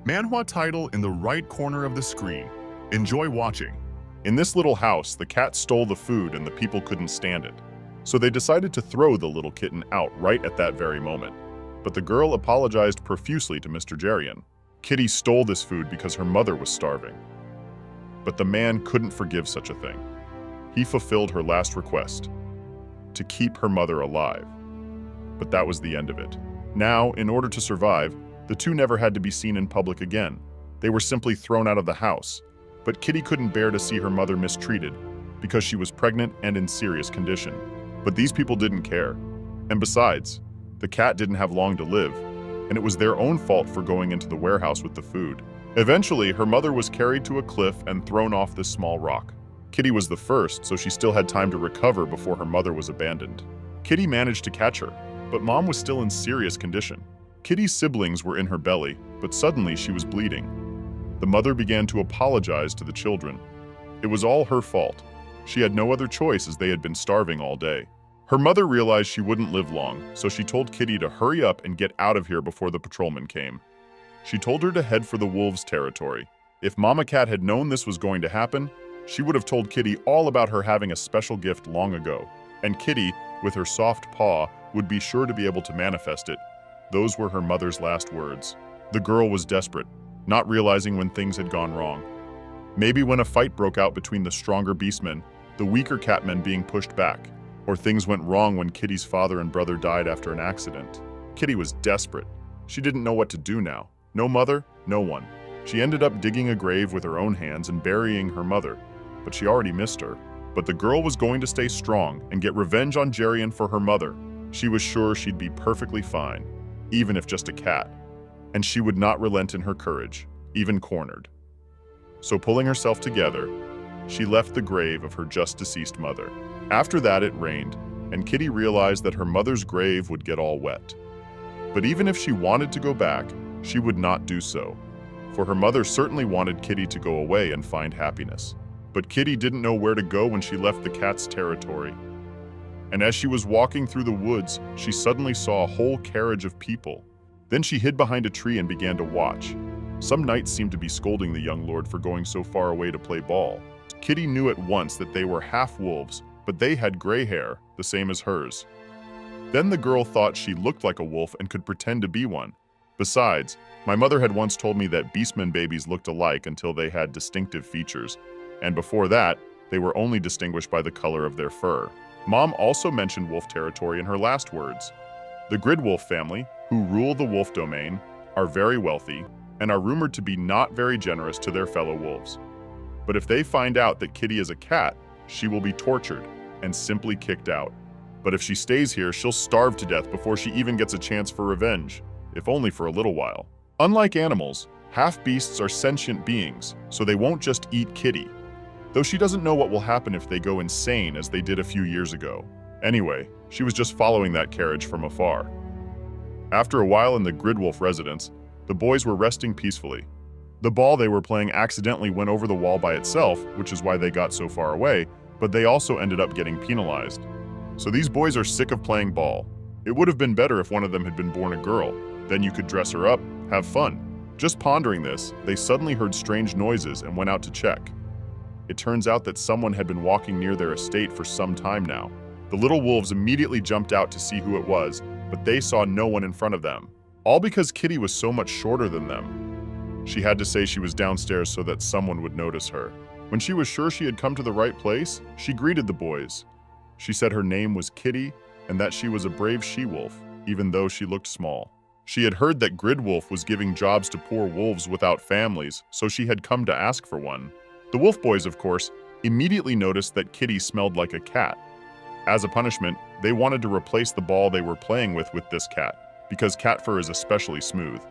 Manhwa title in the right corner of the screen. Enjoy watching. In this little house, the cat stole the food and the people couldn't stand it. So they decided to throw the little kitten out right at that very moment. But the girl apologized profusely to Mr. Jerian. Kitty stole this food because her mother was starving. But the man couldn't forgive such a thing. He fulfilled her last request, to keep her mother alive. But that was the end of it. Now, in order to survive, the two never had to be seen in public again. They were simply thrown out of the house. But Kitty couldn't bear to see her mother mistreated because she was pregnant and in serious condition. But these people didn't care. And besides, the cat didn't have long to live, and it was their own fault for going into the warehouse with the food. Eventually, her mother was carried to a cliff and thrown off this small rock. Kitty was the first, so she still had time to recover before her mother was abandoned. Kitty managed to catch her, but Mom was still in serious condition. Kitty's siblings were in her belly, but suddenly she was bleeding. The mother began to apologize to the children. It was all her fault. She had no other choice as they had been starving all day. Her mother realized she wouldn't live long, so she told Kitty to hurry up and get out of here before the patrolman came. She told her to head for the wolves' territory. If Mama Cat had known this was going to happen, she would have told Kitty all about her having a special gift long ago. And Kitty, with her soft paw, would be sure to be able to manifest it. Those were her mother's last words. The girl was desperate, not realizing when things had gone wrong. Maybe when a fight broke out between the stronger beastmen, the weaker catmen being pushed back, or things went wrong when Kitty's father and brother died after an accident. Kitty was desperate. She didn't know what to do now. No mother, no one. She ended up digging a grave with her own hands and burying her mother, but she already missed her. But the girl was going to stay strong and get revenge on Jerian for her mother. She was sure she'd be perfectly fine, even if just a cat. And she would not relent in her courage, even cornered. So pulling herself together, she left the grave of her just-deceased mother. After that, it rained, and Kitty realized that her mother's grave would get all wet. But even if she wanted to go back, she would not do so, for her mother certainly wanted Kitty to go away and find happiness. But Kitty didn't know where to go when she left the cat's territory. And as she was walking through the woods, she suddenly saw a whole carriage of people. Then she hid behind a tree and began to watch. Some knights seemed to be scolding the young lord for going so far away to play ball. Kitty knew at once that they were half-wolves, but they had gray hair, the same as hers. Then the girl thought she looked like a wolf and could pretend to be one. Besides, my mother had once told me that beastmen babies looked alike until they had distinctive features, and before that, they were only distinguished by the color of their fur. Mom also mentioned wolf territory in her last words. The Gridwolf family, who rule the wolf domain, are very wealthy and are rumored to be not very generous to their fellow wolves. But if they find out that Kitty is a cat, she will be tortured and simply kicked out. But if she stays here, she'll starve to death before she even gets a chance for revenge, if only for a little while. Unlike animals, half-beasts are sentient beings, so they won't just eat Kitty. Though she doesn't know what will happen if they go insane as they did a few years ago. Anyway, she was just following that carriage from afar. After a while in the Gridwolf residence, the boys were resting peacefully. The ball they were playing accidentally went over the wall by itself, which is why they got so far away, but they also ended up getting penalized. So these boys are sick of playing ball. It would have been better if one of them had been born a girl. Then you could dress her up, have fun. Just pondering this, they suddenly heard strange noises and went out to check. It turns out that someone had been walking near their estate for some time now. The little wolves immediately jumped out to see who it was, but they saw no one in front of them. All because Kitty was so much shorter than them. She had to say she was downstairs so that someone would notice her. When she was sure she had come to the right place, she greeted the boys. She said her name was Kitty and that she was a brave she-wolf, even though she looked small. She had heard that Gridwolf was giving jobs to poor wolves without families, so she had come to ask for one. The wolf boys, of course, immediately noticed that Kitty smelled like a cat. As a punishment, they wanted to replace the ball they were playing with this cat, because cat fur is especially smooth.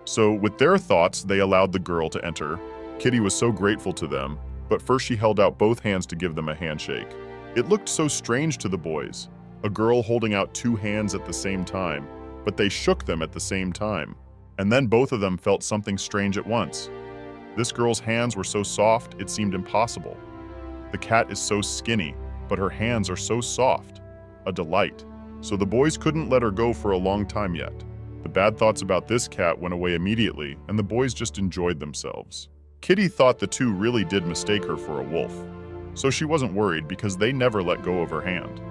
So, with their thoughts, they allowed the girl to enter. Kitty was so grateful to them, but first she held out both hands to give them a handshake. It looked so strange to the boys, a girl holding out two hands at the same time, but they shook them at the same time. And then both of them felt something strange at once. This girl's hands were so soft, it seemed impossible. The cat is so skinny, but her hands are so soft. A delight. So the boys couldn't let her go for a long time yet. The bad thoughts about this cat went away immediately, and the boys just enjoyed themselves. Kitty thought the two really did mistake her for a wolf, so she wasn't worried because they never let go of her hand.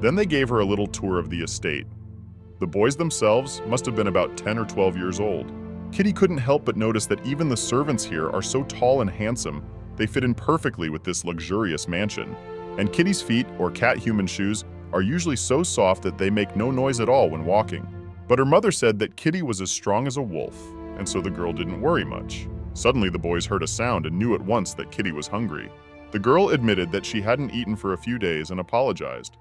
Then they gave her a little tour of the estate. The boys themselves must have been about 10 or 12 years old. Kitty couldn't help but notice that even the servants here are so tall and handsome, they fit in perfectly with this luxurious mansion. And Kitty's feet, or cat-human shoes, are usually so soft that they make no noise at all when walking. But her mother said that Kitty was as strong as a wolf, and so the girl didn't worry much. Suddenly the boys heard a sound and knew at once that Kitty was hungry. The girl admitted that she hadn't eaten for a few days and apologized.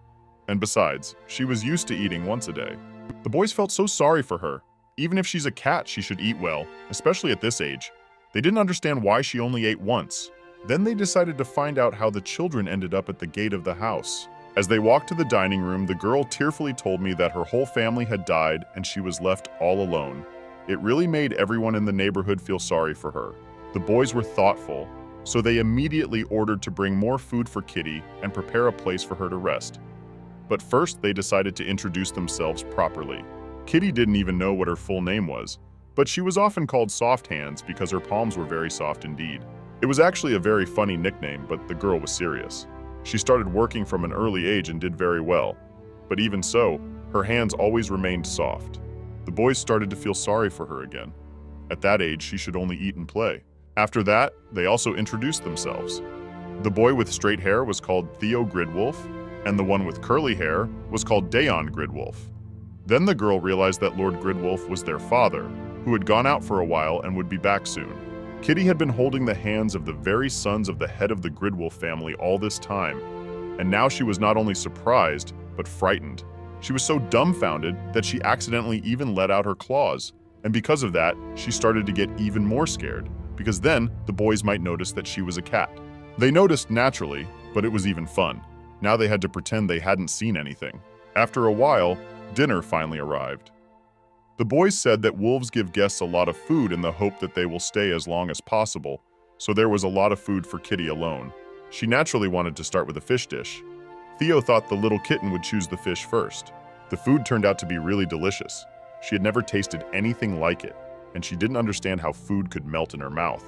And besides, she was used to eating once a day. The boys felt so sorry for her. Even if she's a cat, she should eat well, especially at this age. They didn't understand why she only ate once. Then they decided to find out how the children ended up at the gate of the house. As they walked to the dining room, the girl tearfully told me that her whole family had died and she was left all alone. It really made everyone in the neighborhood feel sorry for her. The boys were thoughtful, so they immediately ordered to bring more food for Kitty and prepare a place for her to rest. But first, they decided to introduce themselves properly. Kitty didn't even know what her full name was, but she was often called Soft Hands because her palms were very soft indeed. It was actually a very funny nickname, but the girl was serious. She started working from an early age and did very well. But even so, her hands always remained soft. The boys started to feel sorry for her again. At that age, she should only eat and play. After that, they also introduced themselves. The boy with straight hair was called Theo Gridwolf, and the one with curly hair was called Dayon Gridwolf. Then the girl realized that Lord Gridwolf was their father, who had gone out for a while and would be back soon. Kitty had been holding the hands of the very sons of the head of the Gridwolf family all this time, and now she was not only surprised, but frightened. She was so dumbfounded that she accidentally even let out her claws, and because of that, she started to get even more scared, because then the boys might notice that she was a cat. They noticed naturally, but it was even fun. Now they had to pretend they hadn't seen anything. After a while, dinner finally arrived. The boys said that wolves give guests a lot of food in the hope that they will stay as long as possible, so there was a lot of food for Kitty alone. She naturally wanted to start with a fish dish. Theo thought the little kitten would choose the fish first. The food turned out to be really delicious. She had never tasted anything like it, and she didn't understand how food could melt in her mouth.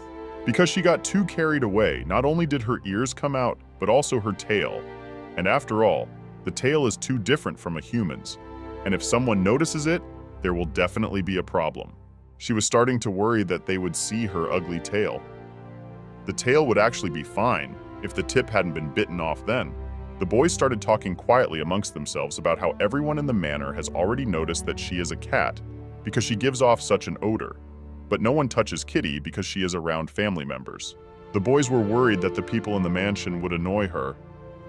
Because she got too carried away, not only did her ears come out, but also her tail. And after all, the tail is too different from a human's, and if someone notices it, there will definitely be a problem. She was starting to worry that they would see her ugly tail. The tail would actually be fine if the tip hadn't been bitten off then. The boys started talking quietly amongst themselves about how everyone in the manor has already noticed that she is a cat because she gives off such an odor, but no one touches Kitty because she is around family members. The boys were worried that the people in the mansion would annoy her.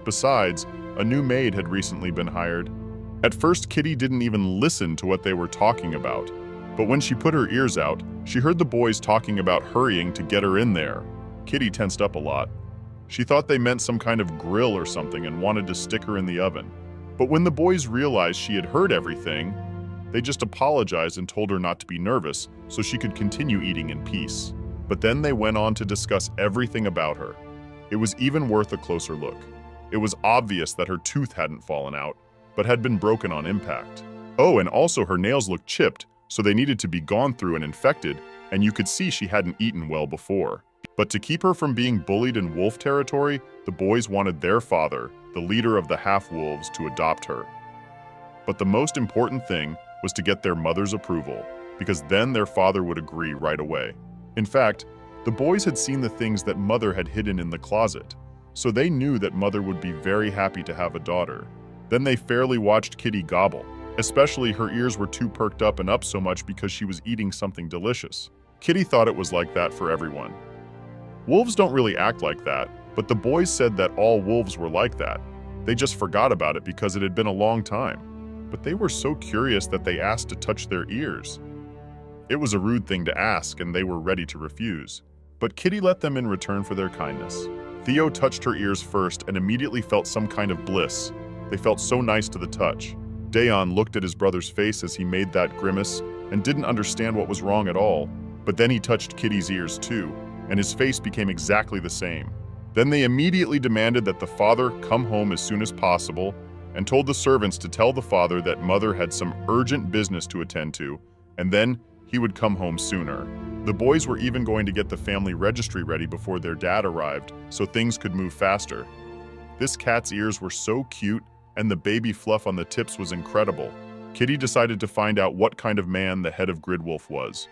Besides, a new maid had recently been hired. At first, Kitty didn't even listen to what they were talking about, but when she put her ears out, she heard the boys talking about hurrying to get her in there. Kitty tensed up a lot. She thought they meant some kind of grill or something and wanted to stick her in the oven. But when the boys realized she had heard everything, they just apologized and told her not to be nervous so she could continue eating in peace. But then they went on to discuss everything about her. It was even worth a closer look. It was obvious that her tooth hadn't fallen out, but had been broken on impact. Oh, and also her nails looked chipped, so they needed to be gone through and infected, and you could see she hadn't eaten well before. But to keep her from being bullied in wolf territory, the boys wanted their father, the leader of the half-wolves, to adopt her. But the most important thing was to get their mother's approval, because then their father would agree right away. In fact, the boys had seen the things that Mother had hidden in the closet, so they knew that Mother would be very happy to have a daughter. Then they fairly watched Kitty gobble. Especially her ears were too perked up and up so much because she was eating something delicious. Kitty thought it was like that for everyone. Wolves don't really act like that, but the boys said that all wolves were like that. They just forgot about it because it had been a long time. But they were so curious that they asked to touch their ears. It was a rude thing to ask, and they were ready to refuse. But Kitty let them in return for their kindness. Theo touched her ears first and immediately felt some kind of bliss. They felt so nice to the touch. Dayon looked at his brother's face as he made that grimace and didn't understand what was wrong at all. But then he touched Kitty's ears too, and his face became exactly the same. Then they immediately demanded that the father come home as soon as possible and told the servants to tell the father that Mother had some urgent business to attend to and then he would come home sooner. The boys were even going to get the family registry ready before their dad arrived, so things could move faster. This cat's ears were so cute, and the baby fluff on the tips was incredible. Kitty decided to find out what kind of man the head of Gridwolf was.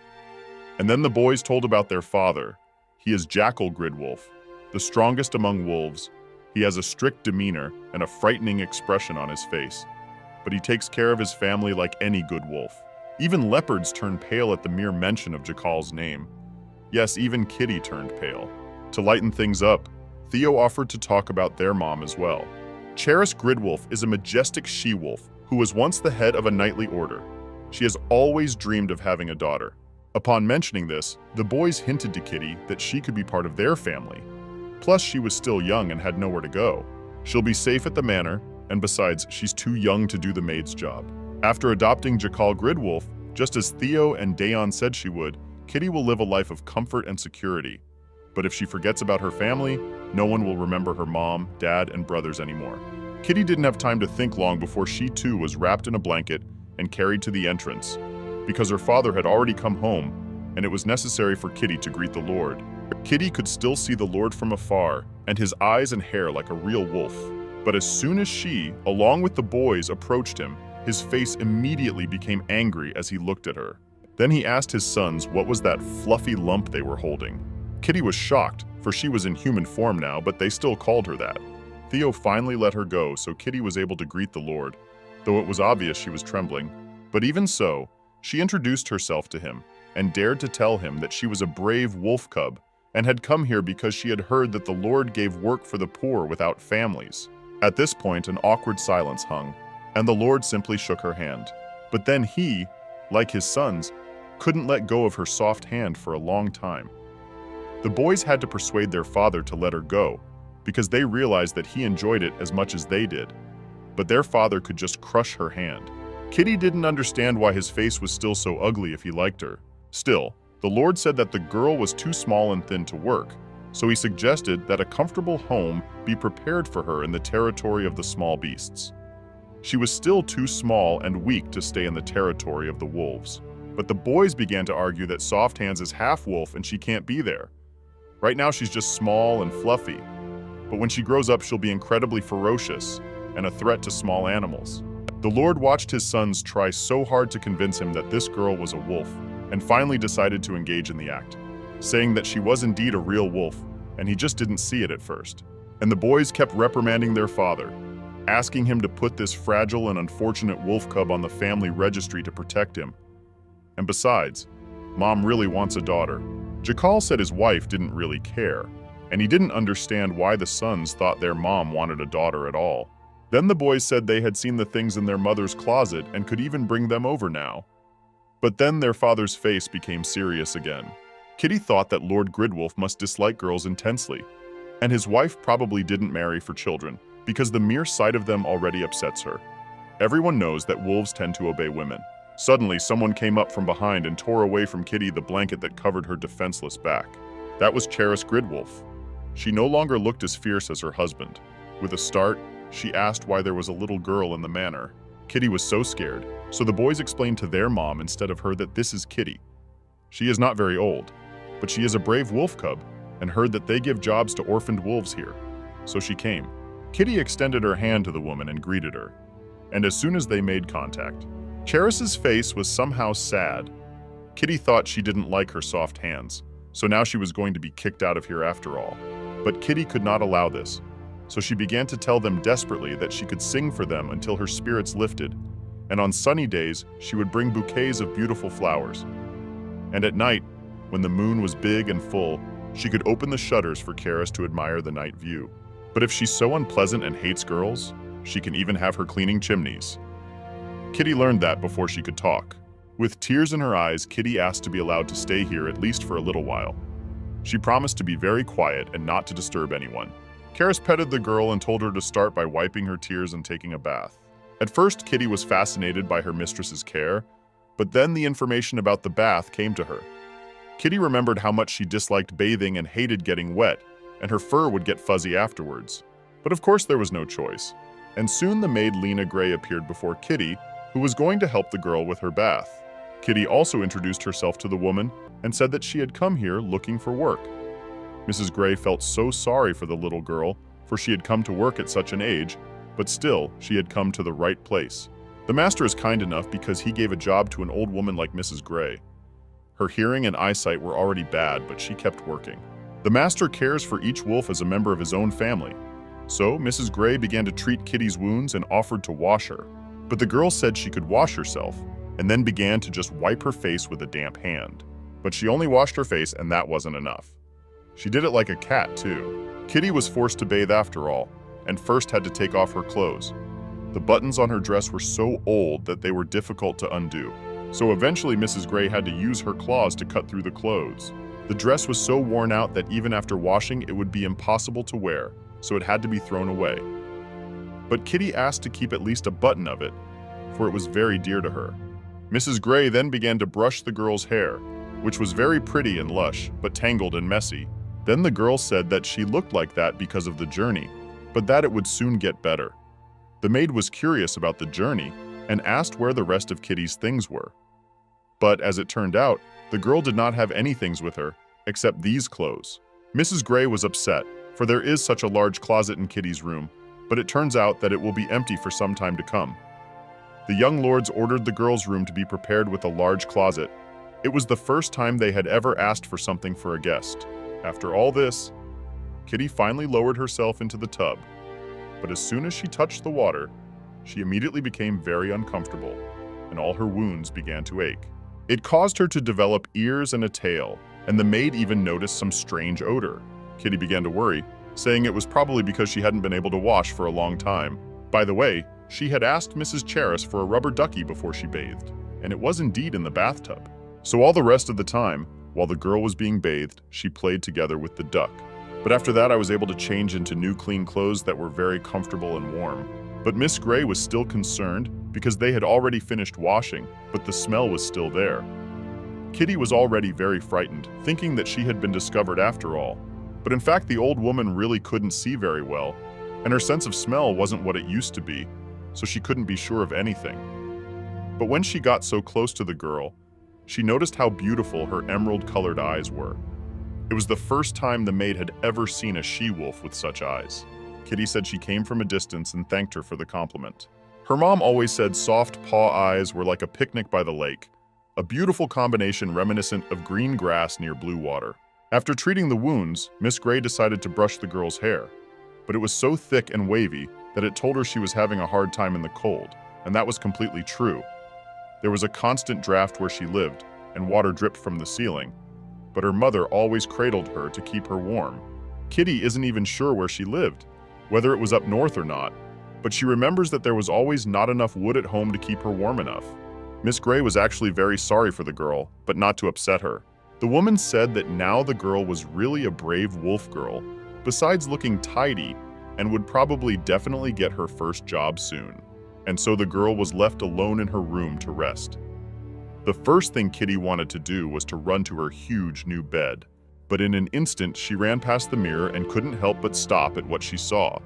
And then the boys told about their father. He is Jackal Gridwolf, the strongest among wolves. He has a strict demeanor and a frightening expression on his face. But he takes care of his family like any good wolf. Even leopards turn pale at the mere mention of Jackal's name. Yes, even Kitty turned pale. To lighten things up, Theo offered to talk about their mom as well. Charis Gridwolf is a majestic she-wolf who was once the head of a knightly order. She has always dreamed of having a daughter. Upon mentioning this, the boys hinted to Kitty that she could be part of their family. Plus, she was still young and had nowhere to go. She'll be safe at the manor, and besides, she's too young to do the maid's job. After adopting Jackal Gridwolf, just as Theo and Dayon said she would, Kitty will live a life of comfort and security. But if she forgets about her family, no one will remember her mom, dad, and brothers anymore. Kitty didn't have time to think long before she too was wrapped in a blanket and carried to the entrance, because her father had already come home, and it was necessary for Kitty to greet the Lord. Kitty could still see the Lord from afar, and his eyes and hair like a real wolf. But as soon as she, along with the boys, approached him, his face immediately became angry as he looked at her. Then he asked his sons what was that fluffy lump they were holding. Kitty was shocked, for she was in human form now, but they still called her that. Theo finally let her go, so Kitty was able to greet the Lord, though it was obvious she was trembling. But even so, she introduced herself to him and dared to tell him that she was a brave wolf cub and had come here because she had heard that the Lord gave work for the poor without families. At this point, an awkward silence hung, and the Lord simply shook her hand. But then he, like his sons, couldn't let go of her soft hand for a long time. The boys had to persuade their father to let her go, because they realized that he enjoyed it as much as they did. But their father could just crush her hand. Kitty didn't understand why his face was still so ugly if he liked her. Still, the Lord said that the girl was too small and thin to work, so he suggested that a comfortable home be prepared for her in the territory of the small beasts. She was still too small and weak to stay in the territory of the wolves. But the boys began to argue that Soft Hands is half wolf and she can't be there. Right now she's just small and fluffy, but when she grows up she'll be incredibly ferocious and a threat to small animals. The Lord watched his sons try so hard to convince him that this girl was a wolf, and finally decided to engage in the act, saying that she was indeed a real wolf, and he just didn't see it at first. And the boys kept reprimanding their father, asking him to put this fragile and unfortunate wolf cub on the family registry to protect him. And besides, Mom really wants a daughter. Jackal said his wife didn't really care, and he didn't understand why the sons thought their mom wanted a daughter at all. Then the boys said they had seen the things in their mother's closet and could even bring them over now. But then their father's face became serious again. Kitty thought that Lord Gridwolf must dislike girls intensely, and his wife probably didn't marry for children, because the mere sight of them already upsets her. Everyone knows that wolves tend to obey women. Suddenly, someone came up from behind and tore away from Kitty the blanket that covered her defenseless back. That was Charis Gridwolf. She no longer looked as fierce as her husband. With a start, she asked why there was a little girl in the manor. Kitty was so scared, so the boys explained to their mom instead of her that this is Kitty. She is not very old, but she is a brave wolf cub and heard that they give jobs to orphaned wolves here. So she came. Kitty extended her hand to the woman and greeted her. And as soon as they made contact, Charis's face was somehow sad. Kitty thought she didn't like her soft hands, so now she was going to be kicked out of here after all. But Kitty could not allow this, so she began to tell them desperately that she could sing for them until her spirits lifted, and on sunny days she would bring bouquets of beautiful flowers. And at night, when the moon was big and full, she could open the shutters for Charis to admire the night view. But if she's so unpleasant and hates girls, she can even have her cleaning chimneys. Kitty learned that before she could talk. With tears in her eyes, Kitty asked to be allowed to stay here at least for a little while. She promised to be very quiet and not to disturb anyone. Charis petted the girl and told her to start by wiping her tears and taking a bath. At first, Kitty was fascinated by her mistress's care, but then the information about the bath came to her. Kitty remembered how much she disliked bathing and hated getting wet, and her fur would get fuzzy afterwards. But of course there was no choice, and soon the maid Lena Gray appeared before Kitty, who was going to help the girl with her bath. Kitty also introduced herself to the woman and said that she had come here looking for work. Mrs. Gray felt so sorry for the little girl, for she had come to work at such an age, but still, she had come to the right place. The master is kind enough because he gave a job to an old woman like Mrs. Gray. Her hearing and eyesight were already bad, but she kept working. The master cares for each wolf as a member of his own family. So, Mrs. Gray began to treat Kitty's wounds and offered to wash her. But the girl said she could wash herself, and then began to just wipe her face with a damp hand. But she only washed her face, and that wasn't enough. She did it like a cat, too. Kitty was forced to bathe after all, and first had to take off her clothes. The buttons on her dress were so old that they were difficult to undo. So eventually Mrs. Gray had to use her claws to cut through the clothes. The dress was so worn out that even after washing, it would be impossible to wear, so it had to be thrown away. But Kitty asked to keep at least a button of it, for it was very dear to her. Mrs. Gray then began to brush the girl's hair, which was very pretty and lush, but tangled and messy. Then the girl said that she looked like that because of the journey, but that it would soon get better. The maid was curious about the journey and asked where the rest of Kitty's things were. But as it turned out, the girl did not have any things with her, except these clothes. Mrs. Gray was upset, for there is such a large closet in Kitty's room, but it turns out that it will be empty for some time to come. The young lords ordered the girl's room to be prepared with a large closet. It was the first time they had ever asked for something for a guest. After all this, Kitty finally lowered herself into the tub, but as soon as she touched the water, she immediately became very uncomfortable, and all her wounds began to ache. It caused her to develop ears and a tail, and the maid even noticed some strange odor. Kitty began to worry, saying it was probably because she hadn't been able to wash for a long time. By the way, she had asked Mrs. Charis for a rubber ducky before she bathed, and it was indeed in the bathtub. So all the rest of the time, while the girl was being bathed, she played together with the duck. But after that, I was able to change into new clean clothes that were very comfortable and warm. But Miss Gray was still concerned because they had already finished washing, but the smell was still there. Kitty was already very frightened, thinking that she had been discovered after all. But in fact, the old woman really couldn't see very well, and her sense of smell wasn't what it used to be, so she couldn't be sure of anything. But when she got so close to the girl, she noticed how beautiful her emerald-colored eyes were. It was the first time the maid had ever seen a she-wolf with such eyes. Kitty said she came from a distance and thanked her for the compliment. Her mom always said soft paw eyes were like a picnic by the lake, a beautiful combination reminiscent of green grass near blue water. After treating the wounds, Miss Gray decided to brush the girl's hair, but it was so thick and wavy that it told her she was having a hard time in the cold, and that was completely true. There was a constant draft where she lived, and water dripped from the ceiling, but her mother always cradled her to keep her warm. Kitty isn't even sure where she lived, whether it was up north or not, but she remembers that there was always not enough wood at home to keep her warm enough. Miss Gray was actually very sorry for the girl, but not to upset her. The woman said that now the girl was really a brave wolf girl, besides looking tidy, and would probably definitely get her first job soon. And so the girl was left alone in her room to rest. The first thing Kitty wanted to do was to run to her huge new bed, but in an instant she ran past the mirror and couldn't help but stop at what she saw.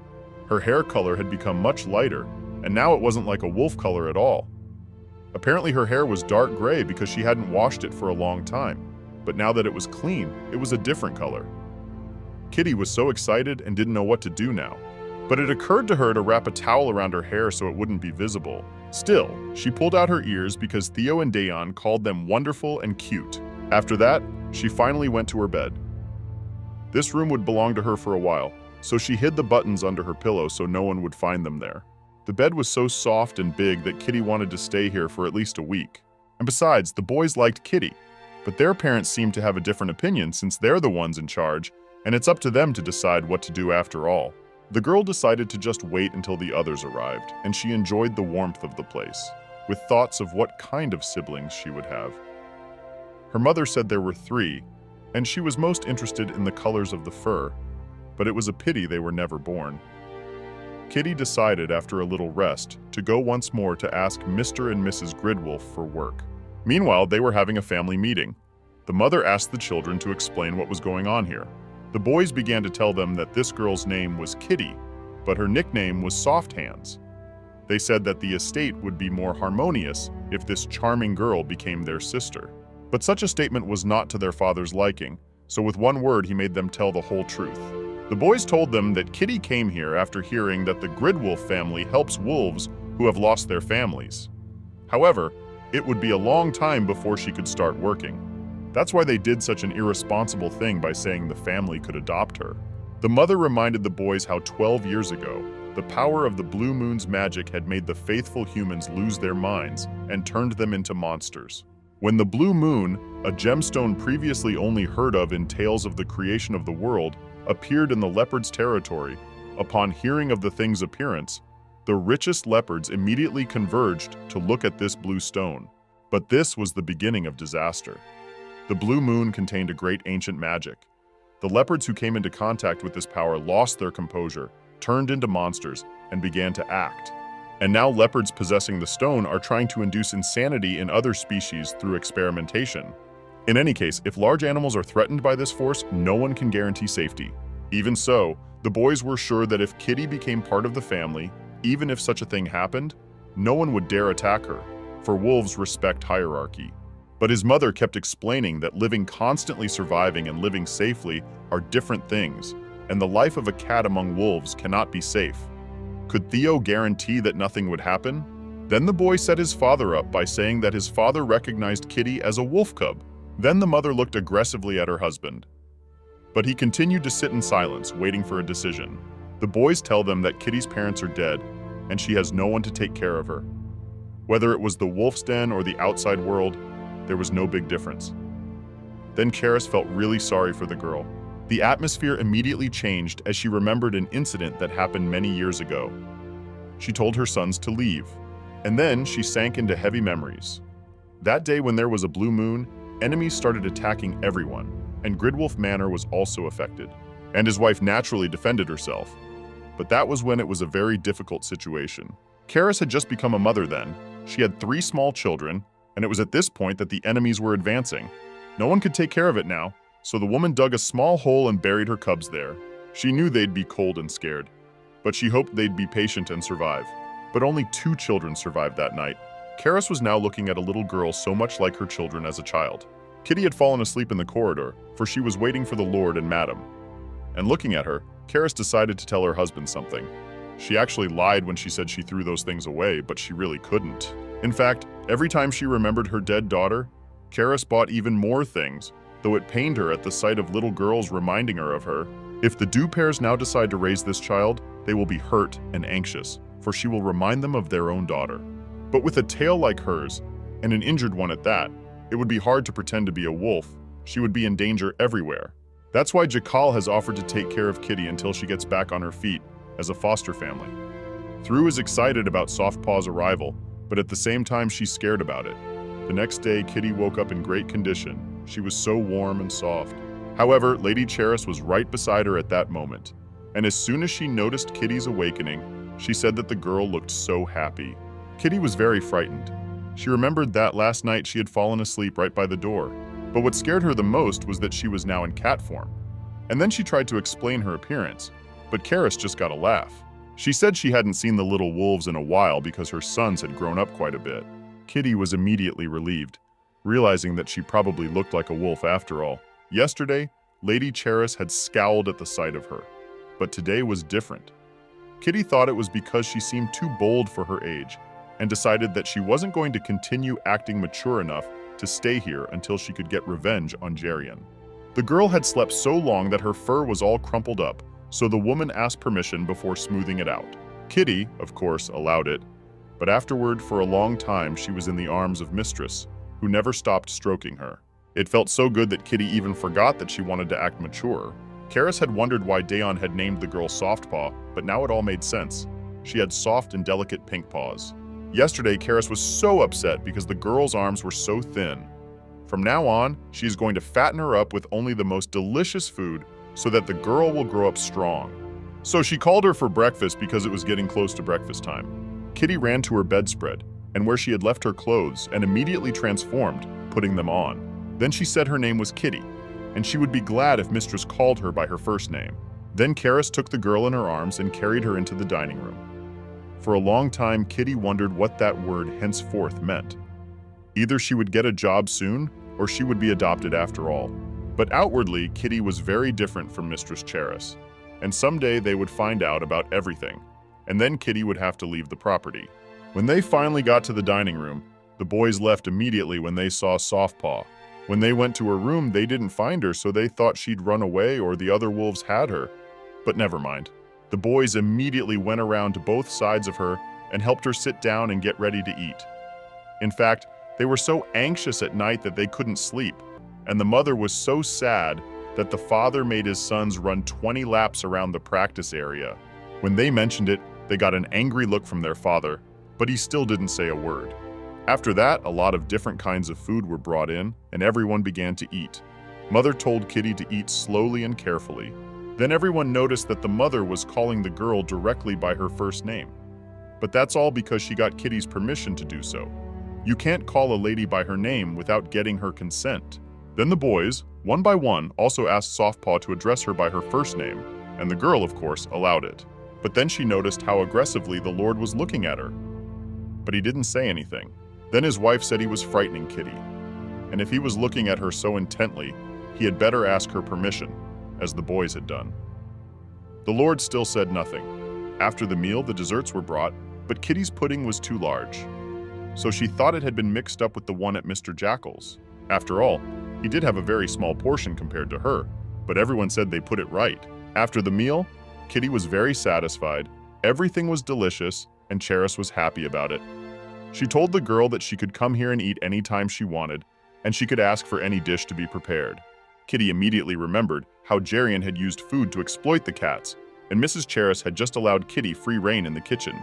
Her hair color had become much lighter, and now it wasn't like a wolf color at all. Apparently her hair was dark gray because she hadn't washed it for a long time, but now that it was clean, it was a different color. Kitty was so excited and didn't know what to do now, but it occurred to her to wrap a towel around her hair so it wouldn't be visible. Still, she pulled out her ears because Theo and Dayon called them wonderful and cute. After that, she finally went to her bed. This room would belong to her for a while, so she hid the buttons under her pillow so no one would find them there. The bed was so soft and big that Kitty wanted to stay here for at least a week. And besides, the boys liked Kitty, but their parents seemed to have a different opinion since they're the ones in charge, and it's up to them to decide what to do after all. The girl decided to just wait until the others arrived, and she enjoyed the warmth of the place, with thoughts of what kind of siblings she would have. Her mother said there were 3, and she was most interested in the colors of the fur, but it was a pity they were never born. Kitty decided after a little rest to go once more to ask Mr. and Mrs. Gridwolf for work. Meanwhile, they were having a family meeting. The mother asked the children to explain what was going on here. The boys began to tell them that this girl's name was Kitty, but her nickname was Soft Hands. They said that the estate would be more harmonious if this charming girl became their sister. But such a statement was not to their father's liking, so with one word he made them tell the whole truth. The boys told them that Kitty came here after hearing that the Gridwolf family helps wolves who have lost their families. However, it would be a long time before she could start working. That's why they did such an irresponsible thing by saying the family could adopt her. The mother reminded the boys how 12 years ago, the power of the blue moon's magic had made the faithful humans lose their minds and turned them into monsters. When the blue moon, a gemstone previously only heard of in tales of the creation of the world, appeared in the leopard's territory, upon hearing of the thing's appearance, the richest leopards immediately converged to look at this blue stone. But this was the beginning of disaster. The blue moon contained a great ancient magic. The leopards who came into contact with this power lost their composure, turned into monsters, and began to act. And now leopards possessing the stone are trying to induce insanity in other species through experimentation. In any case, if large animals are threatened by this force, no one can guarantee safety. Even so, the boys were sure that if Kitty became part of the family, even if such a thing happened, no one would dare attack her, for wolves respect hierarchy. But his mother kept explaining that living constantly surviving and living safely are different things, and the life of a cat among wolves cannot be safe. Could Theo guarantee that nothing would happen? Then the boy set his father up by saying that his father recognized Kitty as a wolf cub. Then the mother looked aggressively at her husband. But he continued to sit in silence, waiting for a decision. The boys tell them that Kitty's parents are dead, and she has no one to take care of her. Whether it was the wolf's den or the outside world, there was no big difference. Then Karis felt really sorry for the girl. The atmosphere immediately changed as she remembered an incident that happened many years ago. She told her sons to leave, and then she sank into heavy memories. That day when there was a blue moon, enemies started attacking everyone, and Gridwolf Manor was also affected. And his wife naturally defended herself. But that was when it was a very difficult situation. Karis had just become a mother then. She had 3 small children, and it was at this point that the enemies were advancing. No one could take care of it now, so the woman dug a small hole and buried her cubs there. She knew they'd be cold and scared, but she hoped they'd be patient and survive. But only 2 children survived that night. Karis was now looking at a little girl so much like her children as a child. Kitty had fallen asleep in the corridor, for she was waiting for the Lord and Madam. And looking at her, Karis decided to tell her husband something. She actually lied when she said she threw those things away, but she really couldn't. In fact, every time she remembered her dead daughter, Karis bought even more things, though it pained her at the sight of little girls reminding her of her. If the Dew pairs now decide to raise this child, they will be hurt and anxious, for she will remind them of their own daughter. But with a tail like hers, and an injured one at that, it would be hard to pretend to be a wolf. She would be in danger everywhere. That's why Jakal has offered to take care of Kitty until she gets back on her feet, as a foster family. Thru is excited about Softpaw's arrival, but at the same time she's scared about it. The next day, Kitty woke up in great condition. She was so warm and soft. However, Lady Cheris was right beside her at that moment, and as soon as she noticed Kitty's awakening, she said that the girl looked so happy. Kitty was very frightened. She remembered that last night she had fallen asleep right by the door, but what scared her the most was that she was now in cat form. And then she tried to explain her appearance, but Karis just got a laugh. She said she hadn't seen the little wolves in a while because her sons had grown up quite a bit. Kitty was immediately relieved, realizing that she probably looked like a wolf after all. Yesterday, Lady Cheris had scowled at the sight of her, but today was different. Kitty thought it was because she seemed too bold for her age, and decided that she wasn't going to continue acting mature enough to stay here until she could get revenge on Jerian. The girl had slept so long that her fur was all crumpled up, so the woman asked permission before smoothing it out. Kitty, of course, allowed it, but afterward, for a long time, she was in the arms of Mistress, who never stopped stroking her. It felt so good that Kitty even forgot that she wanted to act mature. Karis had wondered why Dayon had named the girl Softpaw, but now it all made sense. She had soft and delicate pink paws. Yesterday, Karis was so upset because the girl's arms were so thin. From now on, she is going to fatten her up with only the most delicious food so that the girl will grow up strong. So she called her for breakfast because it was getting close to breakfast time. Kitty ran to her bedspread and where she had left her clothes and immediately transformed, putting them on. Then she said her name was Kitty, and she would be glad if Mistress called her by her first name. Then Karis took the girl in her arms and carried her into the dining room. For a long time, Kitty wondered what that word henceforth meant. Either she would get a job soon, or she would be adopted after all. But outwardly, Kitty was very different from Mistress Charis, and someday they would find out about everything, and then Kitty would have to leave the property. When they finally got to the dining room, the boys left immediately when they saw Softpaw. When they went to her room, they didn't find her, so they thought she'd run away or the other wolves had her. But never mind. The boys immediately went around to both sides of her and helped her sit down and get ready to eat. In fact, they were so anxious at night that they couldn't sleep, and the mother was so sad that the father made his sons run 20 laps around the practice area. When they mentioned it, they got an angry look from their father, but he still didn't say a word. After that, a lot of different kinds of food were brought in, and everyone began to eat. Mother told Kitty to eat slowly and carefully. Then everyone noticed that the mother was calling the girl directly by her first name. But that's all because she got Kitty's permission to do so. You can't call a lady by her name without getting her consent. Then the boys, one by one, also asked Softpaw to address her by her first name, and the girl, of course, allowed it. But then she noticed how aggressively the Lord was looking at her. But he didn't say anything. Then his wife said he was frightening Kitty, and if he was looking at her so intently, he had better ask her permission, as the boys had done. The Lord still said nothing. After the meal, the desserts were brought, but Kitty's pudding was too large. So she thought it had been mixed up with the one at Mr. Jackal's. After all, he did have a very small portion compared to her, but everyone said they put it right. After the meal, Kitty was very satisfied, everything was delicious, and Charis was happy about it. She told the girl that she could come here and eat any time she wanted, and she could ask for any dish to be prepared. Kitty immediately remembered how Jerian had used food to exploit the cats, and Mrs. Charis had just allowed Kitty free rein in the kitchen.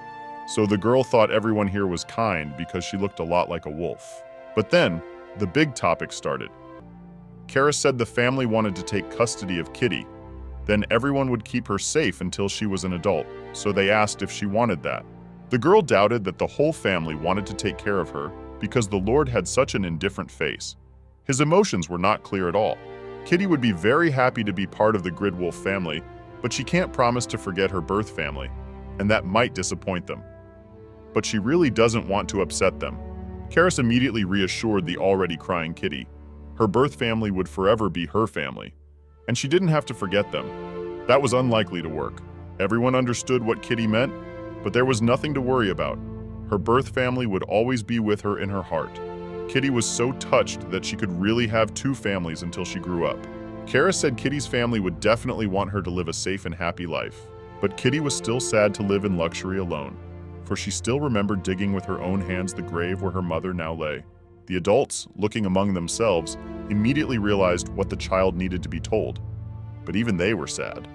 So the girl thought everyone here was kind because she looked a lot like a wolf. But then, the big topic started. Charis said the family wanted to take custody of Kitty. Then everyone would keep her safe until she was an adult, so they asked if she wanted that. The girl doubted that the whole family wanted to take care of her because the Lord had such an indifferent face. His emotions were not clear at all. Kitty would be very happy to be part of the Gridwolf family, but she can't promise to forget her birth family, and that might disappoint them. But she really doesn't want to upset them. Charis immediately reassured the already crying Kitty. Her birth family would forever be her family, and she didn't have to forget them. That was unlikely to work. Everyone understood what Kitty meant, but there was nothing to worry about. Her birth family would always be with her in her heart. Kitty was so touched that she could really have two families until she grew up. Charis said Kitty's family would definitely want her to live a safe and happy life, but Kitty was still sad to live in luxury alone, for she still remembered digging with her own hands the grave where her mother now lay. The adults, looking among themselves, immediately realized what the child needed to be told, but even they were sad.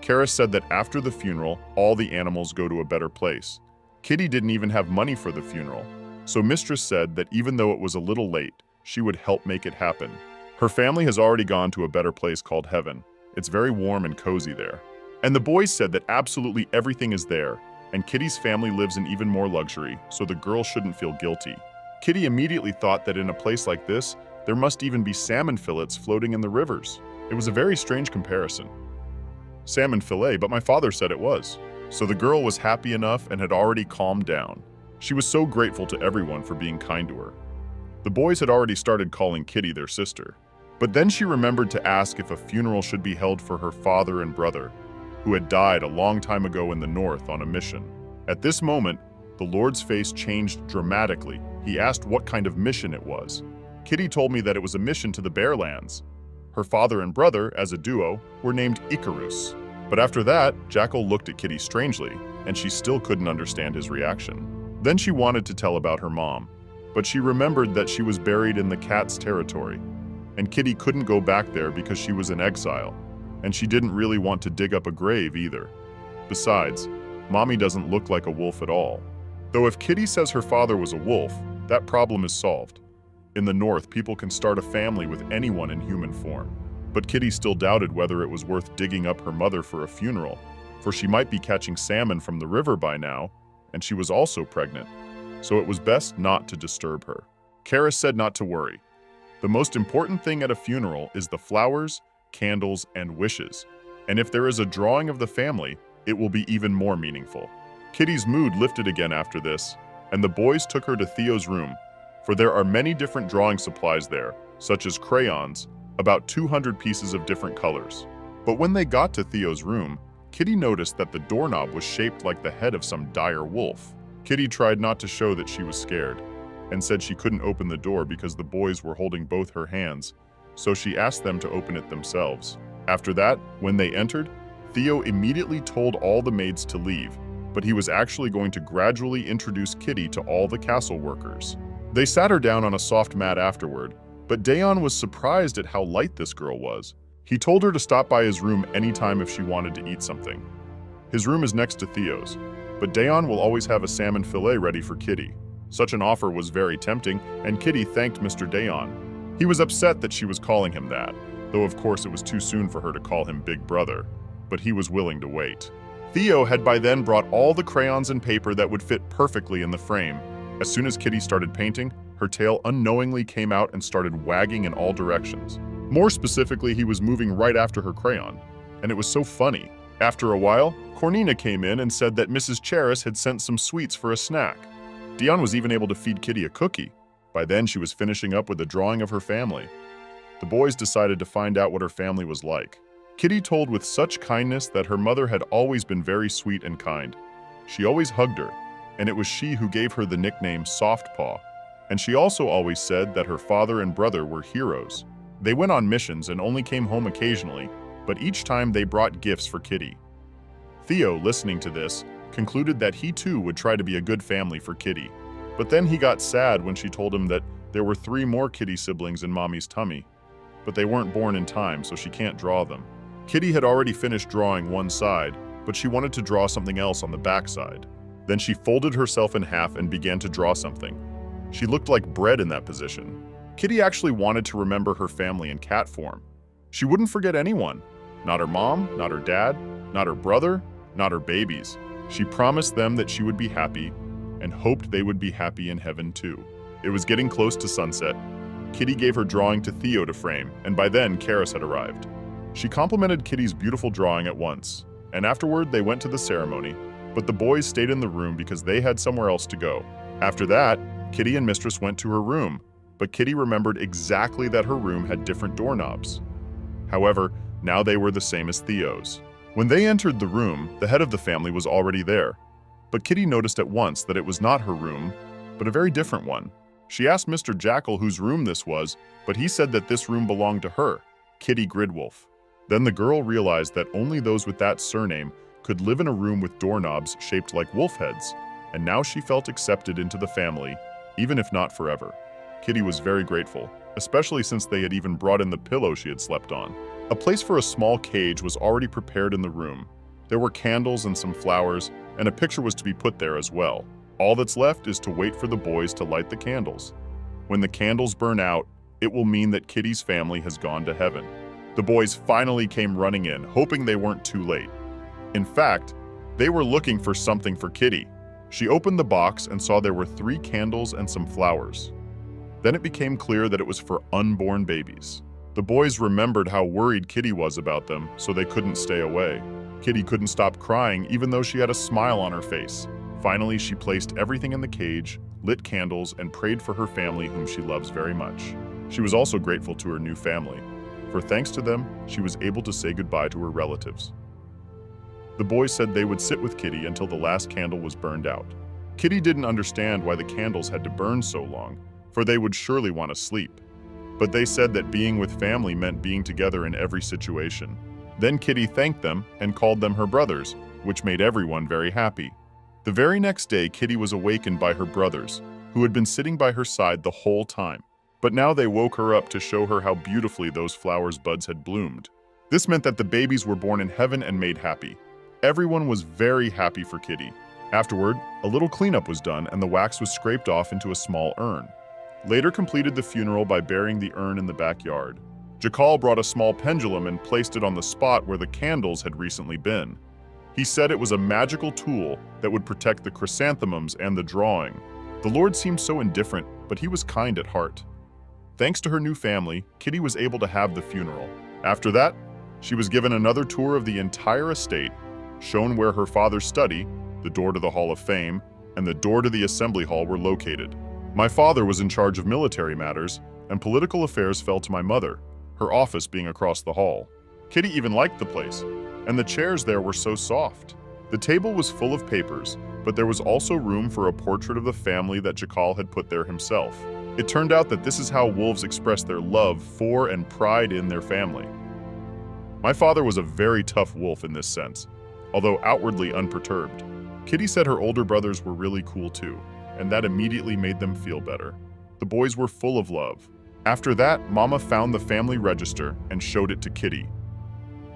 Charis said that after the funeral, all the animals go to a better place. Kitty didn't even have money for the funeral, so Mistress said that even though it was a little late, she would help make it happen. Her family has already gone to a better place called Heaven. It's very warm and cozy there. And the boys said that absolutely everything is there, and Kitty's family lives in even more luxury, so the girl shouldn't feel guilty. Kitty immediately thought that in a place like this, there must even be salmon fillets floating in the rivers. It was a very strange comparison. Salmon fillet, but my father said it was. So the girl was happy enough and had already calmed down. She was so grateful to everyone for being kind to her. The boys had already started calling Kitty their sister. But then she remembered to ask if a funeral should be held for her father and brother, who had died a long time ago in the north on a mission. At this moment, the Lord's face changed dramatically. He asked what kind of mission it was. Kitty told me that it was a mission to the Bearlands. Her father and brother, as a duo, were named Icarus. But after that, Jackal looked at Kitty strangely, and she still couldn't understand his reaction. Then she wanted to tell about her mom, but she remembered that she was buried in the cat's territory, and Kitty couldn't go back there because she was in exile, and she didn't really want to dig up a grave either. Besides, Mommy doesn't look like a wolf at all. Though if Kitty says her father was a wolf, that problem is solved. In the north, people can start a family with anyone in human form. But Kitty still doubted whether it was worth digging up her mother for a funeral, for she might be catching salmon from the river by now, and she was also pregnant, so it was best not to disturb her. Charis said not to worry. The most important thing at a funeral is the flowers, candles, and wishes, and if there is a drawing of the family, it will be even more meaningful. Kitty's mood lifted again after this, and the boys took her to Theo's room, for there are many different drawing supplies there, such as crayons, about 200 pieces of different colors. But when they got to Theo's room, Kitty noticed that the doorknob was shaped like the head of some dire wolf. Kitty tried not to show that she was scared, and said she couldn't open the door because the boys were holding both her hands, so she asked them to open it themselves. After that, when they entered, Theo immediately told all the maids to leave, but he was actually going to gradually introduce Kitty to all the castle workers. They sat her down on a soft mat afterward, but Daeon was surprised at how light this girl was. He told her to stop by his room anytime if she wanted to eat something. His room is next to Theo's, but Daeon will always have a salmon fillet ready for Kitty. Such an offer was very tempting, and Kitty thanked Mr. Daeon. He was upset that she was calling him that, though of course it was too soon for her to call him Big Brother, but he was willing to wait. Theo had by then brought all the crayons and paper that would fit perfectly in the frame. As soon as Kitty started painting, her tail unknowingly came out and started wagging in all directions. More specifically, he was moving right after her crayon, and it was so funny. After a while, Cornina came in and said that Mrs. Charis had sent some sweets for a snack. Dion was even able to feed Kitty a cookie. By then, she was finishing up with a drawing of her family. The boys decided to find out what her family was like. Kitty told with such kindness that her mother had always been very sweet and kind. She always hugged her, and it was she who gave her the nickname Soft Paw. And she also always said that her father and brother were heroes. They went on missions and only came home occasionally, but each time they brought gifts for Kitty. Theo, listening to this, concluded that he too would try to be a good family for Kitty. But then he got sad when she told him that there were 3 more Kitty siblings in Mommy's tummy. But they weren't born in time, so she can't draw them. Kitty had already finished drawing one side, but she wanted to draw something else on the back side. Then she folded herself in half and began to draw something. She looked like bread in that position. Kitty actually wanted to remember her family in cat form. She wouldn't forget anyone. Not her mom, not her dad, not her brother, not her babies. She promised them that she would be happy and hoped they would be happy in heaven too. It was getting close to sunset. Kitty gave her drawing to Theo to frame, and by then Karis had arrived. She complimented Kitty's beautiful drawing at once, and afterward they went to the ceremony, but the boys stayed in the room because they had somewhere else to go. After that, Kitty and Mistress went to her room, but Kitty remembered exactly that her room had different doorknobs. However, now they were the same as Theo's. When they entered the room, the head of the family was already there, but Kitty noticed at once that it was not her room, but a very different one. She asked Mr. Jackal whose room this was, but he said that this room belonged to her, Kitty Gridwolf. Then the girl realized that only those with that surname could live in a room with doorknobs shaped like wolf heads, and now she felt accepted into the family, even if not forever. Kitty was very grateful, especially since they had even brought in the pillow she had slept on. A place for a small cage was already prepared in the room. There were candles and some flowers, and a picture was to be put there as well. All that's left is to wait for the boys to light the candles. When the candles burn out, it will mean that Kitty's family has gone to heaven. The boys finally came running in, hoping they weren't too late. In fact, they were looking for something for Kitty. She opened the box and saw there were 3 candles and some flowers. Then it became clear that it was for unborn babies. The boys remembered how worried Kitty was about them, so they couldn't stay away. Kitty couldn't stop crying even though she had a smile on her face. Finally, she placed everything in the cage, lit candles, and prayed for her family whom she loves very much. She was also grateful to her new family, for thanks to them, she was able to say goodbye to her relatives. The boys said they would sit with Kitty until the last candle was burned out. Kitty didn't understand why the candles had to burn so long, for they would surely want to sleep. But they said that being with family meant being together in every situation. Then Kitty thanked them and called them her brothers, which made everyone very happy. The very next day, Kitty was awakened by her brothers, who had been sitting by her side the whole time. But now they woke her up to show her how beautifully those flowers' buds had bloomed. This meant that the babies were born in heaven and made happy. Everyone was very happy for Kitty. Afterward, a little cleanup was done and the wax was scraped off into a small urn. Later completed the funeral by burying the urn in the backyard. Jakal brought a small pendulum and placed it on the spot where the candles had recently been. He said it was a magical tool that would protect the chrysanthemums and the drawing. The Lord seemed so indifferent, but he was kind at heart. Thanks to her new family, Kitty was able to have the funeral. After that, she was given another tour of the entire estate, shown where her father studied, the door to the Hall of Fame, and the door to the Assembly Hall were located. My father was in charge of military matters, and political affairs fell to my mother, her office being across the hall. Kitty even liked the place, and the chairs there were so soft. The table was full of papers, but there was also room for a portrait of the family that Jakal had put there himself. It turned out that this is how wolves express their love for and pride in their family. My father was a very tough wolf in this sense, although outwardly unperturbed. Kitty said her older brothers were really cool too, and that immediately made them feel better. The boys were full of love. After that, Mama found the family register and showed it to Kitty.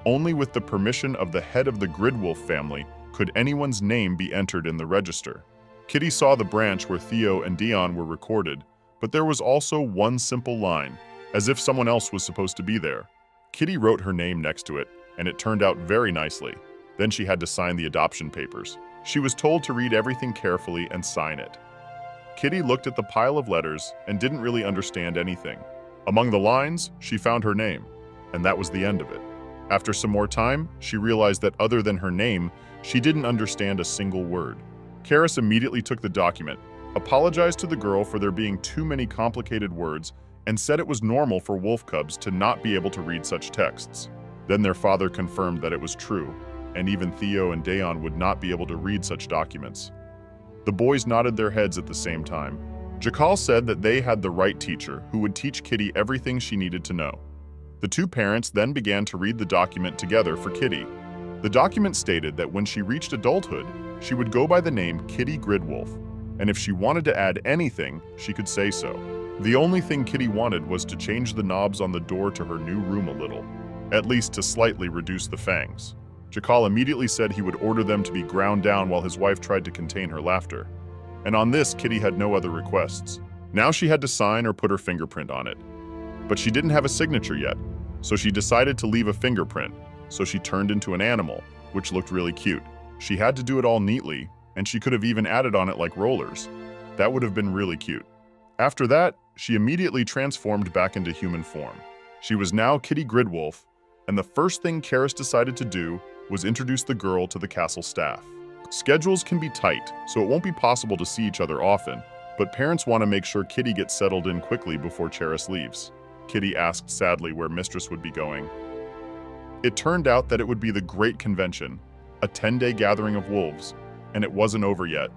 Only with the permission of the head of the Gridwolf family could anyone's name be entered in the register. Kitty saw the branch where Theo and Dion were recorded, but there was also one simple line, as if someone else was supposed to be there. Kitty wrote her name next to it, and it turned out very nicely. Then she had to sign the adoption papers. She was told to read everything carefully and sign it. Kitty looked at the pile of letters and didn't really understand anything. Among the lines, she found her name, and that was the end of it. After some more time, she realized that other than her name, she didn't understand a single word. Karis immediately took the document, apologized to the girl for there being too many complicated words, and said it was normal for wolf cubs to not be able to read such texts. Then their father confirmed that it was true, and even Theo and Dayon would not be able to read such documents. The boys nodded their heads at the same time. Jakal said that they had the right teacher who would teach Kitty everything she needed to know. The two parents then began to read the document together for Kitty. The document stated that when she reached adulthood, she would go by the name Kitty Gridwolf, and if she wanted to add anything, she could say so. The only thing Kitty wanted was to change the knobs on the door to her new room a little, at least to slightly reduce the fangs. Jakal immediately said he would order them to be ground down while his wife tried to contain her laughter. And on this, Kitty had no other requests. Now she had to sign or put her fingerprint on it. But she didn't have a signature yet, so she decided to leave a fingerprint, so she turned into an animal, which looked really cute. She had to do it all neatly, and she could have even added on it like rollers. That would have been really cute. After that, she immediately transformed back into human form. She was now Kitty Gridwolf, and the first thing Karis decided to do was introduce the girl to the castle staff. Schedules can be tight, so it won't be possible to see each other often, but parents want to make sure Kitty gets settled in quickly before Charis leaves. Kitty asked sadly where Mistress would be going. It turned out that it would be the Great Convention, a 10-day gathering of wolves, and it wasn't over yet.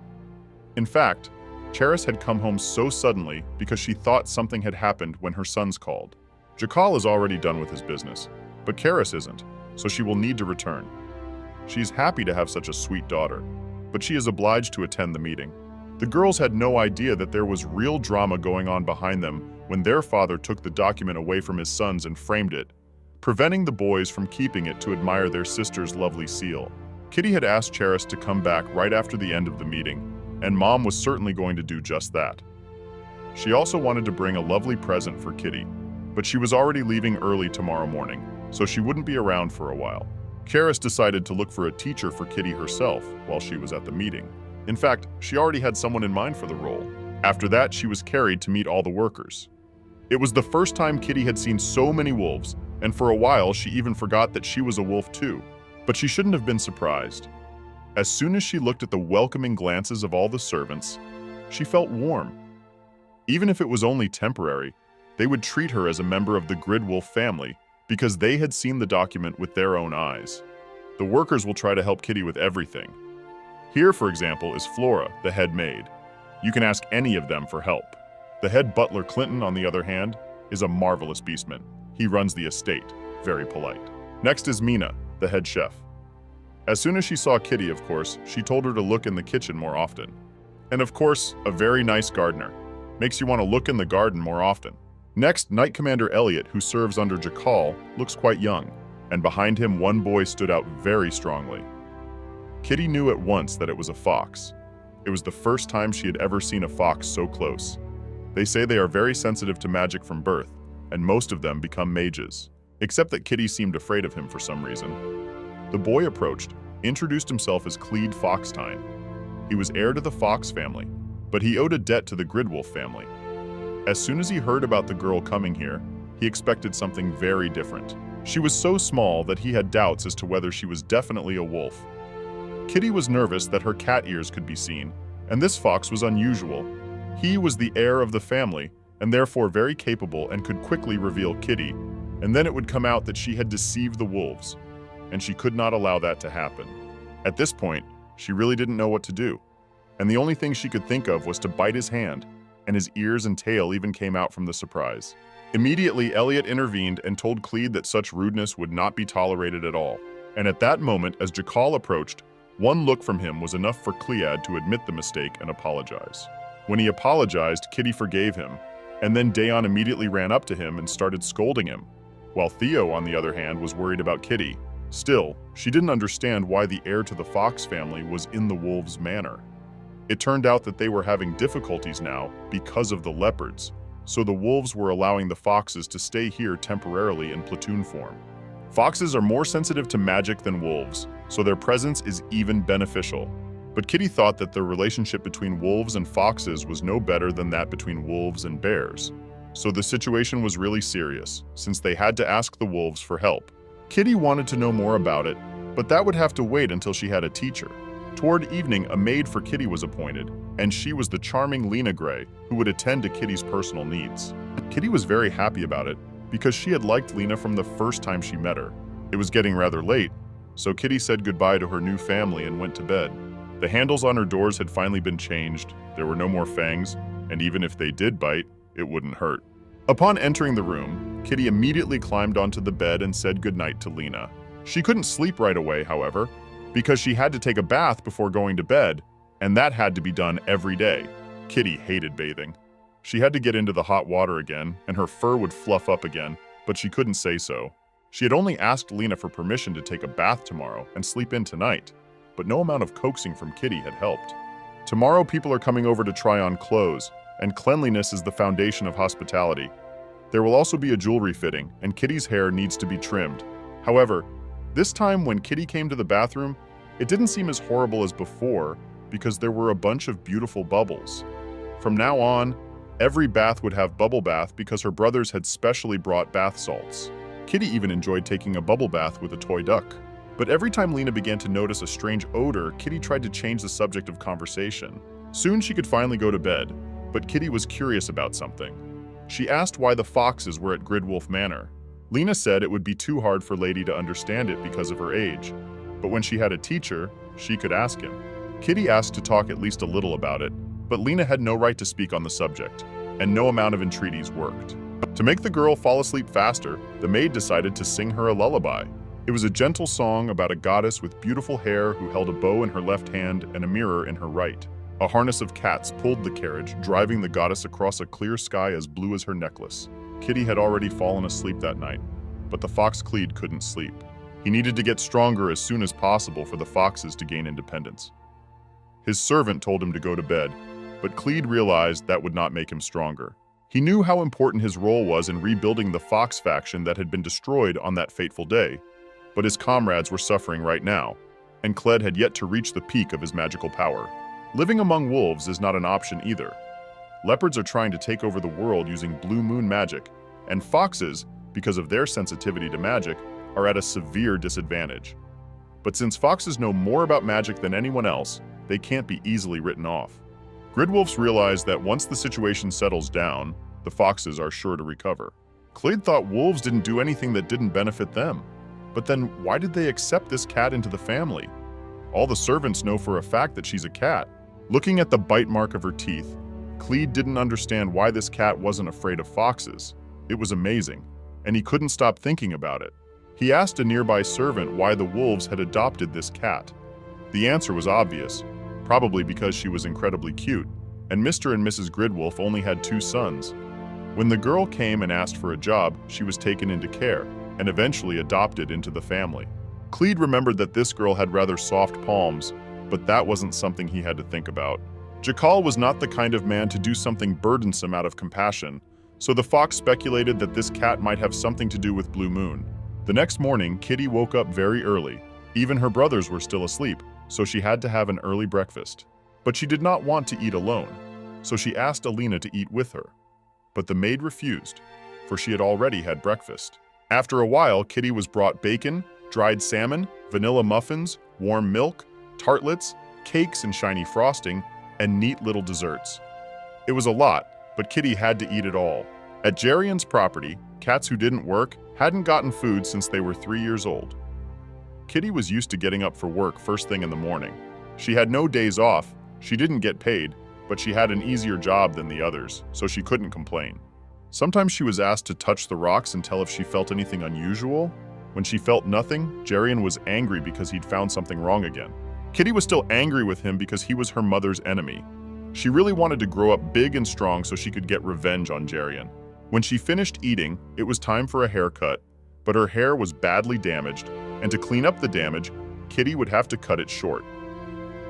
In fact, Charis had come home so suddenly because she thought something had happened when her sons called. Jakal is already done with his business, but Karis isn't, so she will need to return. She is happy to have such a sweet daughter, but she is obliged to attend the meeting. The girls had no idea that there was real drama going on behind them when their father took the document away from his sons and framed it, preventing the boys from keeping it to admire their sister's lovely seal. Kitty had asked Charis to come back right after the end of the meeting, and Mom was certainly going to do just that. She also wanted to bring a lovely present for Kitty, but she was already leaving early tomorrow morning, so she wouldn't be around for a while. Karis decided to look for a teacher for Kitty herself while she was at the meeting. In fact, she already had someone in mind for the role. After that, she was carried to meet all the workers. It was the first time Kitty had seen so many wolves, and for a while she even forgot that she was a wolf too. But she shouldn't have been surprised. As soon as she looked at the welcoming glances of all the servants, she felt warm. Even if it was only temporary, they would treat her as a member of the Gridwolf family because they had seen the document with their own eyes. The workers will try to help Kitty with everything. Here, for example, is Flora, the head maid. You can ask any of them for help. The head butler, Clinton, on the other hand, is a marvelous beastman. He runs the estate, very polite. Next is Mina, the head chef. As soon as she saw Kitty, of course, she told her to look in the kitchen more often. And of course, a very nice gardener. Makes you want to look in the garden more often. Next, Knight Commander Elliot, who serves under Jakal, looks quite young, and behind him one boy stood out very strongly. Kitty knew at once that it was a fox. It was the first time she had ever seen a fox so close. They say they are very sensitive to magic from birth, and most of them become mages, except that Kitty seemed afraid of him for some reason. The boy approached, introduced himself as Cleed Foxtine. He was heir to the Fox family, but he owed a debt to the Gridwolf family. As soon as he heard about the girl coming here, he expected something very different. She was so small that he had doubts as to whether she was definitely a wolf. Kitty was nervous that her cat ears could be seen, and this fox was unusual. He was the heir of the family, and therefore very capable and could quickly reveal Kitty, and then it would come out that she had deceived the wolves, and she could not allow that to happen. At this point, she really didn't know what to do, and the only thing she could think of was to bite his hand, and his ears and tail even came out from the surprise. Immediately, Elliot intervened and told Clede that such rudeness would not be tolerated at all. And at that moment, as Jakal approached, one look from him was enough for Clead to admit the mistake and apologize. When he apologized, Kitty forgave him, and then Dayon immediately ran up to him and started scolding him, while Theo, on the other hand, was worried about Kitty. Still, she didn't understand why the heir to the Fox family was in the wolves' manor. It turned out that they were having difficulties now because of the leopards, so the wolves were allowing the foxes to stay here temporarily in platoon form. Foxes are more sensitive to magic than wolves, so their presence is even beneficial. But Kitty thought that the relationship between wolves and foxes was no better than that between wolves and bears. So the situation was really serious, since they had to ask the wolves for help. Kitty wanted to know more about it, but that would have to wait until she had a teacher. Toward evening, a maid for Kitty was appointed, and she was the charming Lena Gray, who would attend to Kitty's personal needs. Kitty was very happy about it, because she had liked Lena from the first time she met her. It was getting rather late, so Kitty said goodbye to her new family and went to bed. The handles on her doors had finally been changed, there were no more fangs, and even if they did bite, it wouldn't hurt. Upon entering the room, Kitty immediately climbed onto the bed and said goodnight to Lena. She couldn't sleep right away, however, because she had to take a bath before going to bed, and that had to be done every day. Kitty hated bathing. She had to get into the hot water again, and her fur would fluff up again, but she couldn't say so. She had only asked Lena for permission to take a bath tomorrow and sleep in tonight, but no amount of coaxing from Kitty had helped. Tomorrow people are coming over to try on clothes, and cleanliness is the foundation of hospitality. There will also be a jewelry fitting, and Kitty's hair needs to be trimmed. However, this time when Kitty came to the bathroom, it didn't seem as horrible as before because there were a bunch of beautiful bubbles. From now on, every bath would have bubble bath because her brothers had specially brought bath salts. Kitty even enjoyed taking a bubble bath with a toy duck. But every time Lena began to notice a strange odor, Kitty tried to change the subject of conversation. Soon she could finally go to bed, but Kitty was curious about something. She asked why the foxes were at Gridwolf Manor. Lena said it would be too hard for Lady to understand it because of her age, but when she had a teacher, she could ask him. Kitty asked to talk at least a little about it, but Lena had no right to speak on the subject, and no amount of entreaties worked. To make the girl fall asleep faster, the maid decided to sing her a lullaby. It was a gentle song about a goddess with beautiful hair who held a bow in her left hand and a mirror in her right. A harness of cats pulled the carriage, driving the goddess across a clear sky as blue as her necklace. Kitty had already fallen asleep that night, but the fox Clede couldn't sleep. He needed to get stronger as soon as possible for the foxes to gain independence. His servant told him to go to bed, but Clede realized that would not make him stronger. He knew how important his role was in rebuilding the fox faction that had been destroyed on that fateful day, but his comrades were suffering right now, and Cled had yet to reach the peak of his magical power. Living among wolves is not an option either. Leopards are trying to take over the world using blue moon magic, and foxes, because of their sensitivity to magic, are at a severe disadvantage. But since foxes know more about magic than anyone else, they can't be easily written off. Gridwolves realize that once the situation settles down, the foxes are sure to recover. Clede thought wolves didn't do anything that didn't benefit them. But then why did they accept this cat into the family? All the servants know for a fact that she's a cat. Looking at the bite mark of her teeth, Clede didn't understand why this cat wasn't afraid of foxes. It was amazing, and he couldn't stop thinking about it. He asked a nearby servant why the wolves had adopted this cat. The answer was obvious, probably because she was incredibly cute, and Mr. and Mrs. Gridwolf only had 2 sons. When the girl came and asked for a job, she was taken into care, and eventually adopted into the family. Clede remembered that this girl had rather soft palms, but that wasn't something he had to think about. Jakal was not the kind of man to do something burdensome out of compassion, so the fox speculated that this cat might have something to do with Blue Moon. The next morning, Kitty woke up very early. Even her brothers were still asleep, so she had to have an early breakfast. But she did not want to eat alone, so she asked Alina to eat with her. But the maid refused, for she had already had breakfast. After a while, Kitty was brought bacon, dried salmon, vanilla muffins, warm milk, tartlets, cakes and shiny frosting, and neat little desserts. It was a lot, but Kitty had to eat it all. At Jerian's property, cats who didn't work hadn't gotten food since they were 3 years old. Kitty was used to getting up for work first thing in the morning. She had no days off, she didn't get paid, but she had an easier job than the others, so she couldn't complain. Sometimes she was asked to touch the rocks and tell if she felt anything unusual. When she felt nothing, Jerian was angry because he'd found something wrong again. Kitty was still angry with him because he was her mother's enemy. She really wanted to grow up big and strong so she could get revenge on Jerian. When she finished eating, it was time for a haircut, but her hair was badly damaged, and to clean up the damage, Kitty would have to cut it short.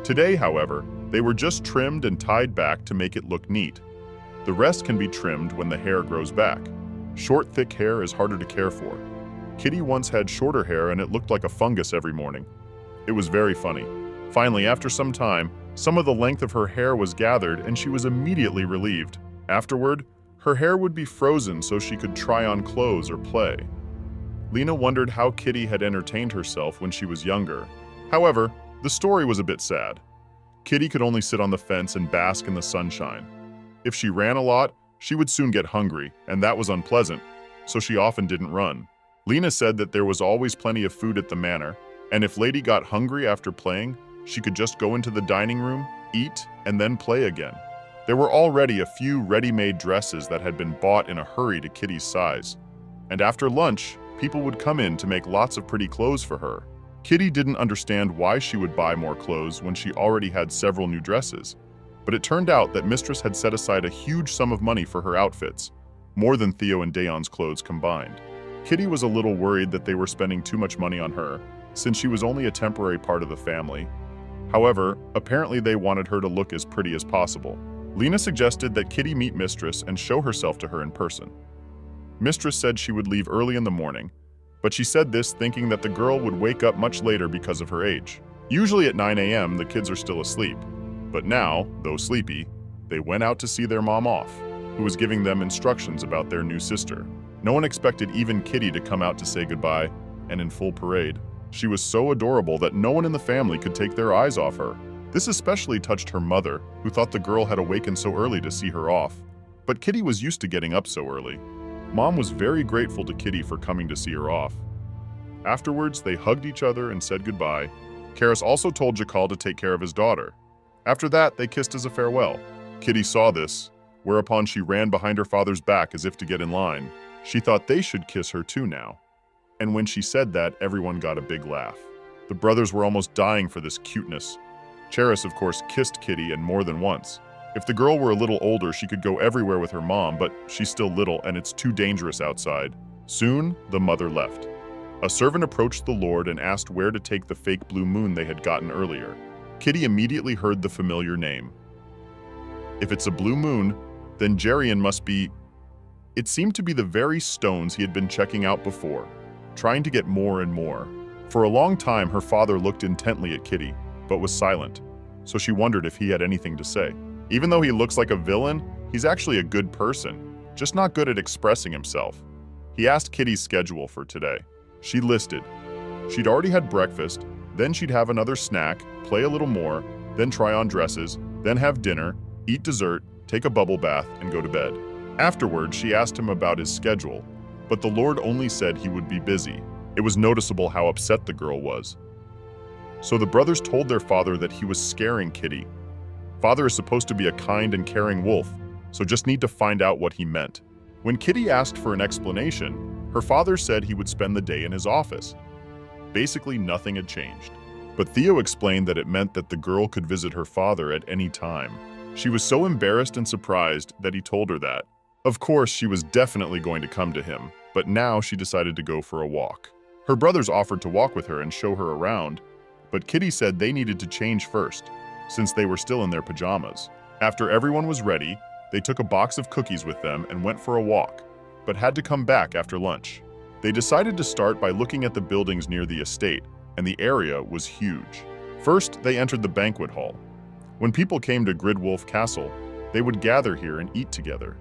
Today, however, they were just trimmed and tied back to make it look neat. The rest can be trimmed when the hair grows back. Short, thick hair is harder to care for. Kitty once had shorter hair and it looked like a fungus every morning. It was very funny. Finally, after some time, some of the length of her hair was gathered and she was immediately relieved. Afterward, her hair would be frozen so she could try on clothes or play. Lena wondered how Kitty had entertained herself when she was younger. However, the story was a bit sad. Kitty could only sit on the fence and bask in the sunshine. If she ran a lot, she would soon get hungry, and that was unpleasant, so she often didn't run. Lena said that there was always plenty of food at the manor, and if Lady got hungry after playing, she could just go into the dining room, eat, and then play again. There were already a few ready-made dresses that had been bought in a hurry to Kitty's size. And after lunch, people would come in to make lots of pretty clothes for her. Kitty didn't understand why she would buy more clothes when she already had several new dresses. But it turned out that Mistress had set aside a huge sum of money for her outfits, more than Theo and Daeon's clothes combined. Kitty was a little worried that they were spending too much money on her, since she was only a temporary part of the family. However, apparently they wanted her to look as pretty as possible. Lena suggested that Kitty meet Mistress and show herself to her in person. Mistress said she would leave early in the morning, but she said this thinking that the girl would wake up much later because of her age. Usually at 9 a.m. the kids are still asleep, but now, though sleepy, they went out to see their mom off, who was giving them instructions about their new sister. No one expected even Kitty to come out to say goodbye, and in full parade. She was so adorable that no one in the family could take their eyes off her. This especially touched her mother, who thought the girl had awakened so early to see her off. But Kitty was used to getting up so early. Mom was very grateful to Kitty for coming to see her off. Afterwards, they hugged each other and said goodbye. Karis also told Jakal to take care of his daughter. After that, they kissed as a farewell. Kitty saw this, whereupon she ran behind her father's back as if to get in line. She thought they should kiss her too now. And when she said that, everyone got a big laugh. The brothers were almost dying for this cuteness. Charis, of course, kissed Kitty and more than once. If the girl were a little older, she could go everywhere with her mom, but she's still little and it's too dangerous outside. Soon, the mother left. A servant approached the Lord and asked where to take the fake blue moon they had gotten earlier. Kitty immediately heard the familiar name. If it's a blue moon, then Jerian must be... It seemed to be the very stones he had been checking out before, trying to get more and more. For a long time, her father looked intently at Kitty, but was silent, so she wondered if he had anything to say. Even though he looks like a villain, he's actually a good person, just not good at expressing himself. He asked Kitty's schedule for today. She listed. She'd already had breakfast, then she'd have another snack, play a little more, then try on dresses, then have dinner, eat dessert, take a bubble bath, and go to bed. Afterwards, she asked him about his schedule, but the Lord only said he would be busy. It was noticeable how upset the girl was. So the brothers told their father that he was scaring Kitty. Father is supposed to be a kind and caring wolf, so just need to find out what he meant. When Kitty asked for an explanation, her father said he would spend the day in his office. Basically, nothing had changed. But Theo explained that it meant that the girl could visit her father at any time. She was so embarrassed and surprised that he told her that. Of course, she was definitely going to come to him, but now she decided to go for a walk. Her brothers offered to walk with her and show her around, but Kitty said they needed to change first, since they were still in their pajamas. After everyone was ready, they took a box of cookies with them and went for a walk, but had to come back after lunch. They decided to start by looking at the buildings near the estate, and the area was huge. First, they entered the banquet hall. When people came to Gridwolf Castle, they would gather here and eat together.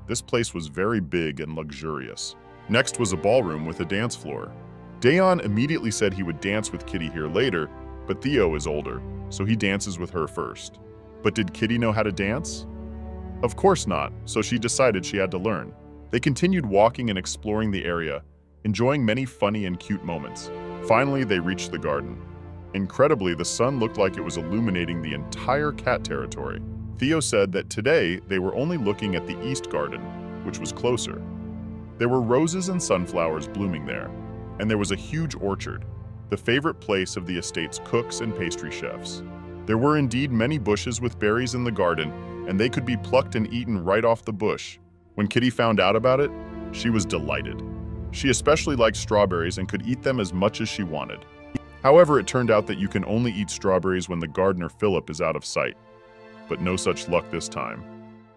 This place was very big and luxurious. Next was a ballroom with a dance floor. Daeon immediately said he would dance with Kitty here later, but Theo is older, so he dances with her first. But did Kitty know how to dance? Of course not, so she decided she had to learn. They continued walking and exploring the area, enjoying many funny and cute moments. Finally, they reached the garden. Incredibly, the sun looked like it was illuminating the entire cat territory. Theo said that today they were only looking at the east garden, which was closer. There were roses and sunflowers blooming there, and there was a huge orchard, the favorite place of the estate's cooks and pastry chefs. There were indeed many bushes with berries in the garden, and they could be plucked and eaten right off the bush. When Kitty found out about it, she was delighted. She especially liked strawberries and could eat them as much as she wanted. However, it turned out that you can only eat strawberries when the gardener Philip is out of sight. But no such luck this time.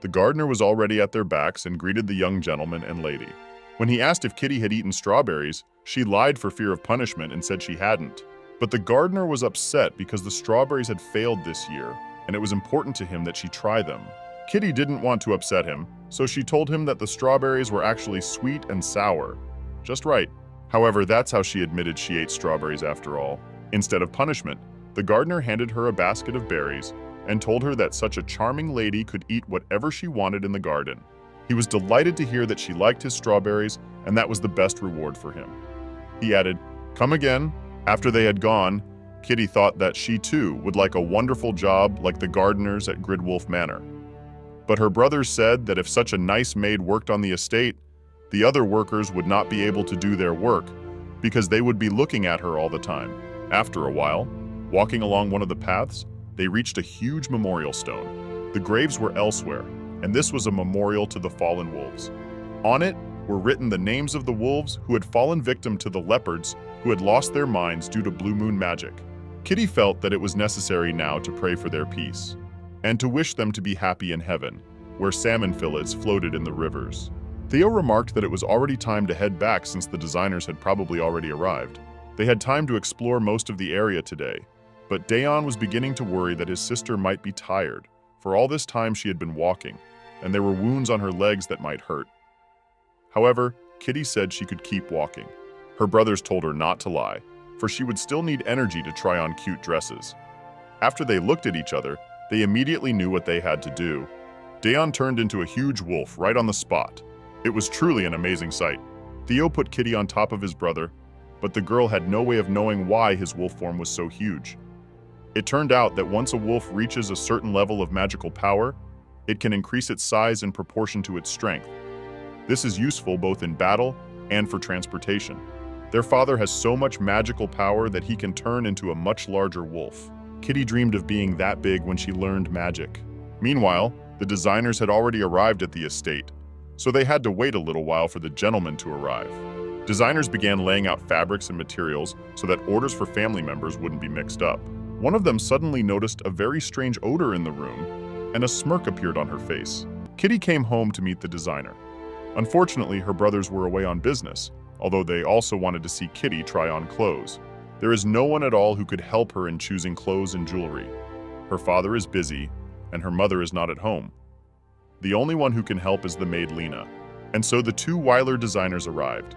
The gardener was already at their backs and greeted the young gentleman and lady. When he asked if Kitty had eaten strawberries, she lied for fear of punishment and said she hadn't. But the gardener was upset because the strawberries had failed this year, and it was important to him that she try them. Kitty didn't want to upset him, so she told him that the strawberries were actually sweet and sour. Just right. However, that's how she admitted she ate strawberries after all. Instead of punishment, the gardener handed her a basket of berries and told her that such a charming lady could eat whatever she wanted in the garden. He was delighted to hear that she liked his strawberries, and that was the best reward for him. He added, "Come again." After they had gone, Kitty thought that she too would like a wonderful job like the gardeners at Gridwolf Manor. But her brothers said that if such a nice maid worked on the estate, the other workers would not be able to do their work because they would be looking at her all the time. After a while, walking along one of the paths, they reached a huge memorial stone. The graves were elsewhere, and this was a memorial to the fallen wolves. On it were written the names of the wolves who had fallen victim to the leopards who had lost their minds due to blue moon magic. Kitty felt that it was necessary now to pray for their peace, and to wish them to be happy in heaven, where salmon fillets floated in the rivers. Theo remarked that it was already time to head back since the designers had probably already arrived. They had time to explore most of the area today, but Dayon was beginning to worry that his sister might be tired. For all this time she had been walking, and there were wounds on her legs that might hurt. However, Kitty said she could keep walking. Her brothers told her not to lie, for she would still need energy to try on cute dresses. After they looked at each other, they immediately knew what they had to do. Dayon turned into a huge wolf right on the spot. It was truly an amazing sight. Theo put Kitty on top of his brother, but the girl had no way of knowing why his wolf form was so huge. It turned out that once a wolf reaches a certain level of magical power, it can increase its size in proportion to its strength. This is useful both in battle and for transportation. Their father has so much magical power that he can turn into a much larger wolf. Kitty dreamed of being that big when she learned magic. Meanwhile, the designers had already arrived at the estate, so they had to wait a little while for the gentleman to arrive. Designers began laying out fabrics and materials so that orders for family members wouldn't be mixed up. One of them suddenly noticed a very strange odor in the room, and a smirk appeared on her face. Kitty came home to meet the designer. Unfortunately, her brothers were away on business, although they also wanted to see Kitty try on clothes. There is no one at all who could help her in choosing clothes and jewelry. Her father is busy, and her mother is not at home. The only one who can help is the maid Lena, and so the two Weiler designers arrived.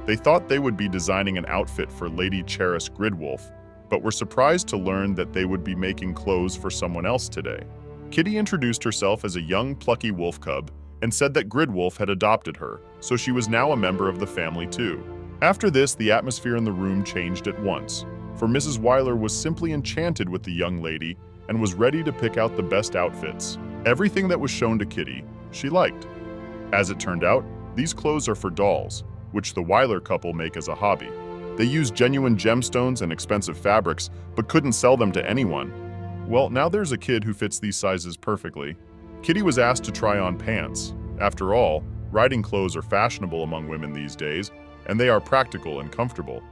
They thought they would be designing an outfit for Lady Cheris Gridwolf, but were surprised to learn that they would be making clothes for someone else today. Kitty introduced herself as a young, plucky wolf cub and said that Gridwolf had adopted her, so she was now a member of the family too. After this, the atmosphere in the room changed at once, for Mrs. Weiler was simply enchanted with the young lady and was ready to pick out the best outfits. Everything that was shown to Kitty, she liked. As it turned out, these clothes are for dolls, which the Weiler couple make as a hobby. They use genuine gemstones and expensive fabrics, but couldn't sell them to anyone. Well, now there's a kid who fits these sizes perfectly. Kitty was asked to try on pants. After all, riding clothes are fashionable among women these days, and they are practical and comfortable.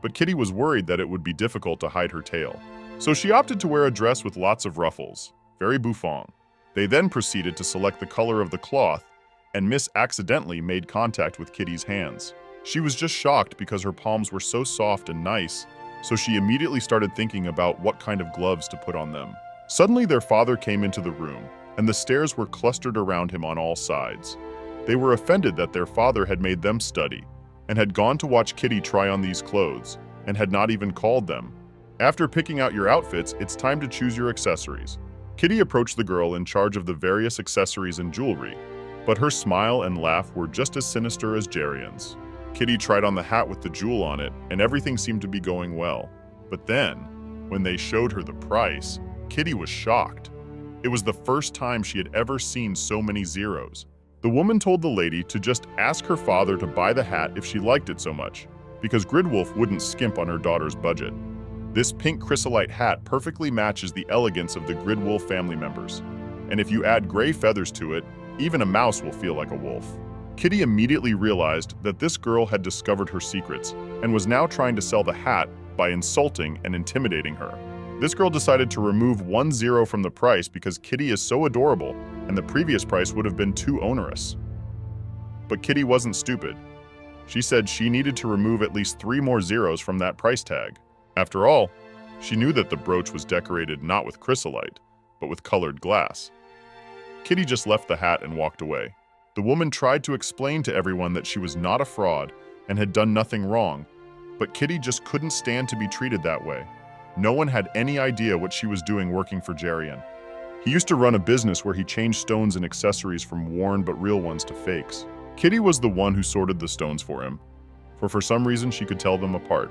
But Kitty was worried that it would be difficult to hide her tail. So she opted to wear a dress with lots of ruffles, very bouffant. They then proceeded to select the color of the cloth, and Miss accidentally made contact with Kitty's hands. She was just shocked because her palms were so soft and nice, so she immediately started thinking about what kind of gloves to put on them. Suddenly their father came into the room, and the stares were clustered around him on all sides. They were offended that their father had made them study, and had gone to watch Kitty try on these clothes, and had not even called them. After picking out your outfits, it's time to choose your accessories. Kitty approached the girl in charge of the various accessories and jewelry, but her smile and laugh were just as sinister as Jerian's. Kitty tried on the hat with the jewel on it, and everything seemed to be going well. But then, when they showed her the price, Kitty was shocked. It was the first time she had ever seen so many zeros. The woman told the lady to just ask her father to buy the hat if she liked it so much, because Gridwolf wouldn't skimp on her daughter's budget. This pink chrysolite hat perfectly matches the elegance of the Gridwolf family members, and if you add gray feathers to it, even a mouse will feel like a wolf. Kitty immediately realized that this girl had discovered her secrets and was now trying to sell the hat by insulting and intimidating her. This girl decided to remove 1 zero from the price because Kitty is so adorable and the previous price would have been too onerous. But Kitty wasn't stupid. She said she needed to remove at least 3 more zeros from that price tag. After all, she knew that the brooch was decorated not with chrysolite, but with colored glass. Kitty just left the hat and walked away. The woman tried to explain to everyone that she was not a fraud and had done nothing wrong, but Kitty just couldn't stand to be treated that way. No one had any idea what she was doing working for Jerian. He used to run a business where he changed stones and accessories from worn but real ones to fakes. Kitty was the one who sorted the stones for him, for some reason she could tell them apart.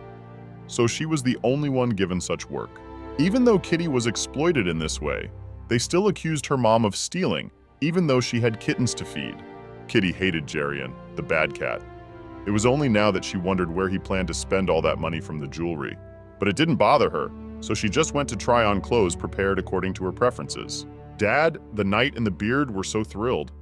So she was the only one given such work. Even though Kitty was exploited in this way, they still accused her mom of stealing, even though she had kittens to feed. Kitty hated Jerian, the bad cat. It was only now that she wondered where he planned to spend all that money from the jewelry. But it didn't bother her, so she just went to try on clothes prepared according to her preferences. Dad, the knight, and the beard were so thrilled.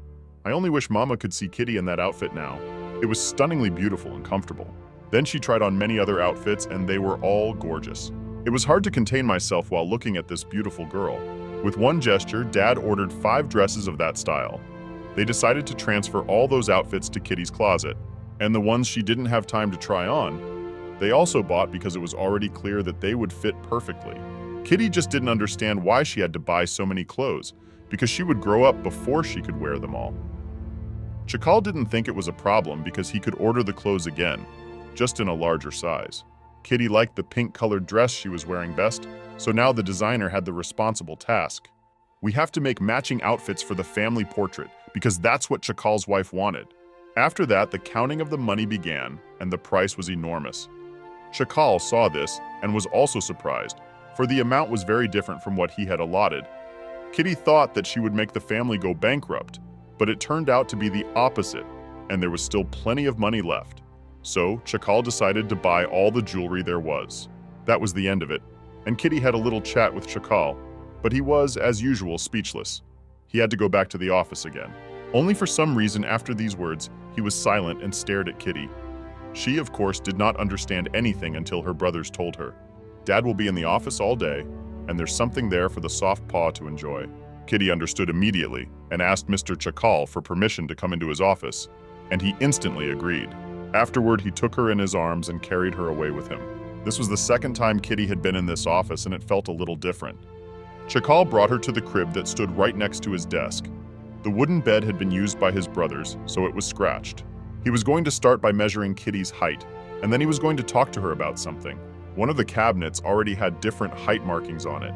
I only wish Mama could see Kitty in that outfit now. It was stunningly beautiful and comfortable. Then she tried on many other outfits, and they were all gorgeous. It was hard to contain myself while looking at this beautiful girl. With one gesture, Dad ordered 5 dresses of that style. They decided to transfer all those outfits to Kitty's closet, and the ones she didn't have time to try on, they also bought because it was already clear that they would fit perfectly. Kitty just didn't understand why she had to buy so many clothes, because she would grow up before she could wear them all. Chakal didn't think it was a problem because he could order the clothes again, just in a larger size. Kitty liked the pink-colored dress she was wearing best, so now the designer had the responsible task. We have to make matching outfits for the family portrait, because that's what Chakal's wife wanted. After that, the counting of the money began, and the price was enormous. Chakal saw this and was also surprised, for the amount was very different from what he had allotted. Kitty thought that she would make the family go bankrupt, but it turned out to be the opposite, and there was still plenty of money left. So, Chakal decided to buy all the jewelry there was. That was the end of it, and Kitty had a little chat with Chakal, but he was, as usual, speechless. He had to go back to the office again. Only for some reason, after these words, he was silent and stared at Kitty. She, of course, did not understand anything until her brothers told her. Dad will be in the office all day, and there's something there for the soft paw to enjoy. Kitty understood immediately and asked Mr. Chakal for permission to come into his office, and he instantly agreed. Afterward, he took her in his arms and carried her away with him. This was the second time Kitty had been in this office, and it felt a little different. Chakal brought her to the crib that stood right next to his desk. The wooden bed had been used by his brothers, so it was scratched. He was going to start by measuring Kitty's height, and then he was going to talk to her about something. One of the cabinets already had different height markings on it,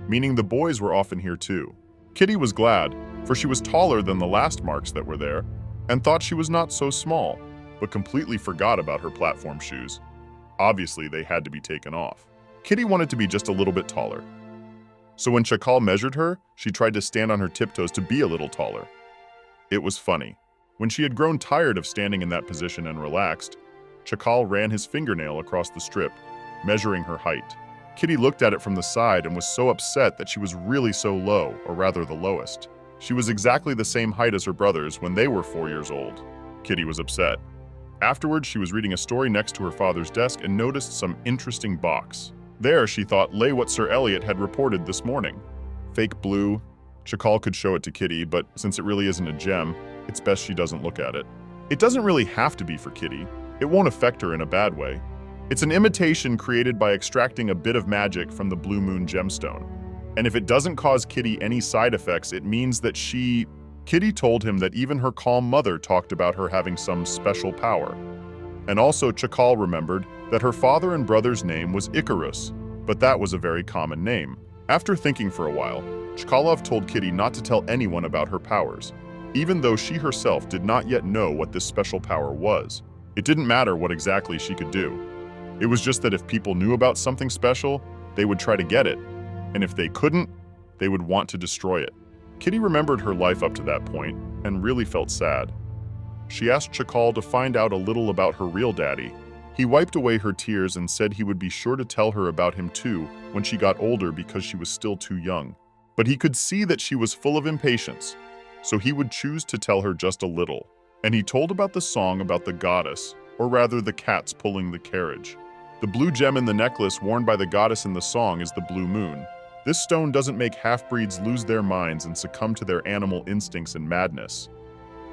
meaning the boys were often here too. Kitty was glad, for she was taller than the last marks that were there, and thought she was not so small, but completely forgot about her platform shoes. Obviously, they had to be taken off. Kitty wanted to be just a little bit taller. So when Chakal measured her, she tried to stand on her tiptoes to be a little taller. It was funny. When she had grown tired of standing in that position and relaxed, Chakal ran his fingernail across the strip, measuring her height. Kitty looked at it from the side and was so upset that she was really so low, or rather the lowest. She was exactly the same height as her brothers when they were 4 years old. Kitty was upset. Afterwards, she was reading a story next to her father's desk and noticed some interesting box. There, she thought, lay what Sir Elliot had reported this morning. Fake blue. Chakal could show it to Kitty, but since it really isn't a gem, it's best she doesn't look at it. It doesn't really have to be for Kitty. It won't affect her in a bad way. It's an imitation created by extracting a bit of magic from the Blue Moon gemstone. And if it doesn't cause Kitty any side effects, it means that Kitty told him that even her calm mother talked about her having some special power. And also Chakal remembered that her father and brother's name was Icarus, but that was a very common name. After thinking for a while, Chkalov told Kitty not to tell anyone about her powers, even though she herself did not yet know what this special power was. It didn't matter what exactly she could do. It was just that if people knew about something special, they would try to get it, and if they couldn't, they would want to destroy it. Kitty remembered her life up to that point and really felt sad. She asked Chakal to find out a little about her real daddy. He wiped away her tears and said he would be sure to tell her about him too when she got older because she was still too young. But he could see that she was full of impatience, so he would choose to tell her just a little. And he told about the song about the goddess, or rather the cats pulling the carriage. The blue gem in the necklace worn by the goddess in the song is the blue moon. This stone doesn't make half-breeds lose their minds and succumb to their animal instincts and madness.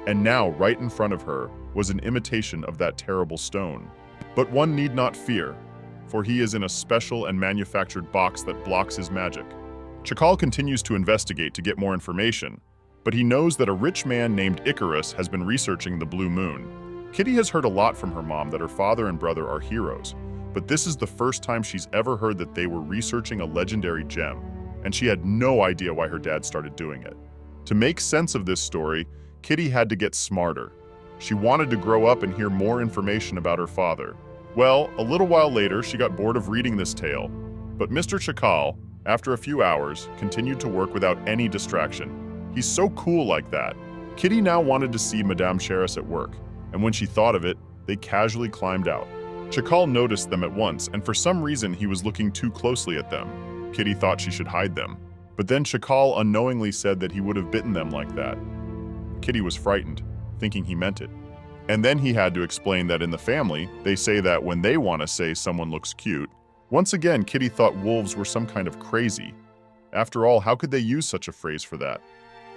And now, right in front of her, was an imitation of that terrible stone. But one need not fear, for he is in a special and manufactured box that blocks his magic. Chakal continues to investigate to get more information, but he knows that a rich man named Icarus has been researching the blue moon. Kitty has heard a lot from her mom that her father and brother are heroes, but this is the first time she's ever heard that they were researching a legendary gem, and she had no idea why her dad started doing it. To make sense of this story, Kitty had to get smarter. She wanted to grow up and hear more information about her father. Well, a little while later, she got bored of reading this tale, but Mr. Chakal, after a few hours, continued to work without any distraction. He's so cool like that. Kitty now wanted to see Madame Cheris at work, and when she thought of it, they casually climbed out. Chakal noticed them at once, and for some reason he was looking too closely at them. Kitty thought she should hide them, but then Chakal unknowingly said that he would have bitten them like that. Kitty was frightened, thinking he meant it. And then he had to explain that in the family, they say that when they want to say someone looks cute. Once again, Kitty thought wolves were some kind of crazy. After all, how could they use such a phrase for that?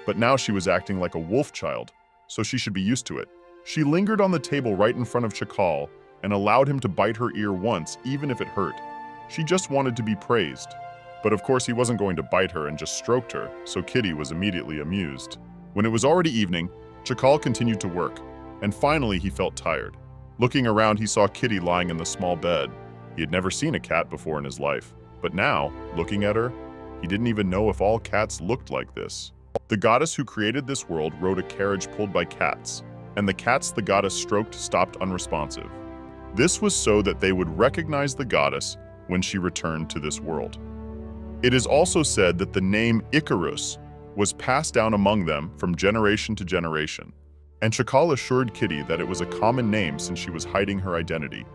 But now she was acting like a wolf child, so she should be used to it. She lingered on the table right in front of Chakal and allowed him to bite her ear once, even if it hurt. She just wanted to be praised. But of course he wasn't going to bite her and just stroked her, so Kitty was immediately amused. When it was already evening, Chakal continued to work, and finally he felt tired. Looking around, he saw Kitty lying in the small bed. He had never seen a cat before in his life, but now, looking at her, he didn't even know if all cats looked like this. The goddess who created this world rode a carriage pulled by cats, and the cats the goddess stroked stopped unresponsive. This was so that they would recognize the goddess when she returned to this world. It is also said that the name Icarus was passed down among them from generation to generation, and Chakal assured Kitty that it was a common name since she was hiding her identity.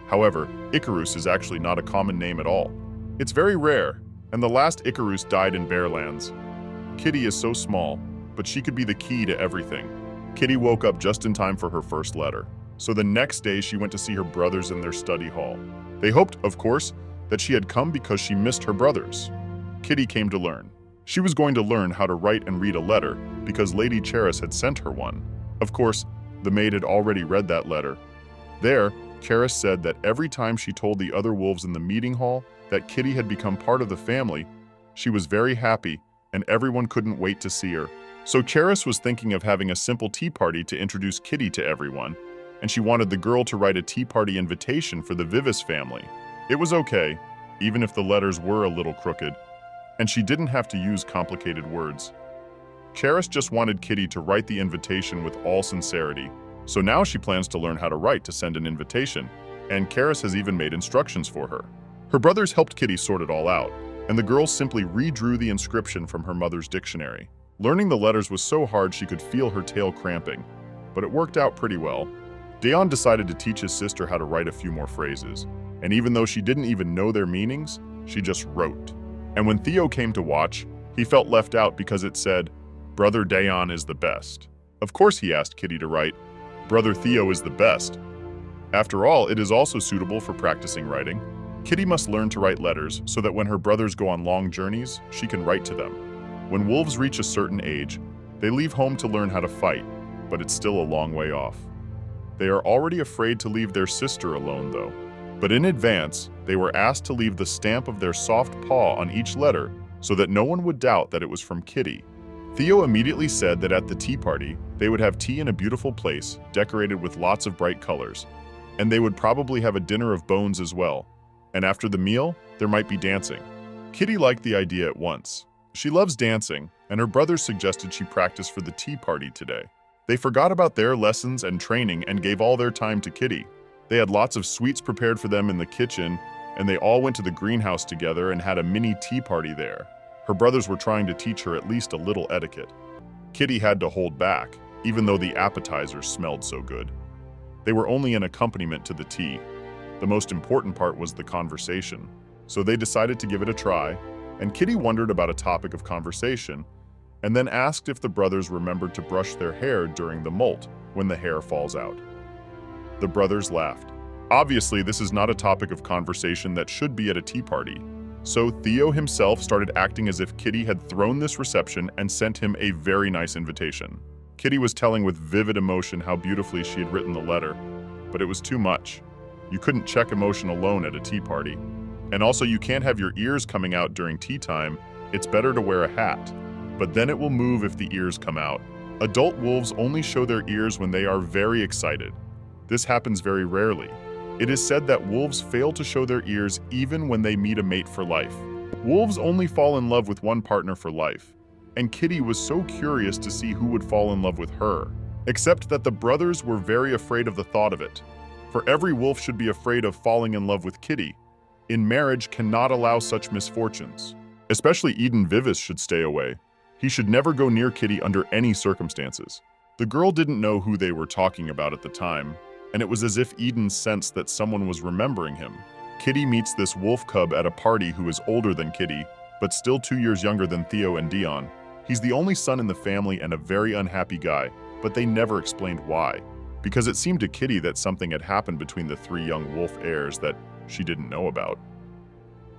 However, Icarus is actually not a common name at all. It's very rare, and the last Icarus died in Bearlands. Kitty is so small, but she could be the key to everything. Kitty woke up just in time for her first letter. So the next day she went to see her brothers in their study hall. They hoped, of course, that she had come because she missed her brothers. Kitty came to learn. She was going to learn how to write and read a letter because Lady Cheris had sent her one. Of course, the maid had already read that letter. There, Cheris said that every time she told the other wolves in the meeting hall that Kitty had become part of the family, she was very happy and everyone couldn't wait to see her. So Cheris was thinking of having a simple tea party to introduce Kitty to everyone, and she wanted the girl to write a tea party invitation for the Vivis family. It was okay, even if the letters were a little crooked, and she didn't have to use complicated words. Cheris just wanted Kitty to write the invitation with all sincerity, so now she plans to learn how to write to send an invitation, and Cheris has even made instructions for her. Her brothers helped Kitty sort it all out, and the girl simply redrew the inscription from her mother's dictionary. Learning the letters was so hard she could feel her tail cramping, but it worked out pretty well. Dayon decided to teach his sister how to write a few more phrases, and even though she didn't even know their meanings, she just wrote. And when Theo came to watch, he felt left out because it said, "Brother Dayon is the best." Of course he asked Kitty to write, "Brother Theo is the best." After all, it is also suitable for practicing writing. Kitty must learn to write letters so that when her brothers go on long journeys, she can write to them. When wolves reach a certain age, they leave home to learn how to fight, but it's still a long way off. They are already afraid to leave their sister alone, though. But in advance, they were asked to leave the stamp of their soft paw on each letter so that no one would doubt that it was from Kitty. Theo immediately said that at the tea party, they would have tea in a beautiful place, decorated with lots of bright colors. And they would probably have a dinner of bones as well. And after the meal, there might be dancing. Kitty liked the idea at once. She loves dancing, and her brothers suggested she practice for the tea party today. They forgot about their lessons and training and gave all their time to Kitty. They had lots of sweets prepared for them in the kitchen, and they all went to the greenhouse together and had a mini tea party there. Her brothers were trying to teach her at least a little etiquette. Kitty had to hold back, even though the appetizers smelled so good. They were only an accompaniment to the tea. The most important part was the conversation. So they decided to give it a try, and Kitty wondered about a topic of conversation, and then asked if the brothers remembered to brush their hair during the molt when the hair falls out. The brothers laughed. Obviously, this is not a topic of conversation that should be at a tea party. So Theo himself started acting as if Kitty had thrown this reception and sent him a very nice invitation. Kitty was telling with vivid emotion how beautifully she had written the letter, but it was too much. You couldn't check emotion alone at a tea party. And also, you can't have your ears coming out during tea time. It's better to wear a hat, but then it will move if the ears come out. Adult wolves only show their ears when they are very excited. This happens very rarely. It is said that wolves fail to show their ears even when they meet a mate for life. Wolves only fall in love with one partner for life, and Kitty was so curious to see who would fall in love with her, except that the brothers were very afraid of the thought of it. For every wolf should be afraid of falling in love with Kitty. In marriage cannot allow such misfortunes. Especially Eden Vivis should stay away. He should never go near Kitty under any circumstances. The girl didn't know who they were talking about at the time, and it was as if Eden sensed that someone was remembering him. Kitty meets this wolf cub at a party who is older than Kitty, but still 2 years younger than Theo and Dion. He's the only son in the family and a very unhappy guy, but they never explained why, because it seemed to Kitty that something had happened between the 3 young wolf heirs that she didn't know about.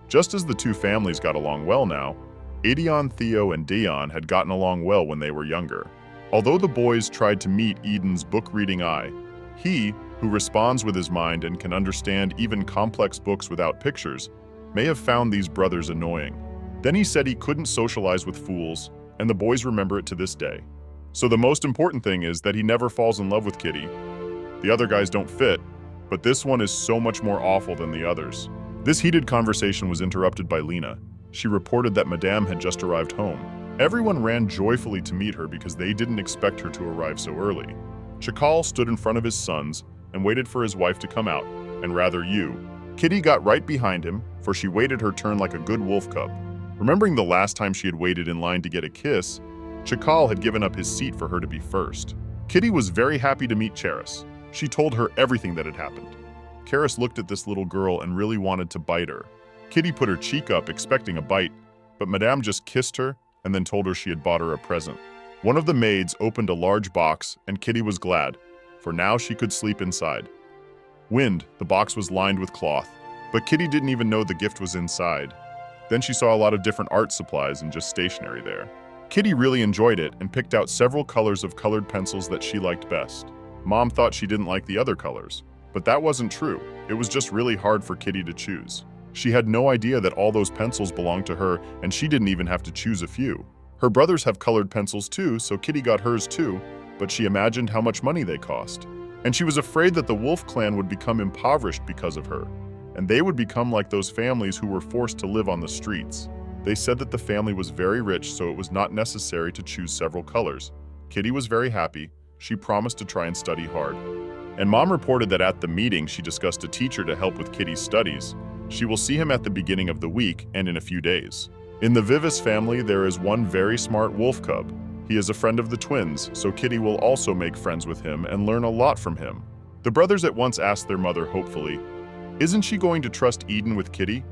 Just as the 2 families got along well now, Adion, Theo, and Dion had gotten along well when they were younger. Although the boys tried to meet Eden's book-reading eye, he, who responds with his mind and can understand even complex books without pictures, may have found these brothers annoying. Then he said he couldn't socialize with fools, and the boys remember it to this day. So the most important thing is that he never falls in love with Kitty. The other guys don't fit, but this one is so much more awful than the others. This heated conversation was interrupted by Lena. She reported that Madame had just arrived home. Everyone ran joyfully to meet her because they didn't expect her to arrive so early. Chakal stood in front of his sons and waited for his wife to come out, and rather you. Kitty got right behind him, for she waited her turn like a good wolf cub. Remembering the last time she had waited in line to get a kiss, Chakal had given up his seat for her to be first. Kitty was very happy to meet Charis. She told her everything that had happened. Charis looked at this little girl and really wanted to bite her. Kitty put her cheek up, expecting a bite, but Madame just kissed her and then told her she had bought her a present. One of the maids opened a large box, and Kitty was glad, for now she could sleep inside. The box was lined with cloth, but Kitty didn't even know the gift was inside. Then she saw a lot of different art supplies and just stationery there. Kitty really enjoyed it and picked out several colors of colored pencils that she liked best. Mom thought she didn't like the other colors, but that wasn't true. It was just really hard for Kitty to choose. She had no idea that all those pencils belonged to her, and she didn't even have to choose a few. Her brothers have colored pencils too, so Kitty got hers too, but she imagined how much money they cost. And she was afraid that the wolf clan would become impoverished because of her, and they would become like those families who were forced to live on the streets. They said that the family was very rich, so it was not necessary to choose several colors. Kitty was very happy. She promised to try and study hard. And Mom reported that at the meeting she discussed a teacher to help with Kitty's studies. She will see him at the beginning of the week and in a few days. In the Vivis family, there is one very smart wolf cub. He is a friend of the twins, so Kitty will also make friends with him and learn a lot from him. The brothers at once asked their mother hopefully, "Isn't she going to trust Eden with Kitty?"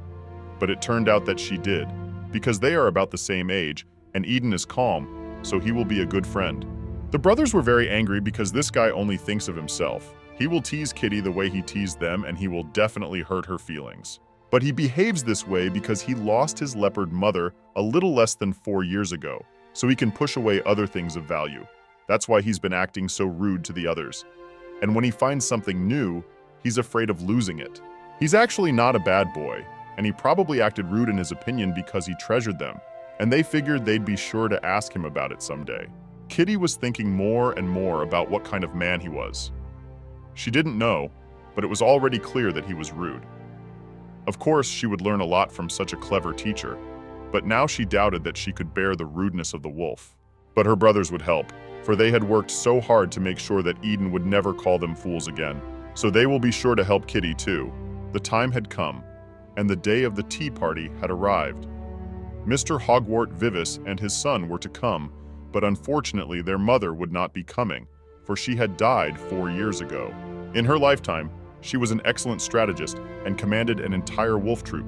But it turned out that she did, because they are about the same age, and Eden is calm, so he will be a good friend. The brothers were very angry because this guy only thinks of himself. He will tease Kitty the way he teased them, and he will definitely hurt her feelings. But he behaves this way because he lost his leopard mother a little less than 4 years ago, so he can push away other things of value. That's why he's been acting so rude to the others. And when he finds something new, he's afraid of losing it. He's actually not a bad boy, and he probably acted rude in his opinion because he treasured them, and they figured they'd be sure to ask him about it someday. Kitty was thinking more and more about what kind of man he was. She didn't know, but it was already clear that he was rude. Of course, she would learn a lot from such a clever teacher, but now she doubted that she could bear the rudeness of the wolf. But her brothers would help, for they had worked so hard to make sure that Eden would never call them fools again. So they will be sure to help Kitty too. The time had come, and the day of the tea party had arrived. Mr. Hogwart Vivis and his son were to come, but unfortunately their mother would not be coming, for she had died 4 years ago. In her lifetime, she was an excellent strategist and commanded an entire wolf troop.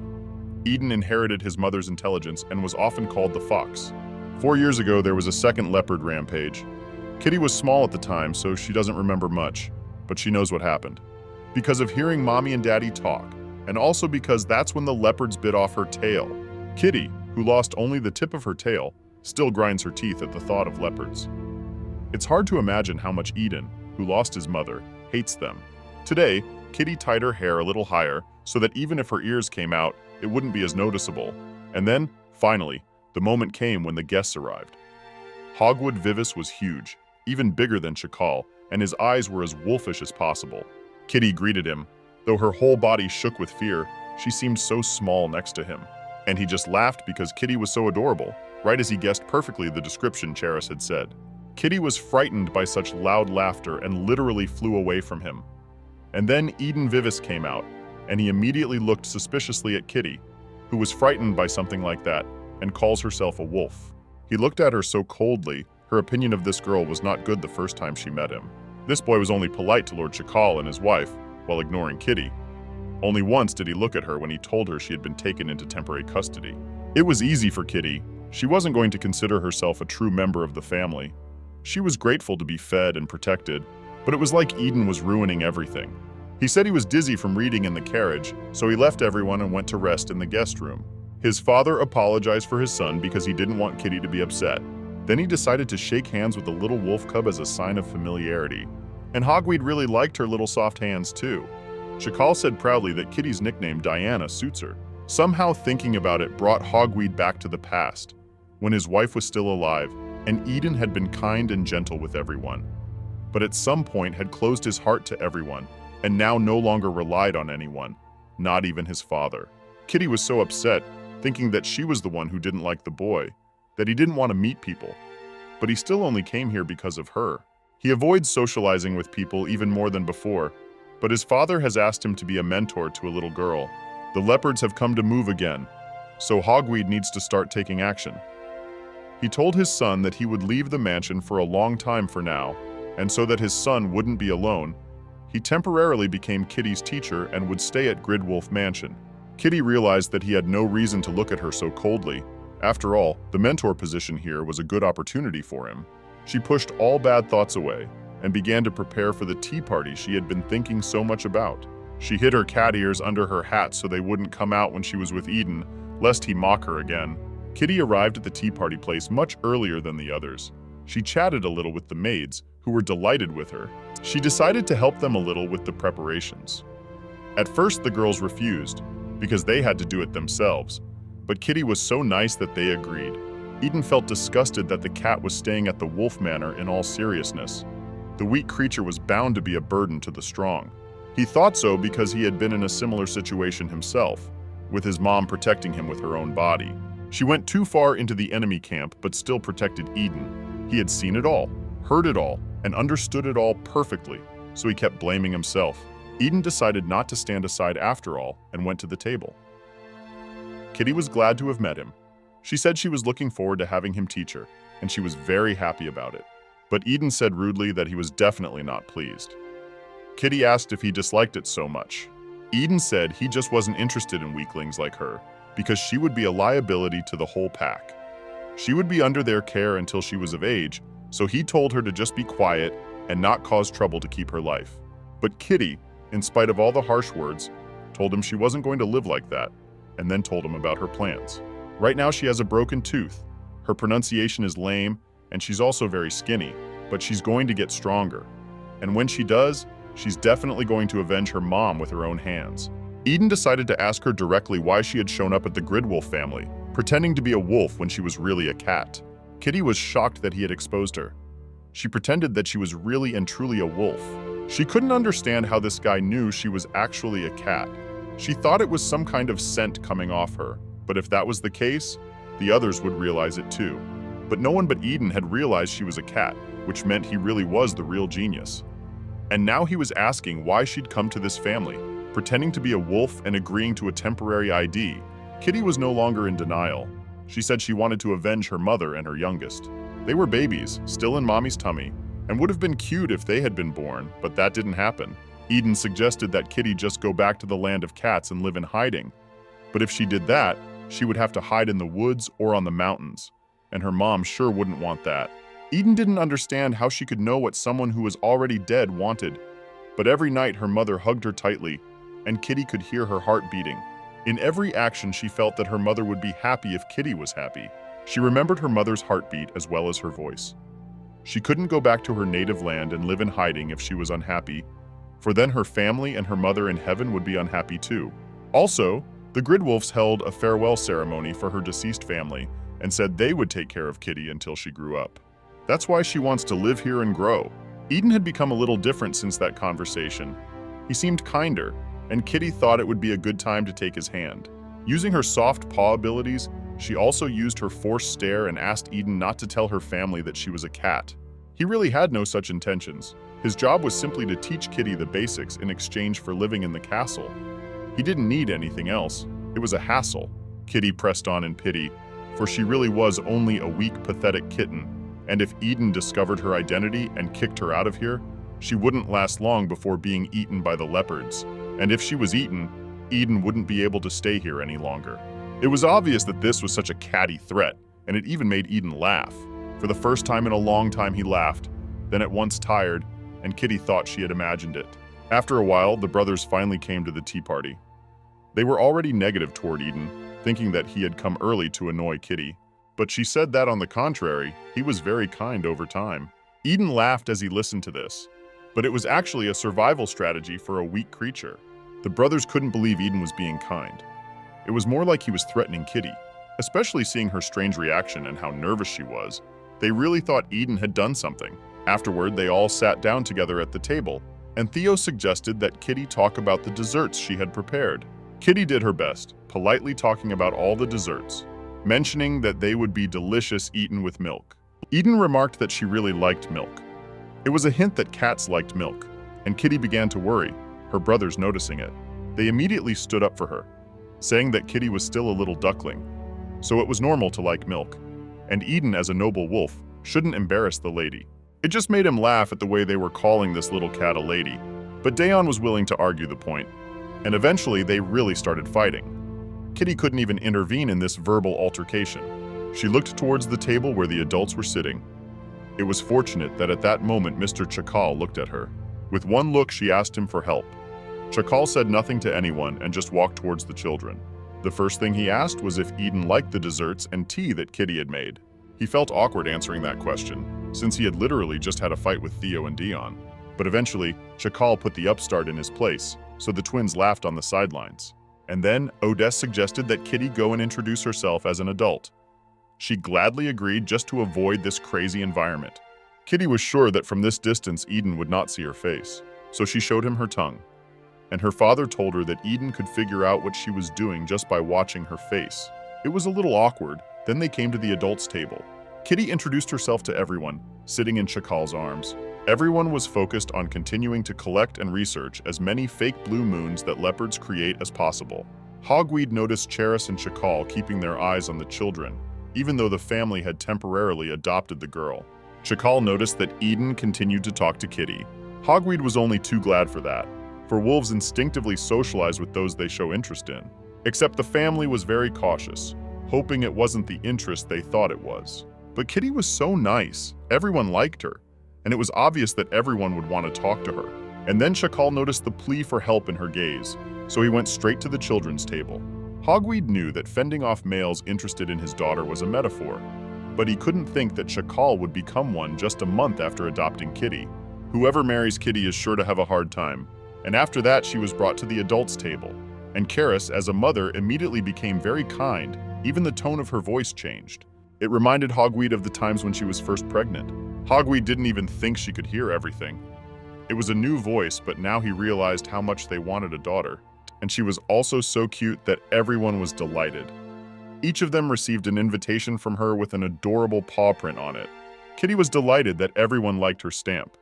Eden inherited his mother's intelligence and was often called the Fox. 4 years ago, there was a second leopard rampage. Kitty was small at the time, so she doesn't remember much, but she knows what happened. Because of hearing Mommy and Daddy talk, and also because that's when the leopards bit off her tail. Kitty, who lost only the tip of her tail, still grinds her teeth at the thought of leopards. It's hard to imagine how much Eden, who lost his mother, hates them. Today, Kitty tied her hair a little higher so that even if her ears came out, it wouldn't be as noticeable. And then, finally, the moment came when the guests arrived. Hogwood Vivis was huge, even bigger than Chakal, and his eyes were as wolfish as possible. Kitty greeted him. Though her whole body shook with fear, she seemed so small next to him. And he just laughed because Kitty was so adorable, right as he guessed perfectly the description Charis had said. Kitty was frightened by such loud laughter and literally flew away from him. And then Eden Vivis came out, and he immediately looked suspiciously at Kitty, who was frightened by something like that, and calls herself a wolf. He looked at her so coldly, her opinion of this girl was not good the first time she met him. This boy was only polite to Lord Chakal and his wife, while ignoring Kitty. Only once did he look at her when he told her she had been taken into temporary custody. It was easy for Kitty. She wasn't going to consider herself a true member of the family. She was grateful to be fed and protected, but it was like Eden was ruining everything. He said he was dizzy from reading in the carriage, so he left everyone and went to rest in the guest room. His father apologized for his son because he didn't want Kitty to be upset. Then he decided to shake hands with the little wolf cub as a sign of familiarity. And Hogweed really liked her little soft hands too. Chakal said proudly that Kitty's nickname Diana suits her. Somehow thinking about it brought Hogweed back to the past, when his wife was still alive, and Eden had been kind and gentle with everyone. But at some point had closed his heart to everyone, and now no longer relied on anyone, not even his father. Kitty was so upset, thinking that she was the one who didn't like the boy, that he didn't want to meet people. But he still only came here because of her. He avoids socializing with people even more than before, but his father has asked him to be a mentor to a little girl. The leopards have come to move again, so Hogweed needs to start taking action. He told his son that he would leave the mansion for a long time for now, and so that his son wouldn't be alone, he temporarily became Kitty's teacher and would stay at Gridwolf Mansion. Kitty realized that he had no reason to look at her so coldly. After all, the mentor position here was a good opportunity for him. She pushed all bad thoughts away and began to prepare for the tea party she had been thinking so much about. She hid her cat ears under her hat so they wouldn't come out when she was with Eden, lest he mock her again. Kitty arrived at the tea party place much earlier than the others. She chatted a little with the maids, who were delighted with her. She decided to help them a little with the preparations. At first, the girls refused, because they had to do it themselves. But Kitty was so nice that they agreed. Eden felt disgusted that the cat was staying at the wolf manor in all seriousness. The weak creature was bound to be a burden to the strong. He thought so because he had been in a similar situation himself, with his mom protecting him with her own body. She went too far into the enemy camp but still protected Eden. He had seen it all, heard it all, and understood it all perfectly, so he kept blaming himself. Eden decided not to stand aside after all and went to the table. Kitty was glad to have met him. She said she was looking forward to having him teach her, and she was very happy about it. But Eden said rudely that he was definitely not pleased. Kitty asked if he disliked it so much. Eden said he just wasn't interested in weaklings like her, because she would be a liability to the whole pack. She would be under their care until she was of age, so he told her to just be quiet and not cause trouble to keep her life. But Kitty, in spite of all the harsh words, told him she wasn't going to live like that, and then told him about her plans. Right now she has a broken tooth, her pronunciation is lame, and she's also very skinny, but she's going to get stronger. And when she does, she's definitely going to avenge her mom with her own hands. Eden decided to ask her directly why she had shown up at the Gridwolf family, pretending to be a wolf when she was really a cat. Kitty was shocked that he had exposed her. She pretended that she was really and truly a wolf. She couldn't understand how this guy knew she was actually a cat. She thought it was some kind of scent coming off her, but if that was the case, the others would realize it too. But no one but Eden had realized she was a cat, which meant he really was the real genius. And now he was asking why she'd come to this family, pretending to be a wolf and agreeing to a temporary ID. Kitty was no longer in denial. She said she wanted to avenge her mother and her youngest. They were babies, still in mommy's tummy, and would have been cute if they had been born, but that didn't happen. Eden suggested that Kitty just go back to the land of cats and live in hiding. But if she did that, she would have to hide in the woods or on the mountains, and her mom sure wouldn't want that. Eden didn't understand how she could know what someone who was already dead wanted, but every night her mother hugged her tightly, and Kitty could hear her heart beating. In every action, she felt that her mother would be happy if Kitty was happy. She remembered her mother's heartbeat as well as her voice. She couldn't go back to her native land and live in hiding if she was unhappy, for then her family and her mother in heaven would be unhappy too. Also, the Gridwolves held a farewell ceremony for her deceased family and said they would take care of Kitty until she grew up. That's why she wants to live here and grow. Eden had become a little different since that conversation. He seemed kinder, and Kitty thought it would be a good time to take his hand. Using her soft paw abilities, she also used her forced stare and asked Eden not to tell her family that she was a cat. He really had no such intentions. His job was simply to teach Kitty the basics in exchange for living in the castle. He didn't need anything else. It was a hassle. Kitty pressed on in pity, for she really was only a weak, pathetic kitten, and if Eden discovered her identity and kicked her out of here, she wouldn't last long before being eaten by the leopards. And if she was eaten, Eden wouldn't be able to stay here any longer. It was obvious that this was such a catty threat, and it even made Eden laugh. For the first time in a long time he laughed, then at once tired, and Kitty thought she had imagined it. After a while, the brothers finally came to the tea party. They were already negative toward Eden, thinking that he had come early to annoy Kitty. But she said that on the contrary, he was very kind over time. Eden laughed as he listened to this, but it was actually a survival strategy for a weak creature. The brothers couldn't believe Eden was being kind. It was more like he was threatening Kitty, especially seeing her strange reaction and how nervous she was. They really thought Eden had done something. Afterward, they all sat down together at the table, and Theo suggested that Kitty talk about the desserts she had prepared. Kitty did her best, politely talking about all the desserts, mentioning that they would be delicious eaten with milk. Eden remarked that she really liked milk. It was a hint that cats liked milk, and Kitty began to worry, her brothers noticing it. They immediately stood up for her, saying that Kitty was still a little duckling, so it was normal to like milk, and Eden, as a noble wolf, shouldn't embarrass the lady. It just made him laugh at the way they were calling this little cat a lady, but Dayon was willing to argue the point, and eventually they really started fighting. Kitty couldn't even intervene in this verbal altercation. She looked towards the table where the adults were sitting. It was fortunate that at that moment Mr. Chakal looked at her. With one look, she asked him for help. Chakal said nothing to anyone and just walked towards the children. The first thing he asked was if Eden liked the desserts and tea that Kitty had made. He felt awkward answering that question, since he had literally just had a fight with Theo and Dion. But eventually, Chakal put the upstart in his place, so the twins laughed on the sidelines. And then, Odess suggested that Kitty go and introduce herself as an adult. She gladly agreed just to avoid this crazy environment. Kitty was sure that from this distance Eden would not see her face, so she showed him her tongue. And her father told her that Eden could figure out what she was doing just by watching her face. It was a little awkward. Then they came to the adults' table. Kitty introduced herself to everyone, sitting in Chakal's arms. Everyone was focused on continuing to collect and research as many fake blue moons that leopards create as possible. Hogweed noticed Cheris and Chakal keeping their eyes on the children, even though the family had temporarily adopted the girl. Chakal noticed that Eden continued to talk to Kitty. Hogweed was only too glad for that, for wolves instinctively socialize with those they show interest in. Except the family was very cautious, hoping it wasn't the interest they thought it was. But Kitty was so nice, everyone liked her, and it was obvious that everyone would want to talk to her. And then Chakal noticed the plea for help in her gaze, so he went straight to the children's table. Hogweed knew that fending off males interested in his daughter was a metaphor, but he couldn't think that Chakal would become one just a month after adopting Kitty. Whoever marries Kitty is sure to have a hard time, and after that she was brought to the adults' table. And Karis, as a mother, immediately became very kind, even the tone of her voice changed. It reminded Hogweed of the times when she was first pregnant. Hogweed didn't even think she could hear everything. It was a new voice, but now he realized how much they wanted a daughter. and she was also so cute that everyone was delighted. Each of them received an invitation from her with an adorable paw print on it. Kitty was delighted that everyone liked her stamp,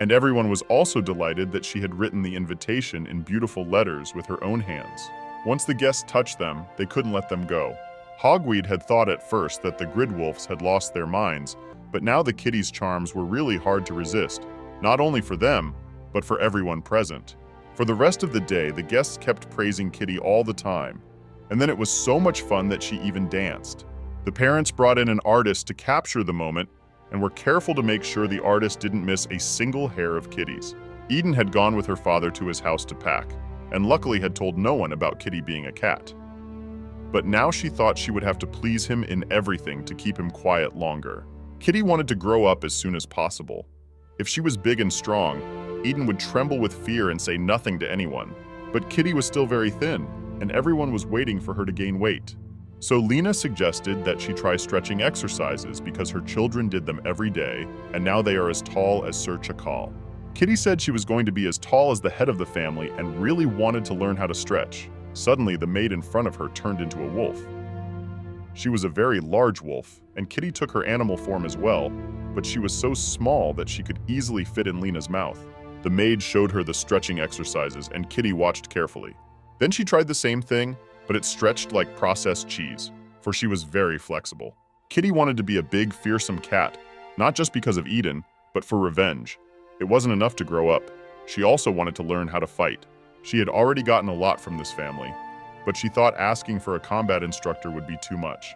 and everyone was also delighted that she had written the invitation in beautiful letters with her own hands. Once the guests touched them, they couldn't let them go. Hogweed had thought at first that the Gridwolves had lost their minds, but now the kitty's charms were really hard to resist, not only for them, but for everyone present. For the rest of the day, the guests kept praising Kitty all the time, and then it was so much fun that she even danced. The parents brought in an artist to capture the moment and were careful to make sure the artist didn't miss a single hair of Kitty's. Eden had gone with her father to his house to pack, and luckily had told no one about Kitty being a cat. But now she thought she would have to please him in everything to keep him quiet longer. Kitty wanted to grow up as soon as possible. If she was big and strong, Eden would tremble with fear and say nothing to anyone. But Kitty was still very thin, and everyone was waiting for her to gain weight. So Lena suggested that she try stretching exercises because her children did them every day, and now they are as tall as Sir Chakal. Kitty said she was going to be as tall as the head of the family and really wanted to learn how to stretch. Suddenly, the maid in front of her turned into a wolf. She was a very large wolf, and Kitty took her animal form as well, but she was so small that she could easily fit in Lena's mouth. The maid showed her the stretching exercises, and Kitty watched carefully. Then she tried the same thing, but it stretched like processed cheese, for she was very flexible. Kitty wanted to be a big, fearsome cat, not just because of Eden, but for revenge. It wasn't enough to grow up. She also wanted to learn how to fight. She had already gotten a lot from this family, but she thought asking for a combat instructor would be too much.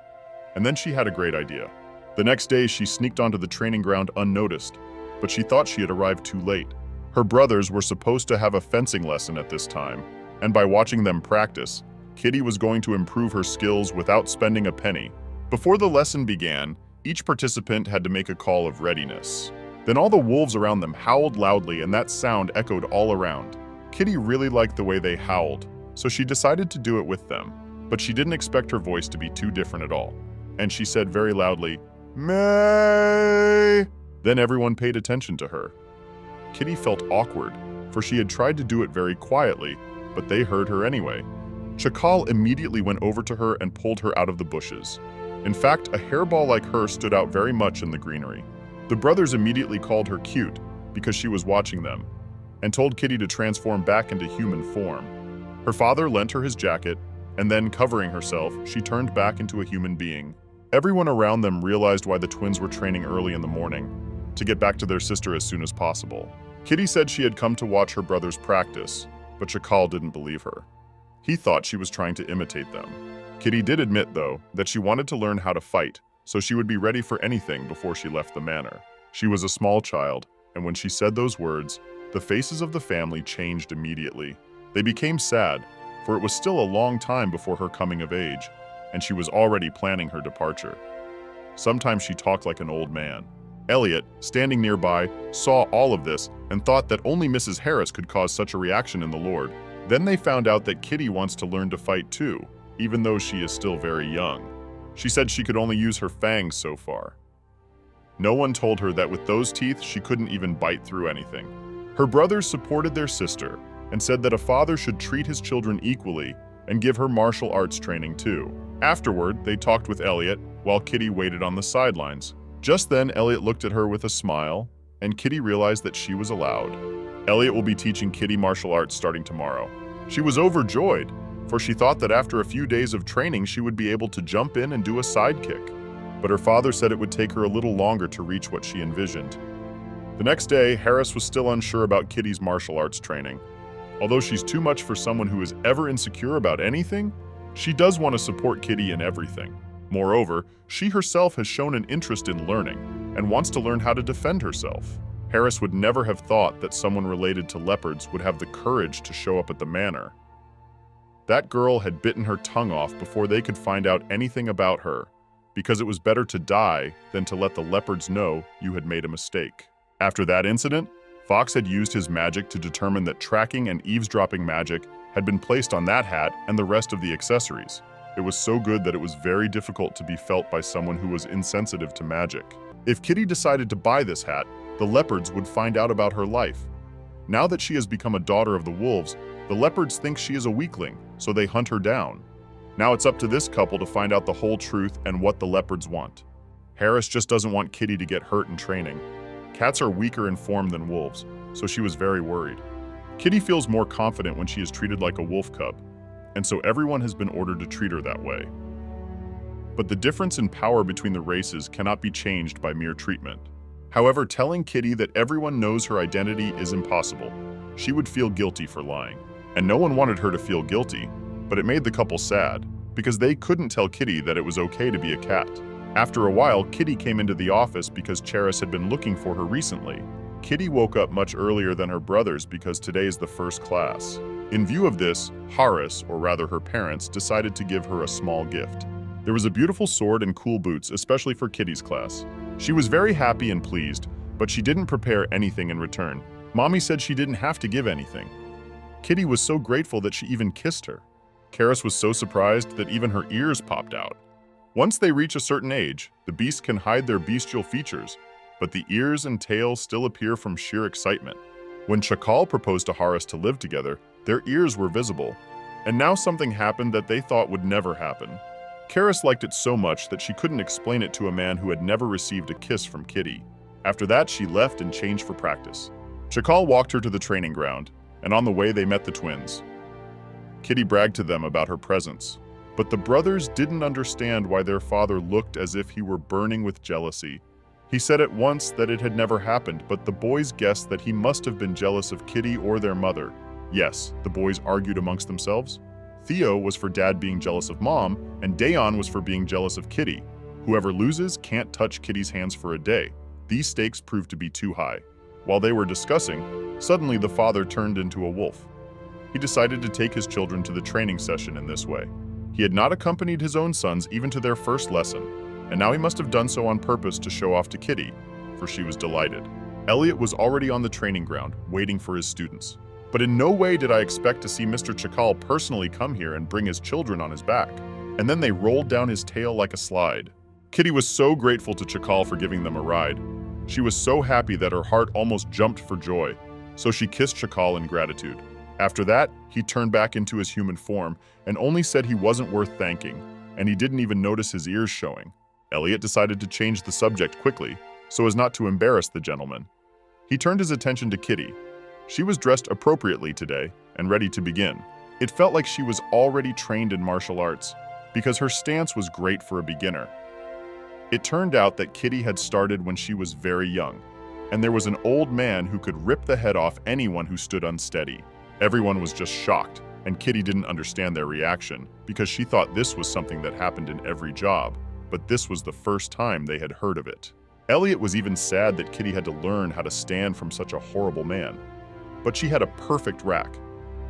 And then she had a great idea. The next day, she sneaked onto the training ground unnoticed, but she thought she had arrived too late. Her brothers were supposed to have a fencing lesson at this time, and by watching them practice, Kitty was going to improve her skills without spending a penny. Before the lesson began, each participant had to make a call of readiness. Then all the wolves around them howled loudly, and that sound echoed all around. Kitty really liked the way they howled, so she decided to do it with them. But she didn't expect her voice to be too different at all. And she said very loudly, "May!" Then everyone paid attention to her. Kitty felt awkward, for she had tried to do it very quietly, but they heard her anyway. Chakal immediately went over to her and pulled her out of the bushes. In fact, a hairball like her stood out very much in the greenery. The brothers immediately called her cute because she was watching them, and told Kitty to transform back into human form. Her father lent her his jacket, and then, covering herself, she turned back into a human being. Everyone around them realized why the twins were training early in the morning, to get back to their sister as soon as possible. Kitty said she had come to watch her brothers practice, but Chakal didn't believe her. He thought she was trying to imitate them. Kitty did admit, though, that she wanted to learn how to fight, so she would be ready for anything before she left the manor. She was a small child, and when she said those words, the faces of the family changed immediately. They became sad, for it was still a long time before her coming of age, and she was already planning her departure. Sometimes she talked like an old man. Elliot, standing nearby, saw all of this and thought that only Mrs. Harris could cause such a reaction in the Lord. Then they found out that Kitty wants to learn to fight too, even though she is still very young. She said she could only use her fangs so far. No one told her that with those teeth, she couldn't even bite through anything. Her brothers supported their sister and said that a father should treat his children equally and give her martial arts training too. Afterward, they talked with Elliot while Kitty waited on the sidelines. Just then, Elliot looked at her with a smile, and Kitty realized that she was allowed. Elliot will be teaching Kitty martial arts starting tomorrow. She was overjoyed, for she thought that after a few days of training, she would be able to jump in and do a sidekick. But her father said it would take her a little longer to reach what she envisioned. The next day, Harris was still unsure about Kitty's martial arts training. Although she's too much for someone who is ever insecure about anything, she does want to support Kitty in everything. Moreover, she herself has shown an interest in learning and wants to learn how to defend herself. Harris would never have thought that someone related to leopards would have the courage to show up at the manor. That girl had bitten her tongue off before they could find out anything about her, because it was better to die than to let the leopards know you had made a mistake. After that incident, Fox had used his magic to determine that tracking and eavesdropping magic had been placed on that hat and the rest of the accessories. It was so good that it was very difficult to be felt by someone who was insensitive to magic. If Kitty decided to buy this hat, the leopards would find out about her life. Now that she has become a daughter of the wolves, The leopards think she is a weakling, so they hunt her down. Now it's up to this couple to find out the whole truth and what the leopards want. Harris just doesn't want Kitty to get hurt in training. Cats are weaker in form than wolves, so she was very worried. Kitty feels more confident when she is treated like a wolf cub, and so everyone has been ordered to treat her that way. But the difference in power between the races cannot be changed by mere treatment. However, telling Kitty that everyone knows her identity is impossible. She would feel guilty for lying. And no one wanted her to feel guilty, but it made the couple sad, because they couldn't tell Kitty that it was okay to be a cat. After a while, Kitty came into the office because Charis had been looking for her recently. Kitty woke up much earlier than her brothers because today is the first class. In view of this, Harris, or rather her parents, decided to give her a small gift. There was a beautiful sword and cool boots, especially for Kitty's class. She was very happy and pleased, but she didn't prepare anything in return. Mommy said she didn't have to give anything. Kitty was so grateful that she even kissed her. Charis was so surprised that even her ears popped out. Once they reach a certain age, the beast can hide their bestial features, but the ears and tail still appear from sheer excitement. When Chakal proposed to Harris to live together, their ears were visible, and now something happened that they thought would never happen. Charis liked it so much that she couldn't explain it to a man who had never received a kiss from Kitty. After that, she left and changed for practice. Chakal walked her to the training ground, and on the way they met the twins. Kitty bragged to them about her presence, but the brothers didn't understand why their father looked as if he were burning with jealousy. He said at once that it had never happened, but the boys guessed that he must have been jealous of Kitty or their mother. Yes, the boys argued amongst themselves. Theo was for Dad being jealous of Mom, and Dayon was for being jealous of Kitty. Whoever loses can't touch Kitty's hands for a day. These stakes proved to be too high. While they were discussing, suddenly the father turned into a wolf. He decided to take his children to the training session in this way. He had not accompanied his own sons even to their first lesson, and now he must have done so on purpose to show off to Kitty, for she was delighted. Elliot was already on the training ground, waiting for his students. But in no way did I expect to see Mr. Chakal personally come here and bring his children on his back. And then they rolled down his tail like a slide. Kitty was so grateful to Chakal for giving them a ride. She was so happy that her heart almost jumped for joy, so she kissed Chakal in gratitude. After that, he turned back into his human form and only said he wasn't worth thanking, and he didn't even notice his ears showing. Elliot decided to change the subject quickly, so as not to embarrass the gentleman. He turned his attention to Kitty. She was dressed appropriately today and ready to begin. It felt like she was already trained in martial arts, because her stance was great for a beginner. It turned out that Kitty had started when she was very young, and there was an old man who could rip the head off anyone who stood unsteady. Everyone was just shocked, and Kitty didn't understand their reaction, because she thought this was something that happened in every job, but this was the first time they had heard of it. Elliot was even sad that Kitty had to learn how to stand from such a horrible man. But she had a perfect rack.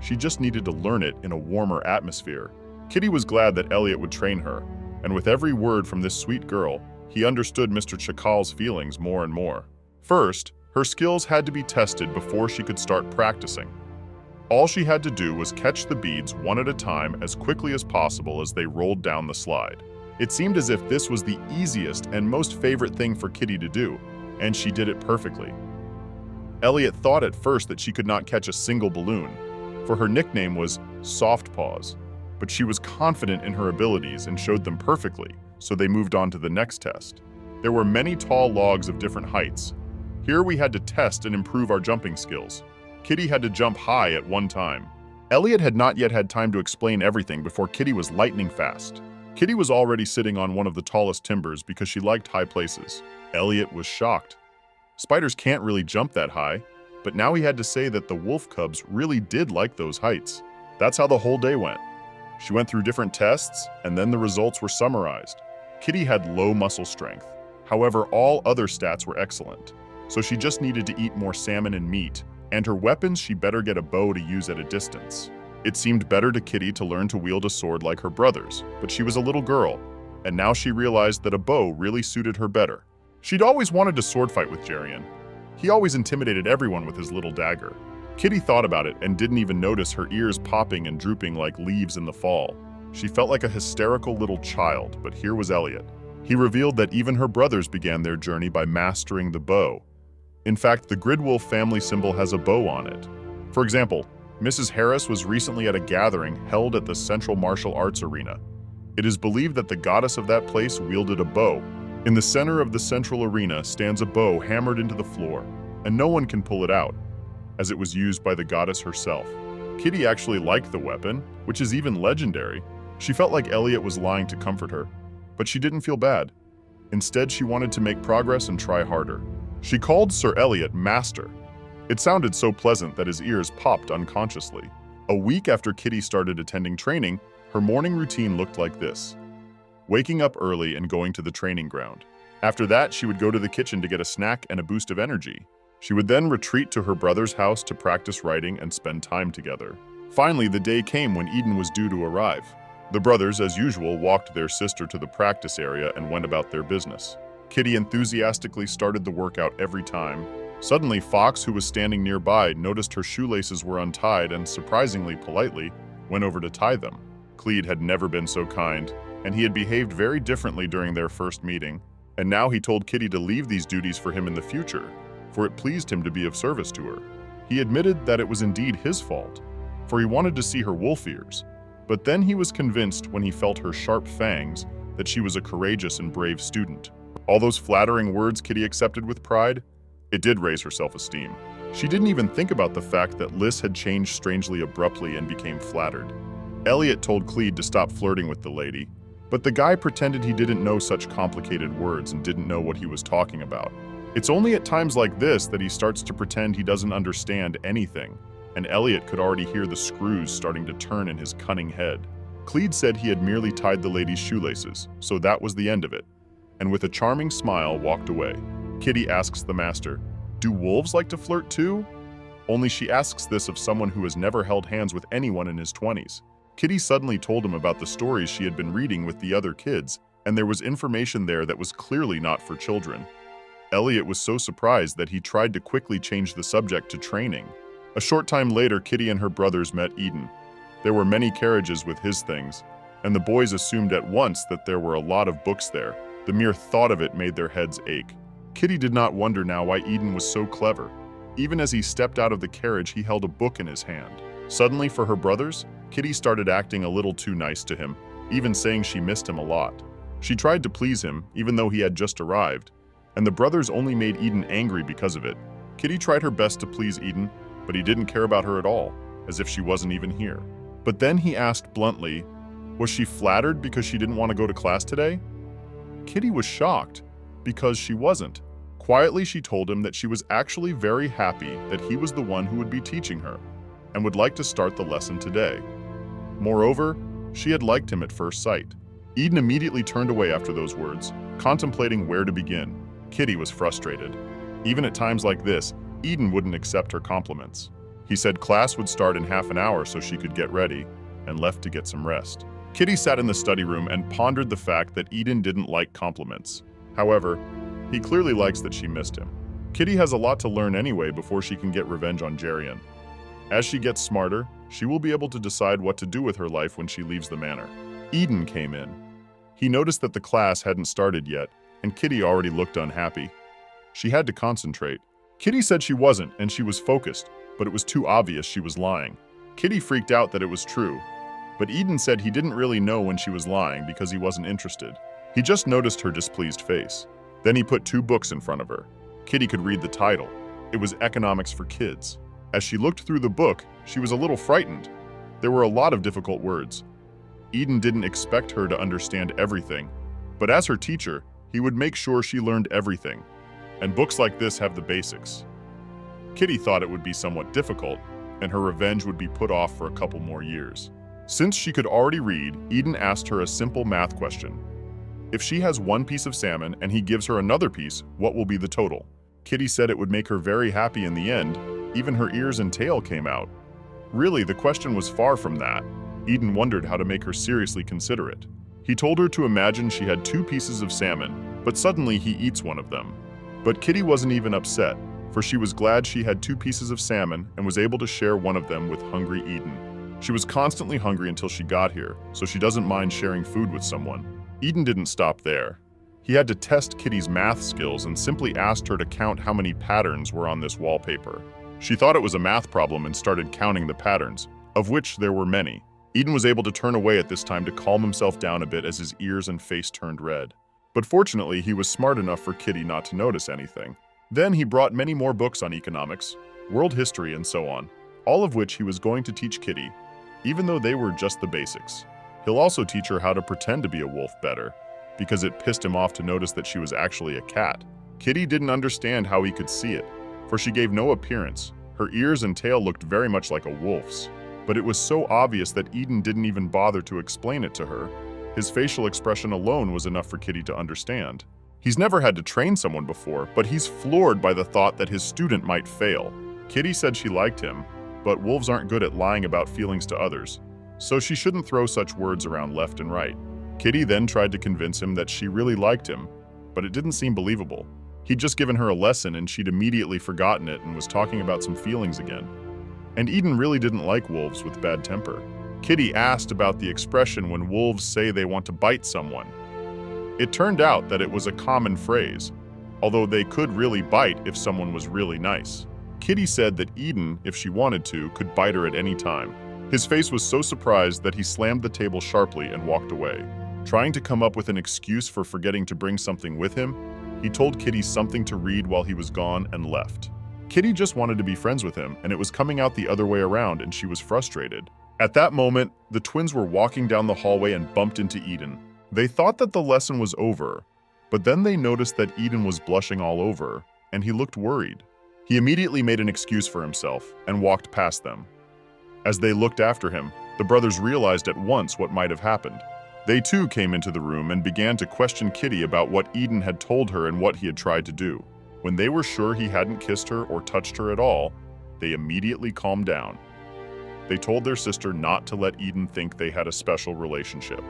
She just needed to learn it in a warmer atmosphere. Kitty was glad that Elliot would train her, and with every word from this sweet girl, he understood Mr. Chakal's feelings more and more. First, her skills had to be tested before she could start practicing. All she had to do was catch the beads one at a time as quickly as possible as they rolled down the slide. It seemed as if this was the easiest and most favorite thing for Kitty to do, and she did it perfectly. Elliot thought at first that she could not catch a single balloon, for her nickname was Soft Paws, but she was confident in her abilities and showed them perfectly, so they moved on to the next test. There were many tall logs of different heights. Here we had to test and improve our jumping skills. Kitty had to jump high at one time. Elliot had not yet had time to explain everything before Kitty was lightning fast. Kitty was already sitting on one of the tallest timbers because she liked high places. Elliot was shocked. Spiders can't really jump that high, but now he had to say that the wolf cubs really did like those heights. That's how the whole day went. She went through different tests, and then the results were summarized. Kitty had low muscle strength. However, all other stats were excellent. So she just needed to eat more salmon and meat, and her weapons she better get a bow to use at a distance. It seemed better to Kitty to learn to wield a sword like her brothers, but she was a little girl, and now she realized that a bow really suited her better. She'd always wanted to sword fight with Jarian. He always intimidated everyone with his little dagger. Kitty thought about it and didn't even notice her ears popping and drooping like leaves in the fall. She felt like a hysterical little child, but here was Elliot. He revealed that even her brothers began their journey by mastering the bow. In fact, the Gridwolf family symbol has a bow on it. For example, Mrs. Harris was recently at a gathering held at the Central Martial Arts Arena. It is believed that the goddess of that place wielded a bow. In the center of the central arena stands a bow hammered into the floor, and no one can pull it out, as it was used by the goddess herself. Kitty actually liked the weapon, which is even legendary. She felt like Elliot was lying to comfort her, but she didn't feel bad. Instead, she wanted to make progress and try harder. She called Sir Elliot Master. It sounded so pleasant that his ears popped unconsciously. A week after Kitty started attending training, her morning routine looked like this: waking up early and going to the training ground. After that, she would go to the kitchen to get a snack and a boost of energy. She would then retreat to her brother's house to practice writing and spend time together. Finally, the day came when Eden was due to arrive. The brothers, as usual, walked their sister to the practice area and went about their business. Kitty enthusiastically started the workout every time. Suddenly, Fox, who was standing nearby, noticed her shoelaces were untied and, surprisingly politely, went over to tie them. Clede had never been so kind, and he had behaved very differently during their first meeting, and now he told Kitty to leave these duties for him in the future, for it pleased him to be of service to her. He admitted that it was indeed his fault, for he wanted to see her wolf ears, but then he was convinced when he felt her sharp fangs that she was a courageous and brave student. All those flattering words Kitty accepted with pride, it did raise her self-esteem. She didn't even think about the fact that Liz had changed strangely abruptly and became flattered. Elliot told Clede to stop flirting with the lady, but the guy pretended he didn't know such complicated words and didn't know what he was talking about. It's only at times like this that he starts to pretend he doesn't understand anything, and Elliot could already hear the screws starting to turn in his cunning head. Clede said he had merely tied the lady's shoelaces, so that was the end of it, and with a charming smile walked away. Kitty asks the master, "Do wolves like to flirt too?" Only she asks this of someone who has never held hands with anyone in his 20s. Kitty suddenly told him about the stories she had been reading with the other kids, and there was information there that was clearly not for children. Elliot was so surprised that he tried to quickly change the subject to training. A short time later, Kitty and her brothers met Eden. There were many carriages with his things, and the boys assumed at once that there were a lot of books there. The mere thought of it made their heads ache. Kitty did not wonder now why Eden was so clever. Even as he stepped out of the carriage, he held a book in his hand. Suddenly, for her brothers, Kitty started acting a little too nice to him, even saying she missed him a lot. She tried to please him, even though he had just arrived, and the brothers only made Eden angry because of it. Kitty tried her best to please Eden, but he didn't care about her at all, as if she wasn't even here. But then he asked bluntly, was she flattered because she didn't want to go to class today? Kitty was shocked, because she wasn't. Quietly, she told him that she was actually very happy that he was the one who would be teaching her, and would like to start the lesson today. Moreover, she had liked him at first sight. Eden immediately turned away after those words, contemplating where to begin. Kitty was frustrated. Even at times like this, Eden wouldn't accept her compliments. He said class would start in half an hour so she could get ready, and left to get some rest. Kitty sat in the study room and pondered the fact that Eden didn't like compliments. However, he clearly likes that she missed him. Kitty has a lot to learn anyway before she can get revenge on Jerian. As she gets smarter, she will be able to decide what to do with her life when she leaves the manor. Eden came in. He noticed that the class hadn't started yet, and Kitty already looked unhappy. She had to concentrate. Kitty said she wasn't, and she was focused, but it was too obvious she was lying. Kitty freaked out that it was true, but Eden said he didn't really know when she was lying because he wasn't interested. He just noticed her displeased face. Then he put 2 books in front of her. Kitty could read the title. It was Economics for Kids. As she looked through the book, she was a little frightened. There were a lot of difficult words. Eden didn't expect her to understand everything, but as her teacher, he would make sure she learned everything. And books like this have the basics. Kitty thought it would be somewhat difficult, and her revenge would be put off for a couple more years. Since she could already read, Eden asked her a simple math question. If she has 1 piece of salmon and he gives her another piece, what will be the total? Kitty said it would make her very happy in the end. Even her ears and tail came out. Really, the question was far from that. Eden wondered how to make her seriously consider it. He told her to imagine she had 2 pieces of salmon, but suddenly he eats one of them. But Kitty wasn't even upset, for she was glad she had 2 pieces of salmon and was able to share one of them with hungry Eden. She was constantly hungry until she got here, so she doesn't mind sharing food with someone. Eden didn't stop there. He had to test Kitty's math skills and simply asked her to count how many patterns were on this wallpaper. She thought it was a math problem and started counting the patterns, of which there were many. Eden was able to turn away at this time to calm himself down a bit as his ears and face turned red. But fortunately, he was smart enough for Kitty not to notice anything. Then he brought many more books on economics, world history, and so on, all of which he was going to teach Kitty, even though they were just the basics. He'll also teach her how to pretend to be a wolf better, because it pissed him off to notice that she was actually a cat. Kitty didn't understand how he could see it, for she gave no appearance. Her ears and tail looked very much like a wolf's. But it was so obvious that Eden didn't even bother to explain it to her. His facial expression alone was enough for Kitty to understand. He's never had to train someone before, but he's floored by the thought that his student might fail. Kitty said she liked him, but wolves aren't good at lying about feelings to others, so she shouldn't throw such words around left and right. Kitty then tried to convince him that she really liked him, but it didn't seem believable. He'd just given her a lesson and she'd immediately forgotten it and was talking about some feelings again. And Eden really didn't like wolves with bad temper. Kitty asked about the expression when wolves say they want to bite someone. It turned out that it was a common phrase, although they could really bite if someone was really nice. Kitty said that Eden, if she wanted to, could bite her at any time. His face was so surprised that he slammed the table sharply and walked away. Trying to come up with an excuse for forgetting to bring something with him, he told Kitty something to read while he was gone and left. Kitty just wanted to be friends with him, and it was coming out the other way around, and she was frustrated. At that moment, the twins were walking down the hallway and bumped into Eden. They thought that the lesson was over, but then they noticed that Eden was blushing all over, and he looked worried. He immediately made an excuse for himself and walked past them. As they looked after him, the brothers realized at once what might have happened. They too came into the room and began to question Kitty about what Eden had told her and what he had tried to do. When they were sure he hadn't kissed her or touched her at all, they immediately calmed down. They told their sister not to let Eden think they had a special relationship.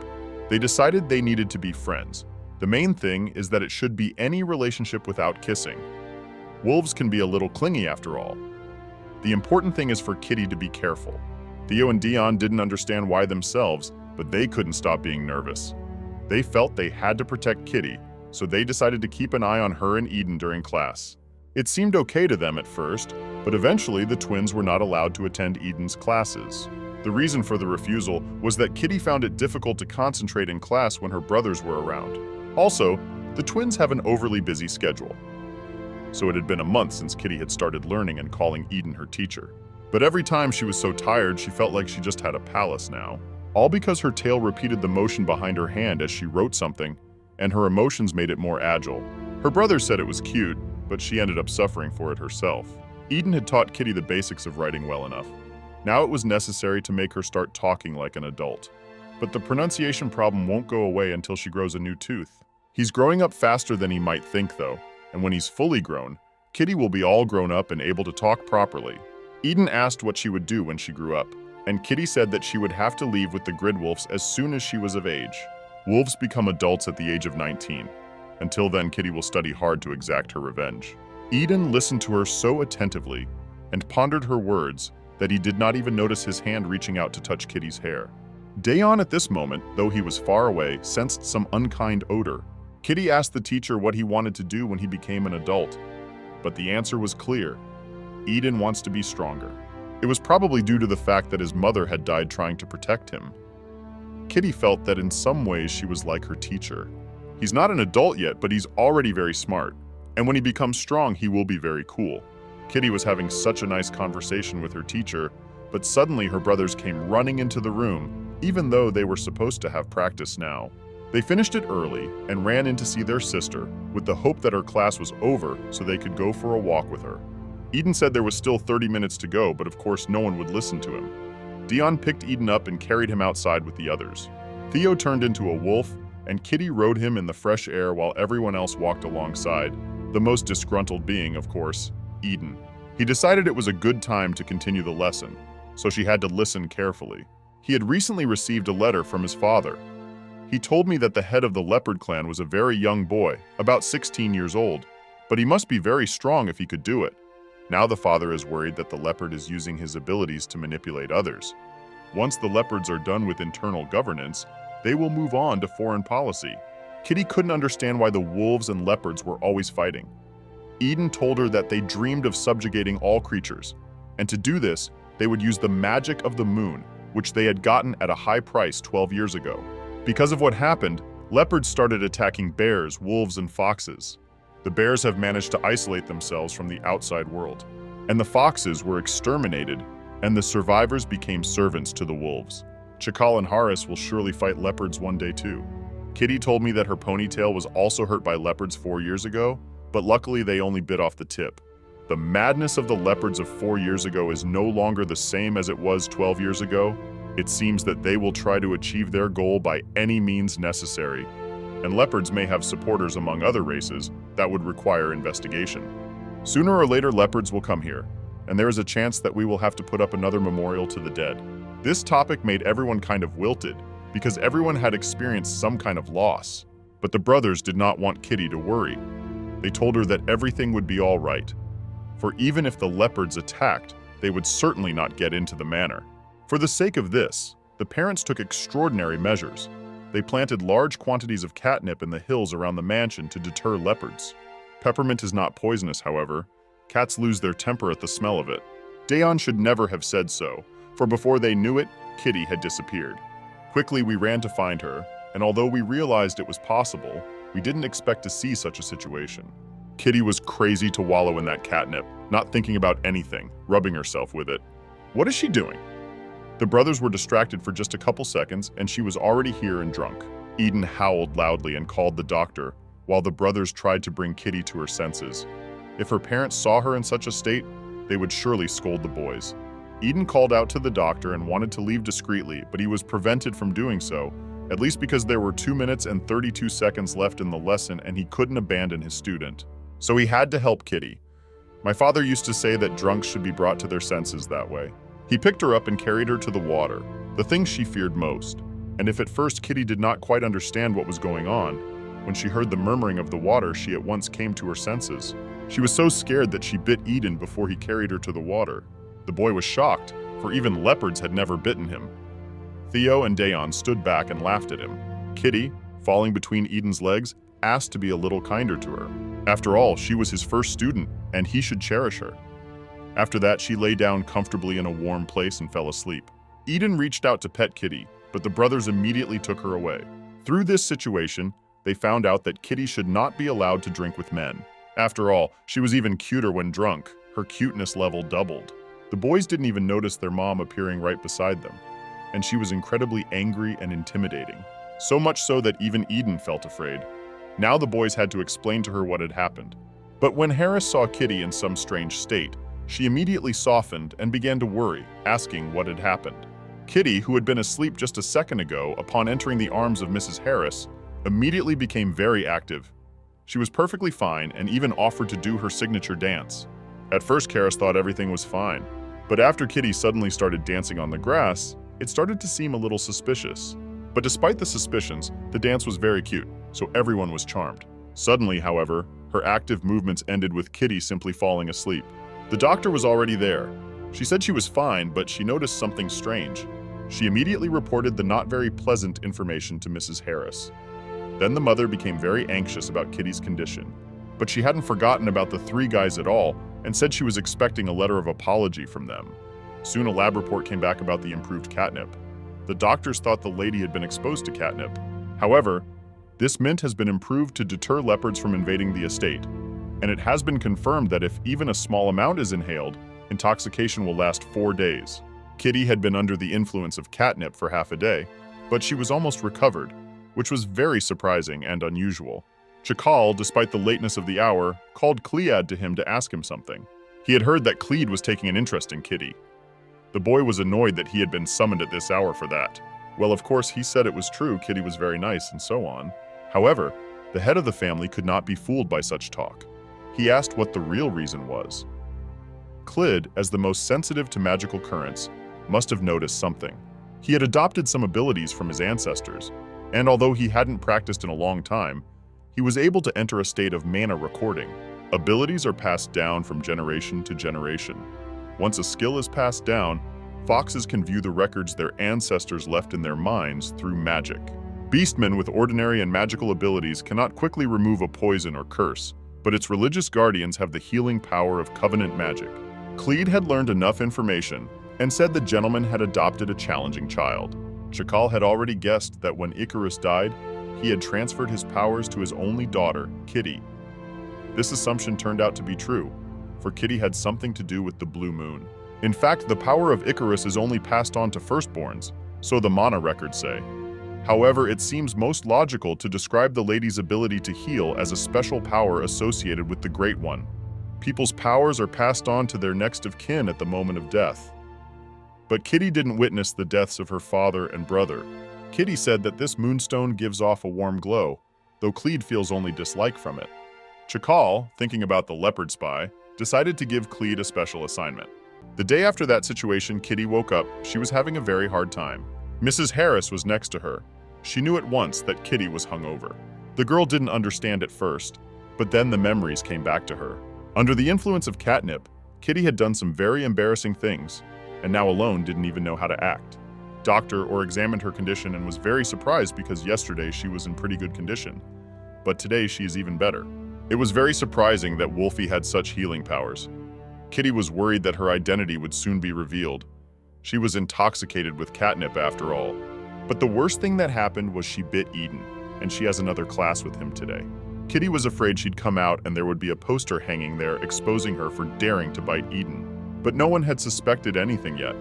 They decided they needed to be friends. The main thing is that it should be any relationship without kissing. Wolves can be a little clingy after all. The important thing is for Kitty to be careful. Theo and Dion didn't understand why themselves, but they couldn't stop being nervous. They felt they had to protect Kitty, so they decided to keep an eye on her and Eden during class. It seemed okay to them at first, but eventually the twins were not allowed to attend Eden's classes. The reason for the refusal was that Kitty found it difficult to concentrate in class when her brothers were around. Also, the twins have an overly busy schedule. So it had been a month since Kitty had started learning and calling Eden her teacher. But every time she was so tired, she felt like she just had a palace now. All because her tail repeated the motion behind her hand as she wrote something, and her emotions made it more agile. Her brother said it was cute, but she ended up suffering for it herself. Eden had taught Kitty the basics of writing well enough. Now it was necessary to make her start talking like an adult. But the pronunciation problem won't go away until she grows a new tooth. He's growing up faster than he might think, though, and when he's fully grown, Kitty will be all grown up and able to talk properly. Eden asked what she would do when she grew up, and Kitty said that she would have to leave with the Gridwolves as soon as she was of age. Wolves become adults at the age of 19. Until then, Kitty will study hard to exact her revenge. Eden listened to her so attentively and pondered her words that he did not even notice his hand reaching out to touch Kitty's hair. Dayon at this moment, though he was far away, sensed some unkind odor. Kitty asked the teacher what he wanted to do when he became an adult, but the answer was clear. Eden wants to be stronger. It was probably due to the fact that his mother had died trying to protect him. Kitty felt that in some ways she was like her teacher. He's not an adult yet, but he's already very smart. And when he becomes strong, he will be very cool. Kitty was having such a nice conversation with her teacher, but suddenly her brothers came running into the room, even though they were supposed to have practice now. They finished it early and ran in to see their sister, with the hope that her class was over so they could go for a walk with her. Eden said there was still 30 minutes to go, but of course no one would listen to him. Dion picked Eden up and carried him outside with the others. Theo turned into a wolf, and Kitty rode him in the fresh air while everyone else walked alongside, the most disgruntled being, of course, Eden. He decided it was a good time to continue the lesson, so she had to listen carefully. He had recently received a letter from his father. He told me that the head of the leopard clan was a very young boy, about 16 years old, but he must be very strong if he could do it. Now the father is worried that the leopard is using his abilities to manipulate others. Once the leopards are done with internal governance, they will move on to foreign policy. Kitty couldn't understand why the wolves and leopards were always fighting. Eden told her that they dreamed of subjugating all creatures, And to do this, they would use the magic of the moon, which they had gotten at a high price 12 years ago. Because of what happened, leopards started attacking bears, wolves, and foxes. The bears have managed to isolate themselves from the outside world, and the foxes were exterminated, and the survivors became servants to the wolves. Chakal and Haris will surely fight leopards one day too. Kitty told me that her ponytail was also hurt by leopards 4 years ago, but luckily they only bit off the tip. The madness of the leopards of 4 years ago is no longer the same as it was 12 years ago. It seems that they will try to achieve their goal by any means necessary. And leopards may have supporters among other races that would require investigation. Sooner or later, leopards will come here, and there is a chance that we will have to put up another memorial to the dead. This topic made everyone kind of wilted, because everyone had experienced some kind of loss. But the brothers did not want Kitty to worry. They told her that everything would be all right. For even if the leopards attacked, they would certainly not get into the manor. For the sake of this, the parents took extraordinary measures. They planted large quantities of catnip in the hills around the mansion to deter leopards. Peppermint is not poisonous, however. Cats lose their temper at the smell of it. Dayon should never have said so, for before they knew it, Kitty had disappeared. Quickly, we ran to find her, and although we realized it was possible, we didn't expect to see such a situation. Kitty was crazy to wallow in that catnip, not thinking about anything, rubbing herself with it. What is she doing? The brothers were distracted for just a couple seconds, and she was already here and drunk. Eden howled loudly and called the doctor, while the brothers tried to bring Kitty to her senses. If her parents saw her in such a state, they would surely scold the boys. Eden called out to the doctor and wanted to leave discreetly, but he was prevented from doing so, at least because there were 2 minutes and 32 seconds left in the lesson and he couldn't abandon his student. So he had to help Kitty. My father used to say that drunks should be brought to their senses that way. He picked her up and carried her to the water, the thing she feared most. And if at first Kitty did not quite understand what was going on, when she heard the murmuring of the water, she at once came to her senses. She was so scared that she bit Eden before he carried her to the water. The boy was shocked, for even leopards had never bitten him. Theo and Dayon stood back and laughed at him. Kitty, falling between Eden's legs, asked to be a little kinder to her. After all, she was his first student, and he should cherish her. After that, she lay down comfortably in a warm place and fell asleep. Eden reached out to pet Kitty, but the brothers immediately took her away. Through this situation, they found out that Kitty should not be allowed to drink with men. After all, she was even cuter when drunk. Her cuteness level doubled. The boys didn't even notice their mom appearing right beside them, and she was incredibly angry and intimidating. So much so that even Eden felt afraid. Now the boys had to explain to her what had happened. But when Harris saw Kitty in some strange state, she immediately softened and began to worry, asking what had happened. Kitty, who had been asleep just a second ago upon entering the arms of Mrs. Harris, immediately became very active. She was perfectly fine and even offered to do her signature dance. At first, Karis thought everything was fine, but after Kitty suddenly started dancing on the grass, it started to seem a little suspicious. But despite the suspicions, the dance was very cute, so everyone was charmed. Suddenly, however, her active movements ended with Kitty simply falling asleep. The doctor was already there. She said she was fine, but she noticed something strange. She immediately reported the not very pleasant information to Mrs. Harris. Then the mother became very anxious about Kitty's condition, but she hadn't forgotten about the 3 guys at all and said she was expecting a letter of apology from them. Soon a lab report came back about the improved catnip. The doctors thought the lady had been exposed to catnip. However, this mint has been improved to deter leopards from invading the estate, and it has been confirmed that if even a small amount is inhaled, intoxication will last 4 days. Kitty had been under the influence of catnip for half a day, but she was almost recovered, which was very surprising and unusual. Chakal, despite the lateness of the hour, called Clead to him to ask him something. He had heard that Clead was taking an interest in Kitty. The boy was annoyed that he had been summoned at this hour for that. Well, of course, he said it was true, Kitty was very nice, and so on. However, the head of the family could not be fooled by such talk. He asked what the real reason was. Clyd, as the most sensitive to magical currents, must have noticed something. He had adopted some abilities from his ancestors, and although he hadn't practiced in a long time, he was able to enter a state of mana recording. Abilities are passed down from generation to generation. Once a skill is passed down, foxes can view the records their ancestors left in their minds through magic. Beastmen with ordinary and magical abilities cannot quickly remove a poison or curse, but its religious guardians have the healing power of covenant magic. Cleed had learned enough information and said the gentleman had adopted a challenging child. Chakal had already guessed that when Icarus died, he had transferred his powers to his only daughter, Kitty. This assumption turned out to be true, for Kitty had something to do with the blue moon. In fact, the power of Icarus is only passed on to firstborns, so the Mana records say. However, it seems most logical to describe the lady's ability to heal as a special power associated with the Great One. People's powers are passed on to their next of kin at the moment of death. But Kitty didn't witness the deaths of her father and brother. Kitty said that this moonstone gives off a warm glow, though Cleed feels only dislike from it. Chakal, thinking about the leopard spy, decided to give Cleed a special assignment. The day after that situation, Kitty woke up. She was having a very hard time. Mrs. Harris was next to her. She knew at once that Kitty was hungover. The girl didn't understand at first, but then the memories came back to her. Under the influence of catnip, Kitty had done some very embarrassing things, and now alone didn't even know how to act. Doctor examined her condition and was very surprised because yesterday she was in pretty good condition, but today she is even better. It was very surprising that Wolfie had such healing powers. Kitty was worried that her identity would soon be revealed. She was intoxicated with catnip after all. But the worst thing that happened was she bit Eden, and she has another class with him today. Kitty was afraid she'd come out and there would be a poster hanging there exposing her for daring to bite Eden. But no one had suspected anything yet.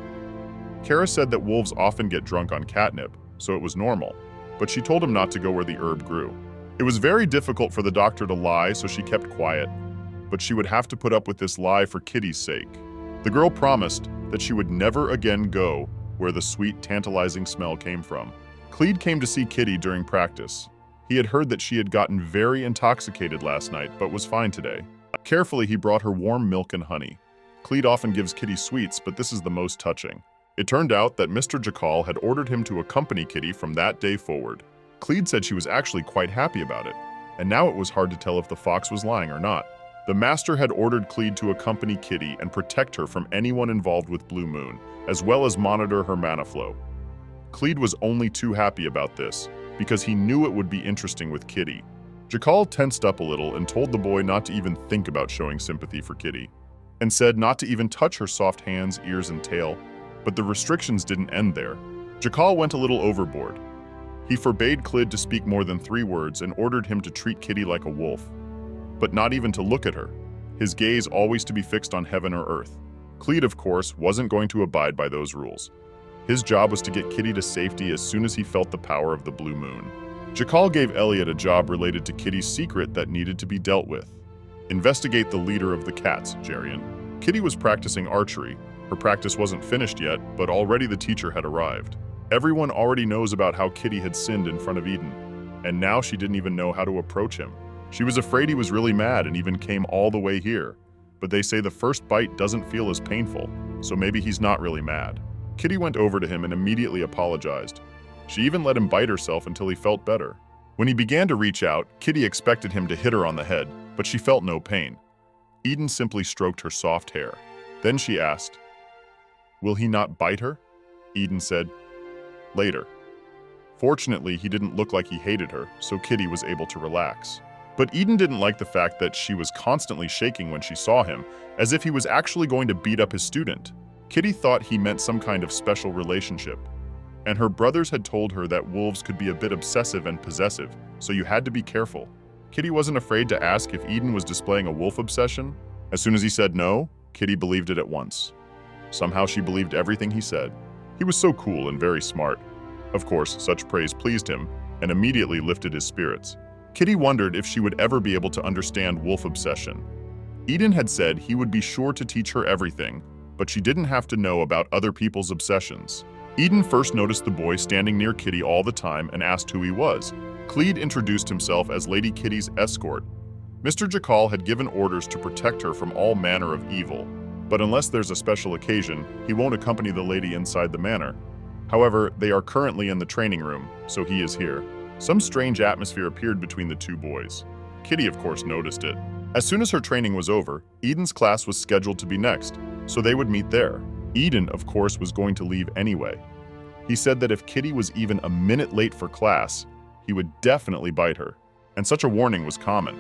Kara said that wolves often get drunk on catnip, so it was normal, but she told him not to go where the herb grew. It was very difficult for the doctor to lie, so she kept quiet, but she would have to put up with this lie for Kitty's sake. The girl promised that she would never again go where the sweet, tantalizing smell came from. Cleed came to see Kitty during practice. He had heard that she had gotten very intoxicated last night, but was fine today. Carefully, he brought her warm milk and honey. Cleed often gives Kitty sweets, but this is the most touching. It turned out that Mr. Jakal had ordered him to accompany Kitty from that day forward. Cleed said she was actually quite happy about it, and now it was hard to tell if the fox was lying or not. The master had ordered Cleed to accompany Kitty and protect her from anyone involved with Blue Moon, as well as monitor her mana flow. Cleed was only too happy about this, because he knew it would be interesting with Kitty. Jakal tensed up a little and told the boy not to even think about showing sympathy for Kitty, and said not to even touch her soft hands, ears, and tail, but the restrictions didn't end there. Jakal went a little overboard. He forbade Cleed to speak more than 3 words and ordered him to treat Kitty like a wolf, but not even to look at her, his gaze always to be fixed on heaven or earth. Cleed, of course, wasn't going to abide by those rules. His job was to get Kitty to safety as soon as he felt the power of the blue moon. Jakal gave Elliot a job related to Kitty's secret that needed to be dealt with. Investigate the leader of the cats, Jarian. Kitty was practicing archery. Her practice wasn't finished yet, but already the teacher had arrived. Everyone already knows about how Kitty had sinned in front of Eden, and now she didn't even know how to approach him. She was afraid he was really mad and even came all the way here. But they say the first bite doesn't feel as painful, so maybe he's not really mad. Kitty went over to him and immediately apologized. She even let him bite herself until he felt better. When he began to reach out, Kitty expected him to hit her on the head, but she felt no pain. Eden simply stroked her soft hair. Then she asked, "Will he not bite her?" Eden said, "Later." Fortunately, he didn't look like he hated her, so Kitty was able to relax. But Eden didn't like the fact that she was constantly shaking when she saw him, as if he was actually going to beat up his student. Kitty thought he meant some kind of special relationship, and her brothers had told her that wolves could be a bit obsessive and possessive, so you had to be careful. Kitty wasn't afraid to ask if Eden was displaying a wolf obsession. As soon as he said no, Kitty believed it at once. Somehow she believed everything he said. He was so cool and very smart. Of course, such praise pleased him, and immediately lifted his spirits. Kitty wondered if she would ever be able to understand wolf obsession. Eden had said he would be sure to teach her everything, but she didn't have to know about other people's obsessions. Eden first noticed the boy standing near Kitty all the time and asked who he was. Cleed introduced himself as Lady Kitty's escort. Mr. Jakal had given orders to protect her from all manner of evil, but unless there's a special occasion, he won't accompany the lady inside the manor. However, they are currently in the training room, so he is here. Some strange atmosphere appeared between the two boys. Kitty, of course, noticed it. As soon as her training was over, Eden's class was scheduled to be next, so they would meet there. Eden, of course, was going to leave anyway. He said that if Kitty was even a minute late for class, he would definitely bite her, and such a warning was common.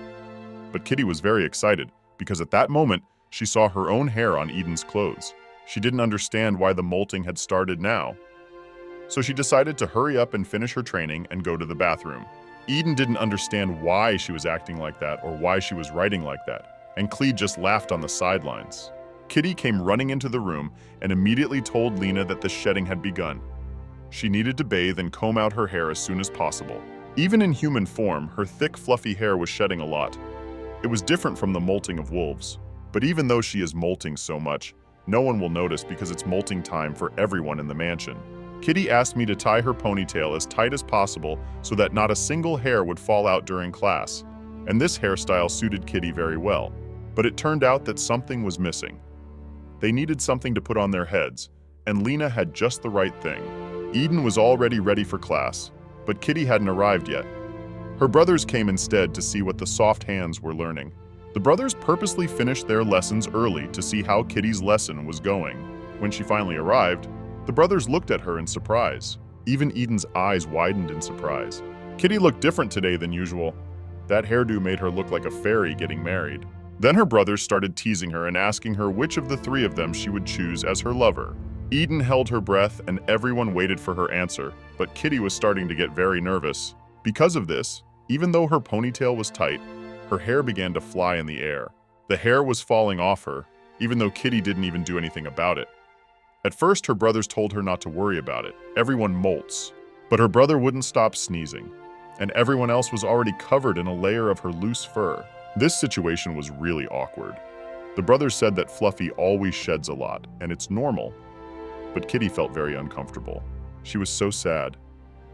But Kitty was very excited, because at that moment, She saw her own hair on Eden's clothes. She didn't understand why the molting had started now. So she decided to hurry up and finish her training and go to the bathroom. Eden didn't understand why she was acting like that or why she was writing like that, and Clee just laughed on the sidelines. Kitty came running into the room and immediately told Lena that the shedding had begun. She needed to bathe and comb out her hair as soon as possible. Even in human form, her thick, fluffy hair was shedding a lot. It was different from the molting of wolves. But even though she is molting so much, no one will notice because it's molting time for everyone in the mansion. Kitty asked me to tie her ponytail as tight as possible so that not a single hair would fall out during class. And this hairstyle suited Kitty very well. But it turned out that something was missing. They needed something to put on their heads, and Lena had just the right thing. Eden was already ready for class, but Kitty hadn't arrived yet. Her brothers came instead to see what the soft hands were learning. The brothers purposely finished their lessons early to see how Kitty's lesson was going. When she finally arrived, the brothers looked at her in surprise. Even Eden's eyes widened in surprise. Kitty looked different today than usual. That hairdo made her look like a fairy getting married. Then her brothers started teasing her and asking her which of the three of them she would choose as her lover. Eden held her breath and everyone waited for her answer, but Kitty was starting to get very nervous. Because of this, even though her ponytail was tight, her hair began to fly in the air. The hair was falling off her, even though Kitty didn't even do anything about it. At first, her brothers told her not to worry about it. Everyone molts. But her brother wouldn't stop sneezing, and everyone else was already covered in a layer of her loose fur. This situation was really awkward. The brothers said that Fluffy always sheds a lot, and it's normal. But Kitty felt very uncomfortable. She was so sad.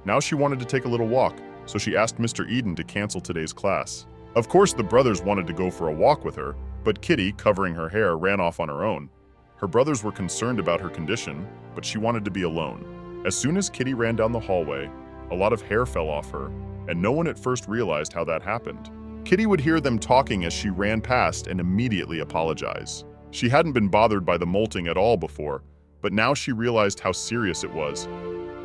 Now she wanted to take a little walk, so she asked Mr. Eden to cancel today's class. Of course, the brothers wanted to go for a walk with her, but Kitty, covering her hair, ran off on her own. Her brothers were concerned about her condition, but she wanted to be alone. As soon as Kitty ran down the hallway, a lot of hair fell off her, and no one at first realized how that happened. Kitty would hear them talking as she ran past and immediately apologize. She hadn't been bothered by the molting at all before, but now she realized how serious it was.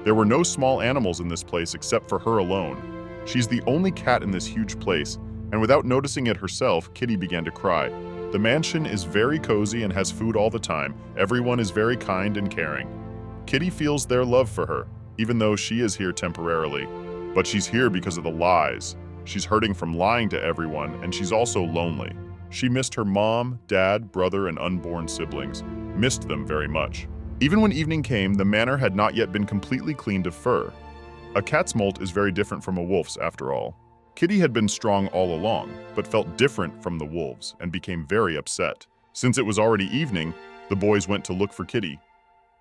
There were no small animals in this place except for her alone. She's the only cat in this huge place, and without noticing it herself, Kitty began to cry. The mansion is very cozy and has food all the time. Everyone is very kind and caring. Kitty feels their love for her, even though she is here temporarily. But she's here because of the lies. She's hurting from lying to everyone, and she's also lonely. She missed her mom, dad, brother, and unborn siblings. Missed them very much. Even when evening came, the manor had not yet been completely cleaned of fur. A cat's molt is very different from a wolf's, after all. Kitty had been strong all along, but felt different from the wolves and became very upset. Since it was already evening, the boys went to look for Kitty.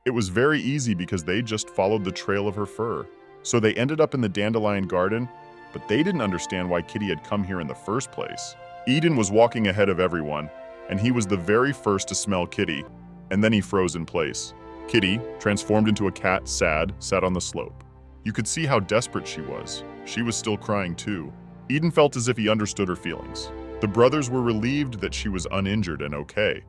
It was very easy because they just followed the trail of her fur. So they ended up in the dandelion garden, but they didn't understand why Kitty had come here in the first place. Eden was walking ahead of everyone, and he was the very first to smell Kitty, and then he froze in place. Kitty, transformed into a cat, sad, sat on the slope. You could see how desperate she was. She was still crying too. Eden felt as if he understood her feelings. The brothers were relieved that she was uninjured and okay,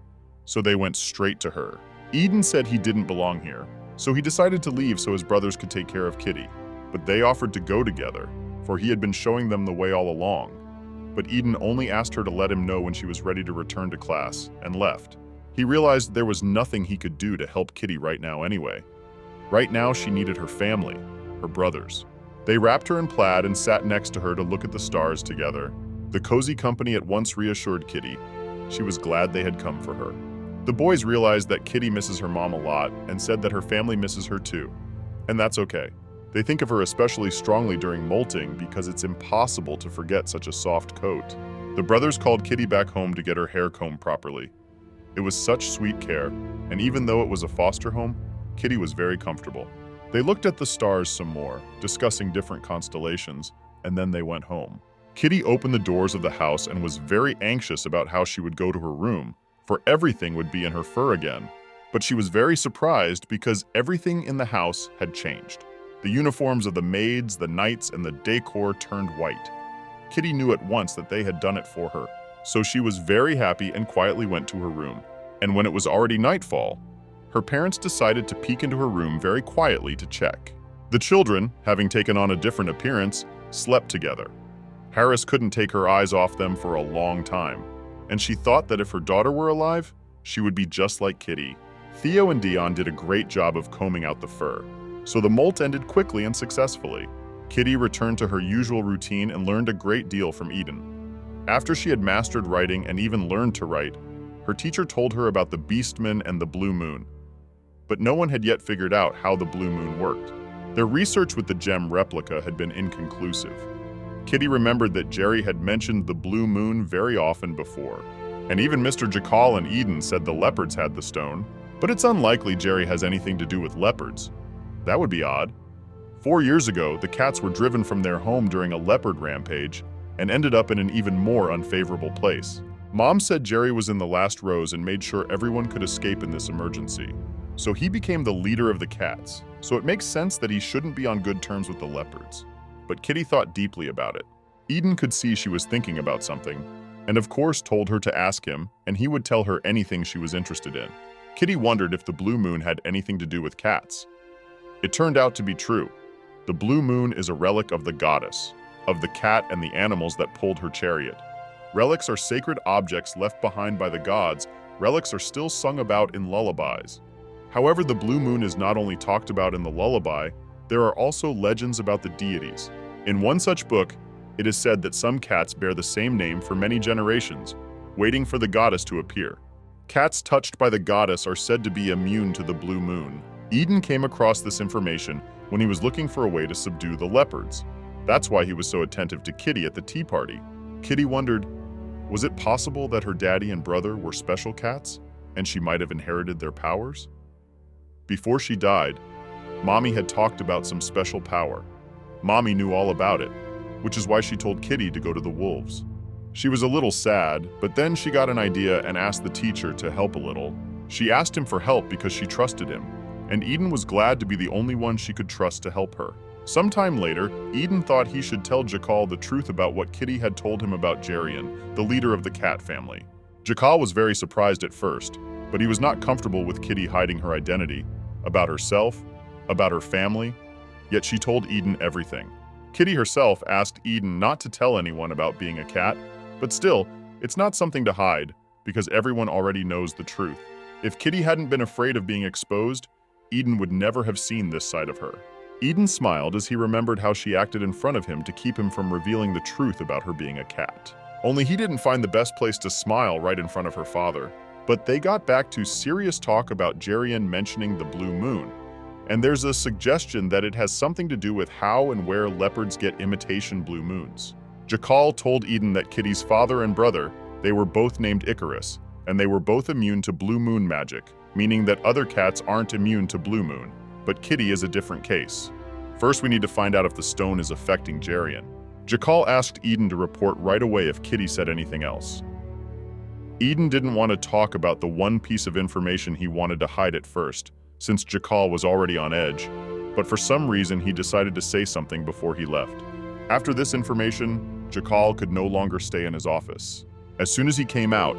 so they went straight to her. Eden said he didn't belong here, so he decided to leave so his brothers could take care of Kitty. But they offered to go together, for he had been showing them the way all along. But Eden only asked her to let him know when she was ready to return to class, and left. He realized there was nothing he could do to help Kitty right now anyway. Right now she needed her family, her brothers. They wrapped her in plaid and sat next to her to look at the stars together. The cozy company at once reassured Kitty. She was glad they had come for her. The boys realized that Kitty misses her mom a lot and said that her family misses her too. And that's okay. They think of her especially strongly during molting because it's impossible to forget such a soft coat. The brothers called Kitty back home to get her hair combed properly. It was such sweet care, and even though it was a foster home, Kitty was very comfortable. They looked at the stars some more, discussing different constellations, and then they went home. Kitty opened the doors of the house and was very anxious about how she would go to her room, for everything would be in her fur again. But she was very surprised because everything in the house had changed. The uniforms of the maids, the knights, and the decor turned white. Kitty knew at once that they had done it for her, so she was very happy and quietly went to her room. And when it was already nightfall, her parents decided to peek into her room very quietly to check. The children, having taken on a different appearance, slept together. Harris couldn't take her eyes off them for a long time. and she thought that if her daughter were alive, she would be just like Kitty. Theo and Dion did a great job of combing out the fur, so the molt ended quickly and successfully. Kitty returned to her usual routine and learned a great deal from Eden. After she had mastered writing and even learned to write, her teacher told her about the Beastman and the Blue Moon. But no one had yet figured out how the Blue Moon worked. Their research with the gem replica had been inconclusive. Kitty remembered that Jerry had mentioned the Blue Moon very often before, and even Mr. Jakal and Eden said the leopards had the stone, but it's unlikely Jerry has anything to do with leopards. That would be odd. 4 years ago, the cats were driven from their home during a leopard rampage and ended up in an even more unfavorable place. Mom said Jerry was in the last rows and made sure everyone could escape in this emergency. So he became the leader of the cats, so it makes sense that he shouldn't be on good terms with the leopards. But Kitty thought deeply about it. Eden could see she was thinking about something, and of course told her to ask him, and he would tell her anything she was interested in. Kitty wondered if the Blue Moon had anything to do with cats. It turned out to be true. The Blue Moon is a relic of the goddess, of the cat and the animals that pulled her chariot. Relics are sacred objects left behind by the gods. Relics are still sung about in lullabies. However, the Blue Moon is not only talked about in the lullaby, there are also legends about the deities. In one such book, it is said that some cats bear the same name for many generations, waiting for the goddess to appear. Cats touched by the goddess are said to be immune to the Blue Moon. Eden came across this information when he was looking for a way to subdue the leopards. That's why he was so attentive to Kitty at the tea party. Kitty wondered, was it possible that her daddy and brother were special cats, and she might have inherited their powers? Before she died, Mommy had talked about some special power. Mommy knew all about it, which is why she told Kitty to go to the wolves. She was a little sad, but then she got an idea and asked the teacher to help a little. She asked him for help because she trusted him, and Eden was glad to be the only one she could trust to help her. Sometime later, Eden thought he should tell Jakal the truth about what Kitty had told him about Jarian, the leader of the cat family. Jakal was very surprised at first, but he was not comfortable with Kitty hiding her identity, about herself, about her family, yet she told Eden everything. Kitty herself asked Eden not to tell anyone about being a cat, but still, it's not something to hide, because everyone already knows the truth. If Kitty hadn't been afraid of being exposed, Eden would never have seen this side of her. Eden smiled as he remembered how she acted in front of him to keep him from revealing the truth about her being a cat. Only he didn't find the best place to smile right in front of her father. But they got back to serious talk about Jarian mentioning the Blue Moon, and there's a suggestion that it has something to do with how and where leopards get imitation blue moons. Jakal told Eden that Kitty's father and brother, they were both named Icarus, and they were both immune to blue moon magic, meaning that other cats aren't immune to blue moon, but Kitty is a different case. First, we need to find out if the stone is affecting Jarian. Jakal asked Eden to report right away if Kitty said anything else. Eden didn't want to talk about the one piece of information he wanted to hide at first, since Jakal was already on edge, but for some reason he decided to say something before he left. After this information, Jakal could no longer stay in his office. As soon as he came out,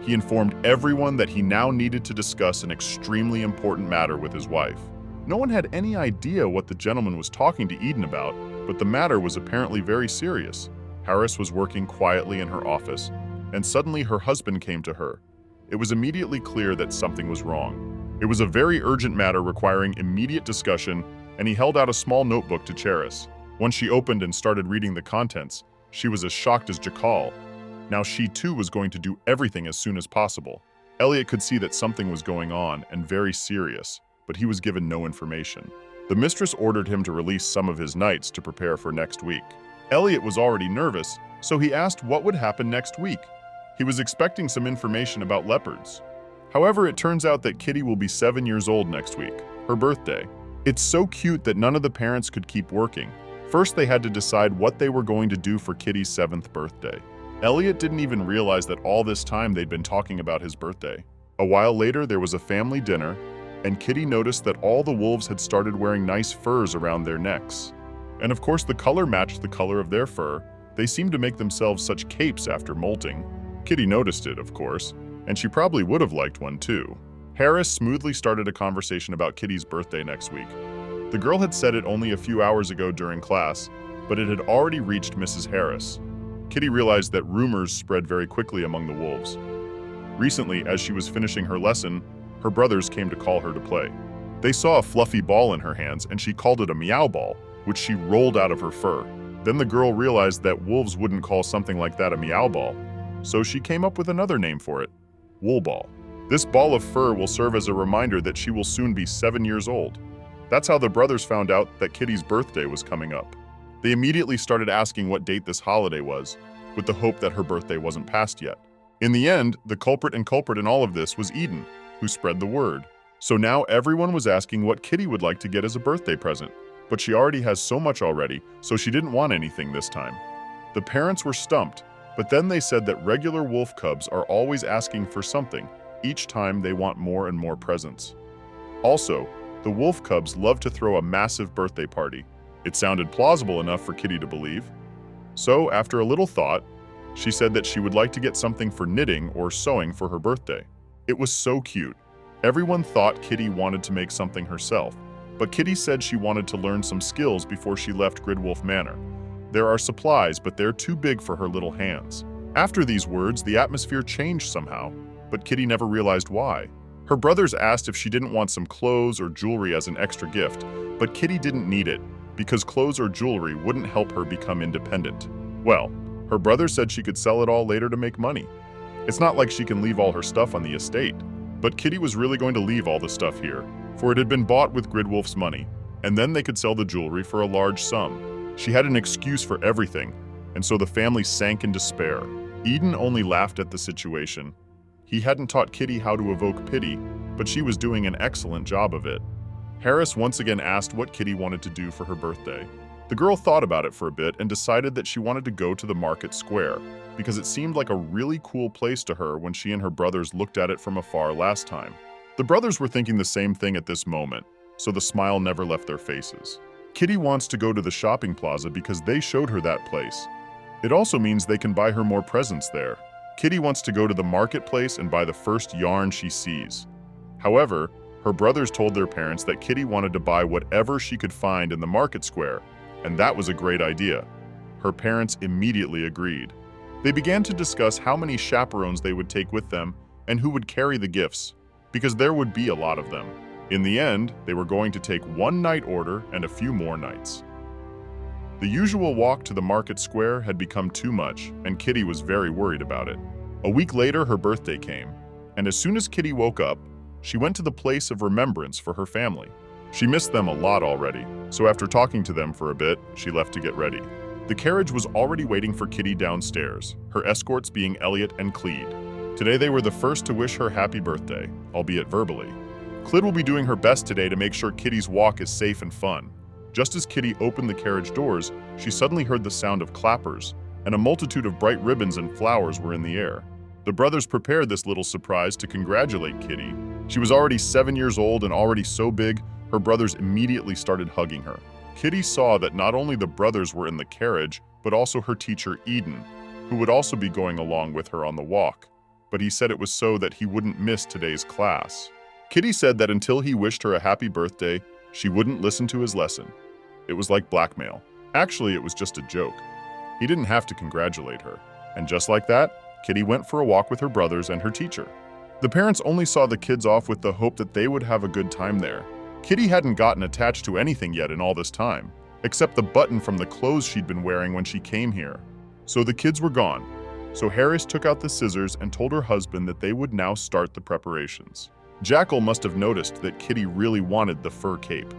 he informed everyone that he now needed to discuss an extremely important matter with his wife. No one had any idea what the gentleman was talking to Eden about, but the matter was apparently very serious. Harris was working quietly in her office, and suddenly her husband came to her. It was immediately clear that something was wrong. It was a very urgent matter requiring immediate discussion, and he held out a small notebook to Charis. Once she opened and started reading the contents, she was as shocked as Jakal. Now she too was going to do everything as soon as possible. Elliot could see that something was going on and very serious, but he was given no information. The mistress ordered him to release some of his knights to prepare for next week. Elliot was already nervous, so he asked what would happen next week. He was expecting some information about leopards. However, it turns out that Kitty will be 7 years old next week, her birthday. It's so cute that none of the parents could keep working. First, they had to decide what they were going to do for Kitty's 7th birthday. Elliot didn't even realize that all this time they'd been talking about his birthday. A while later, there was a family dinner, and Kitty noticed that all the wolves had started wearing nice furs around their necks. And of course, the color matched the color of their fur. They seemed to make themselves such capes after molting. Kitty noticed it, of course, and she probably would have liked one too. Harris smoothly started a conversation about Kitty's birthday next week. The girl had said it only a few hours ago during class, but it had already reached Mrs. Harris. Kitty realized that rumors spread very quickly among the wolves. Recently, as she was finishing her lesson, her brothers came to call her to play. They saw a fluffy ball in her hands and she called it a meow ball, which she rolled out of her fur. Then the girl realized that wolves wouldn't call something like that a meow ball, so she came up with another name for it, wool ball. This ball of fur will serve as a reminder that she will soon be 7 years old. That's how the brothers found out that Kitty's birthday was coming up. They immediately started asking what date this holiday was, with the hope that her birthday wasn't past yet. In the end, the culprit in all of this was Eden, who spread the word. So now everyone was asking what Kitty would like to get as a birthday present, but she already has so much already, so she didn't want anything this time. The parents were stumped, but then they said that regular wolf cubs are always asking for something. Each time they want more and more presents. Also, the wolf cubs love to throw a massive birthday party. It sounded plausible enough for Kitty to believe. So, after a little thought, she said that she would like to get something for knitting or sewing for her birthday. It was so cute. Everyone thought Kitty wanted to make something herself, but Kitty said she wanted to learn some skills before she left Gridwolf Manor. There are supplies, but they're too big for her little hands. After these words, the atmosphere changed somehow, but Kitty never realized why. Her brothers asked if she didn't want some clothes or jewelry as an extra gift, but Kitty didn't need it, because clothes or jewelry wouldn't help her become independent. Well, her brother said she could sell it all later to make money. It's not like she can leave all her stuff on the estate. But Kitty was really going to leave all the stuff here, for it had been bought with Gridwolf's money, and then they could sell the jewelry for a large sum. She had an excuse for everything, and so the family sank in despair. Eden only laughed at the situation. He hadn't taught Kitty how to evoke pity, but she was doing an excellent job of it. Harris once again asked what Kitty wanted to do for her birthday. The girl thought about it for a bit and decided that she wanted to go to the market square, because it seemed like a really cool place to her when she and her brothers looked at it from afar last time. The brothers were thinking the same thing at this moment, so the smile never left their faces. Kitty wants to go to the shopping plaza because they showed her that place. It also means they can buy her more presents there. Kitty wants to go to the marketplace and buy the first yarn she sees. However, her brothers told their parents that Kitty wanted to buy whatever she could find in the market square, and that was a great idea. Her parents immediately agreed. They began to discuss how many chaperones they would take with them and who would carry the gifts, because there would be a lot of them. In the end, they were going to take one night order and a few more nights. The usual walk to the market square had become too much, and Kitty was very worried about it. A week later, her birthday came, and as soon as Kitty woke up, she went to the place of remembrance for her family. She missed them a lot already, so after talking to them for a bit, she left to get ready. The carriage was already waiting for Kitty downstairs, her escorts being Elliot and Cleed. Today they were the first to wish her happy birthday, albeit verbally. Cleed will be doing her best today to make sure Kitty's walk is safe and fun. Just as Kitty opened the carriage doors, she suddenly heard the sound of clappers, and a multitude of bright ribbons and flowers were in the air. The brothers prepared this little surprise to congratulate Kitty. She was already 7 years old and already so big, her brothers immediately started hugging her. Kitty saw that not only the brothers were in the carriage, but also her teacher Eden, who would also be going along with her on the walk. But he said it was so that he wouldn't miss today's class. Kitty said that until he wished her a happy birthday, she wouldn't listen to his lesson. It was like blackmail. Actually, it was just a joke. He didn't have to congratulate her. And just like that, Kitty went for a walk with her brothers and her teacher. The parents only saw the kids off with the hope that they would have a good time there. Kitty hadn't gotten attached to anything yet in all this time, except the button from the clothes she'd been wearing when she came here. So the kids were gone. So Harris took out the scissors and told her husband that they would now start the preparations. Jackal must have noticed that Kitty really wanted the fur cape.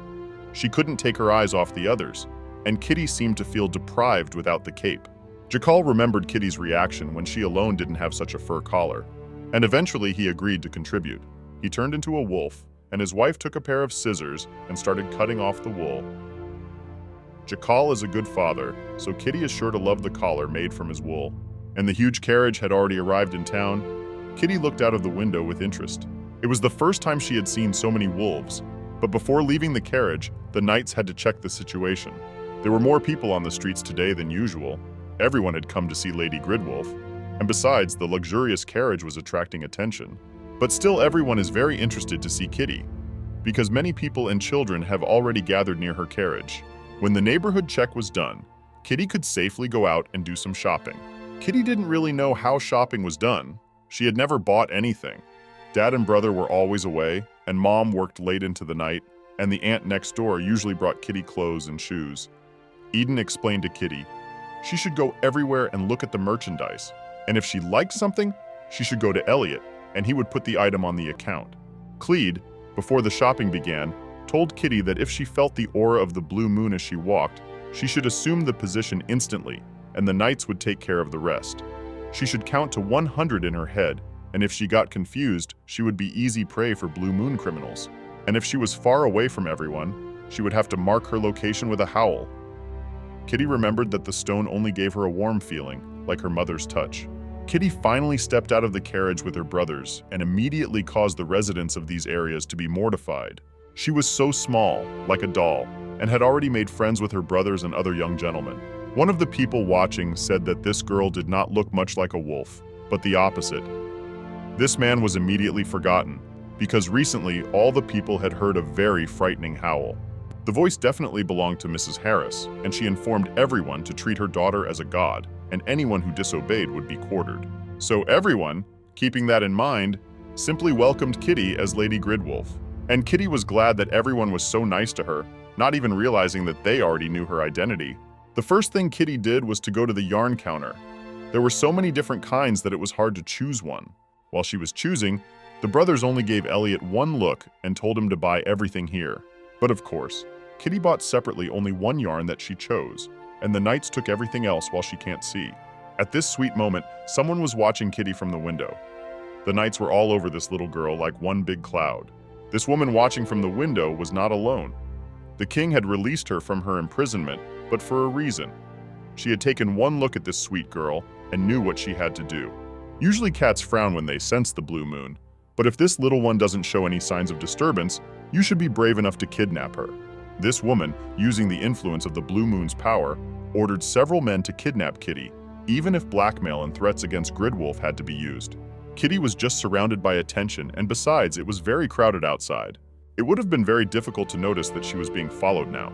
She couldn't take her eyes off the others, and Kitty seemed to feel deprived without the cape. Jackal remembered Kitty's reaction when she alone didn't have such a fur collar, and eventually he agreed to contribute. He turned into a wolf, and his wife took a pair of scissors and started cutting off the wool. Jackal is a good father, so Kitty is sure to love the collar made from his wool. And the huge carriage had already arrived in town. Kitty looked out of the window with interest. It was the first time she had seen so many wolves, but before leaving the carriage, the knights had to check the situation. There were more people on the streets today than usual. Everyone had come to see Lady Gridwolf, and besides, the luxurious carriage was attracting attention. But still everyone is very interested to see Kitty, because many people and children have already gathered near her carriage. When the neighborhood check was done, Kitty could safely go out and do some shopping. Kitty didn't really know how shopping was done. She had never bought anything. Dad and brother were always away, and Mom worked late into the night, and the aunt next door usually brought Kitty clothes and shoes. Eden explained to Kitty she should go everywhere and look at the merchandise, and if she liked something, she should go to Elliot, and he would put the item on the account. Clede, before the shopping began, told Kitty that if she felt the aura of the blue moon as she walked, she should assume the position instantly, and the knights would take care of the rest. She should count to 100 in her head, and if she got confused, she would be easy prey for blue moon criminals. And if she was far away from everyone, she would have to mark her location with a howl. Kitty remembered that the stone only gave her a warm feeling, like her mother's touch. Kitty finally stepped out of the carriage with her brothers and immediately caused the residents of these areas to be mortified. She was so small, like a doll, and had already made friends with her brothers and other young gentlemen. One of the people watching said that this girl did not look much like a wolf, but the opposite. This man was immediately forgotten, because recently all the people had heard a very frightening howl. The voice definitely belonged to Mrs. Harris, and she informed everyone to treat her daughter as a god, and anyone who disobeyed would be quartered. So everyone, keeping that in mind, simply welcomed Kitty as Lady Gridwolf. And Kitty was glad that everyone was so nice to her, not even realizing that they already knew her identity. The first thing Kitty did was to go to the yarn counter. There were so many different kinds that it was hard to choose one. While she was choosing, the brothers only gave Elliot one look and told him to buy everything here. But of course, Kitty bought separately only one yarn that she chose, and the knights took everything else while she can't see. At this sweet moment, someone was watching Kitty from the window. The knights were all over this little girl like one big cloud. This woman watching from the window was not alone. The king had released her from her imprisonment, but for a reason. She had taken one look at this sweet girl and knew what she had to do. Usually cats frown when they sense the blue moon, but if this little one doesn't show any signs of disturbance, you should be brave enough to kidnap her. This woman, using the influence of the blue moon's power, ordered several men to kidnap Kitty, even if blackmail and threats against Gridwolf had to be used. Kitty was just surrounded by attention, and besides, it was very crowded outside. It would have been very difficult to notice that she was being followed now.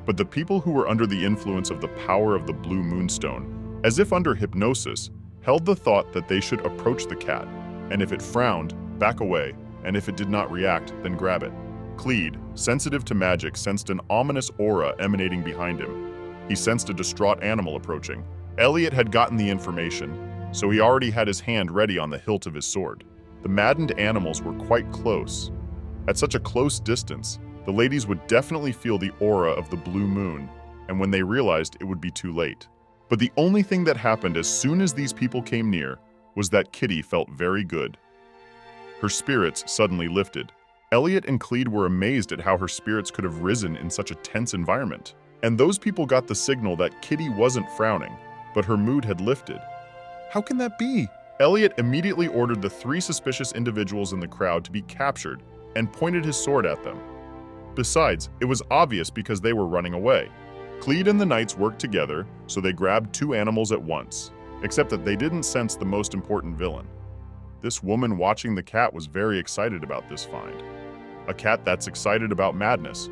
But the people who were under the influence of the power of the blue moonstone, as if under hypnosis, held the thought that they should approach the cat, and if it frowned, back away, and if it did not react, then grab it. Clede, sensitive to magic, sensed an ominous aura emanating behind him. He sensed a distraught animal approaching. Elliot had gotten the information, so he already had his hand ready on the hilt of his sword. The maddened animals were quite close. At such a close distance, the ladies would definitely feel the aura of the blue moon, and when they realized it would be too late. But the only thing that happened as soon as these people came near was that Kitty felt very good. Her spirits suddenly lifted. Elliot and Clede were amazed at how her spirits could have risen in such a tense environment. And those people got the signal that Kitty wasn't frowning, but her mood had lifted. How can that be? Elliot immediately ordered the 3 suspicious individuals in the crowd to be captured and pointed his sword at them. Besides, it was obvious because they were running away. Clede and the knights worked together, so they grabbed 2 animals at once, except that they didn't sense the most important villain. This woman watching the cat was very excited about this find. A cat that's excited about madness.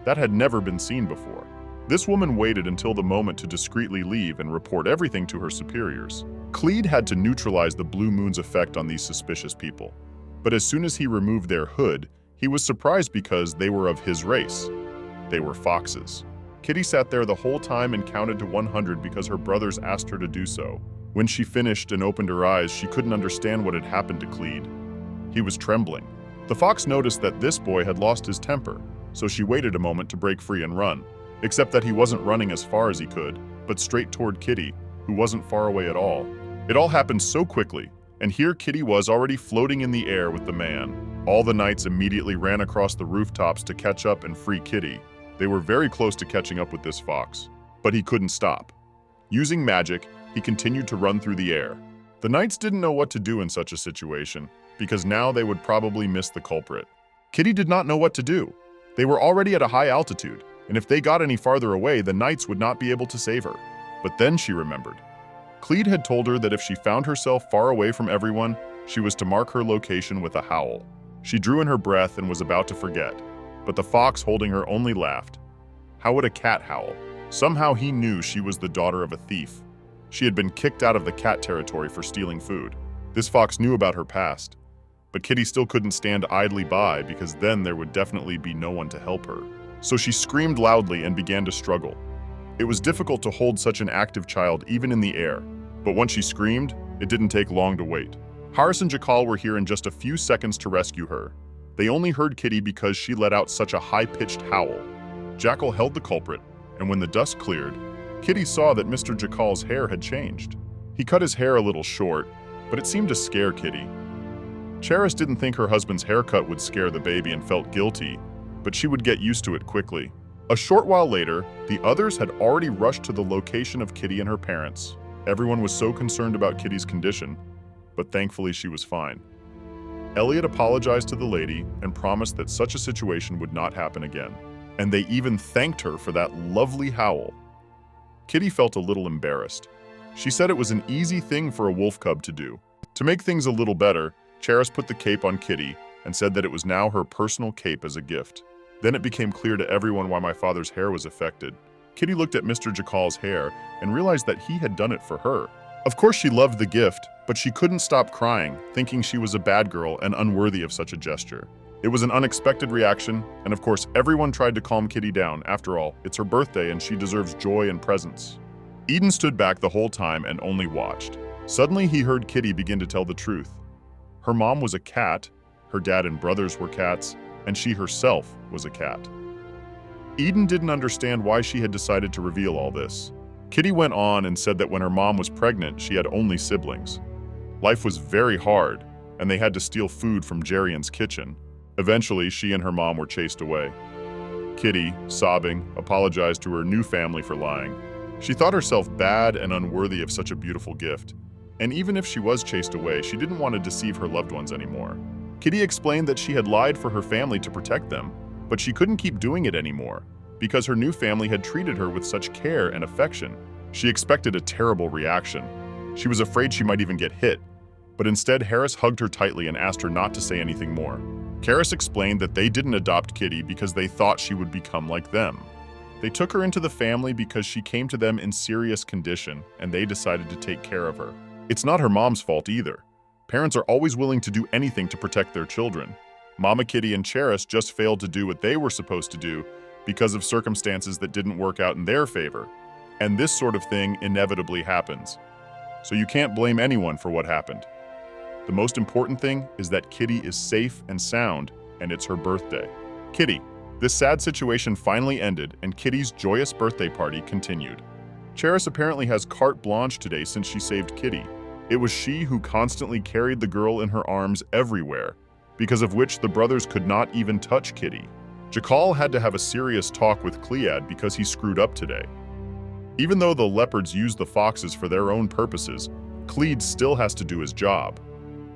That had never been seen before. This woman waited until the moment to discreetly leave and report everything to her superiors. Clede had to neutralize the blue moon's effect on these suspicious people. But as soon as he removed their hood, he was surprised because they were of his race. They were foxes. Kitty sat there the whole time and counted to 100 because her brothers asked her to do so. When she finished and opened her eyes, she couldn't understand what had happened to Clede. He was trembling. The fox noticed that this boy had lost his temper, so she waited a moment to break free and run. Except that he wasn't running as far as he could, but straight toward Kitty, who wasn't far away at all. It all happened so quickly, and here Kitty was already floating in the air with the man. All the knights immediately ran across the rooftops to catch up and free Kitty. They were very close to catching up with this fox, but he couldn't stop. Using magic, he continued to run through the air. The knights didn't know what to do in such a situation, because now they would probably miss the culprit. Kitty did not know what to do. They were already at a high altitude, and if they got any farther away, the knights would not be able to save her. But then she remembered. Clede had told her that if she found herself far away from everyone, she was to mark her location with a howl. She drew in her breath and was about to forget, but the fox holding her only laughed. How would a cat howl? Somehow he knew she was the daughter of a thief. She had been kicked out of the cat territory for stealing food. This fox knew about her past, but Kitty still couldn't stand idly by because then there would definitely be no one to help her. So she screamed loudly and began to struggle. It was difficult to hold such an active child even in the air, but once she screamed, it didn't take long to wait. Harris and Jakal were here in just a few seconds to rescue her. They only heard Kitty because she let out such a high-pitched howl. Jackal held the culprit, and when the dust cleared, Kitty saw that Mr. Jakal's hair had changed. He cut his hair a little short, but it seemed to scare Kitty. Cheris didn't think her husband's haircut would scare the baby and felt guilty, but she would get used to it quickly. A short while later, the others had already rushed to the location of Kitty and her parents. Everyone was so concerned about Kitty's condition, but thankfully she was fine. Elliot apologized to the lady and promised that such a situation would not happen again, and they even thanked her for that lovely howl. Kitty felt a little embarrassed. She said it was an easy thing for a wolf cub to do. To make things a little better, Cheris put the cape on Kitty and said that it was now her personal cape as a gift. Then it became clear to everyone why my father's hair was affected. Kitty looked at Mr. Jakal's hair and realized that he had done it for her. Of course she loved the gift, but she couldn't stop crying, thinking she was a bad girl and unworthy of such a gesture. It was an unexpected reaction, and of course everyone tried to calm Kitty down. After all, it's her birthday and she deserves joy and presents. Eden stood back the whole time and only watched. Suddenly he heard Kitty begin to tell the truth. Her mom was a cat, her dad and brothers were cats, and she herself was a cat. Eden didn't understand why she had decided to reveal all this. Kitty went on and said that when her mom was pregnant, she had only siblings. Life was very hard, and they had to steal food from Jerian's kitchen. Eventually, she and her mom were chased away. Kitty, sobbing, apologized to her new family for lying. She thought herself bad and unworthy of such a beautiful gift. And even if she was chased away, she didn't want to deceive her loved ones anymore. Kitty explained that she had lied for her family to protect them, but she couldn't keep doing it anymore because her new family had treated her with such care and affection. She expected a terrible reaction. She was afraid she might even get hit, but instead Harris hugged her tightly and asked her not to say anything more. Karis explained that they didn't adopt Kitty because they thought she would become like them. They took her into the family because she came to them in serious condition, and they decided to take care of her. It's not her mom's fault either. Parents are always willing to do anything to protect their children. Mama Kitty and Cheris just failed to do what they were supposed to do because of circumstances that didn't work out in their favor. And this sort of thing inevitably happens. So you can't blame anyone for what happened. The most important thing is that Kitty is safe and sound, and it's her birthday. Kitty, this sad situation finally ended, and Kitty's joyous birthday party continued. Cheris apparently has carte blanche today since she saved Kitty. It was she who constantly carried the girl in her arms everywhere, because of which the brothers could not even touch Kitty. Jakal had to have a serious talk with Clead because he screwed up today. Even though the leopards use the foxes for their own purposes, Clead still has to do his job.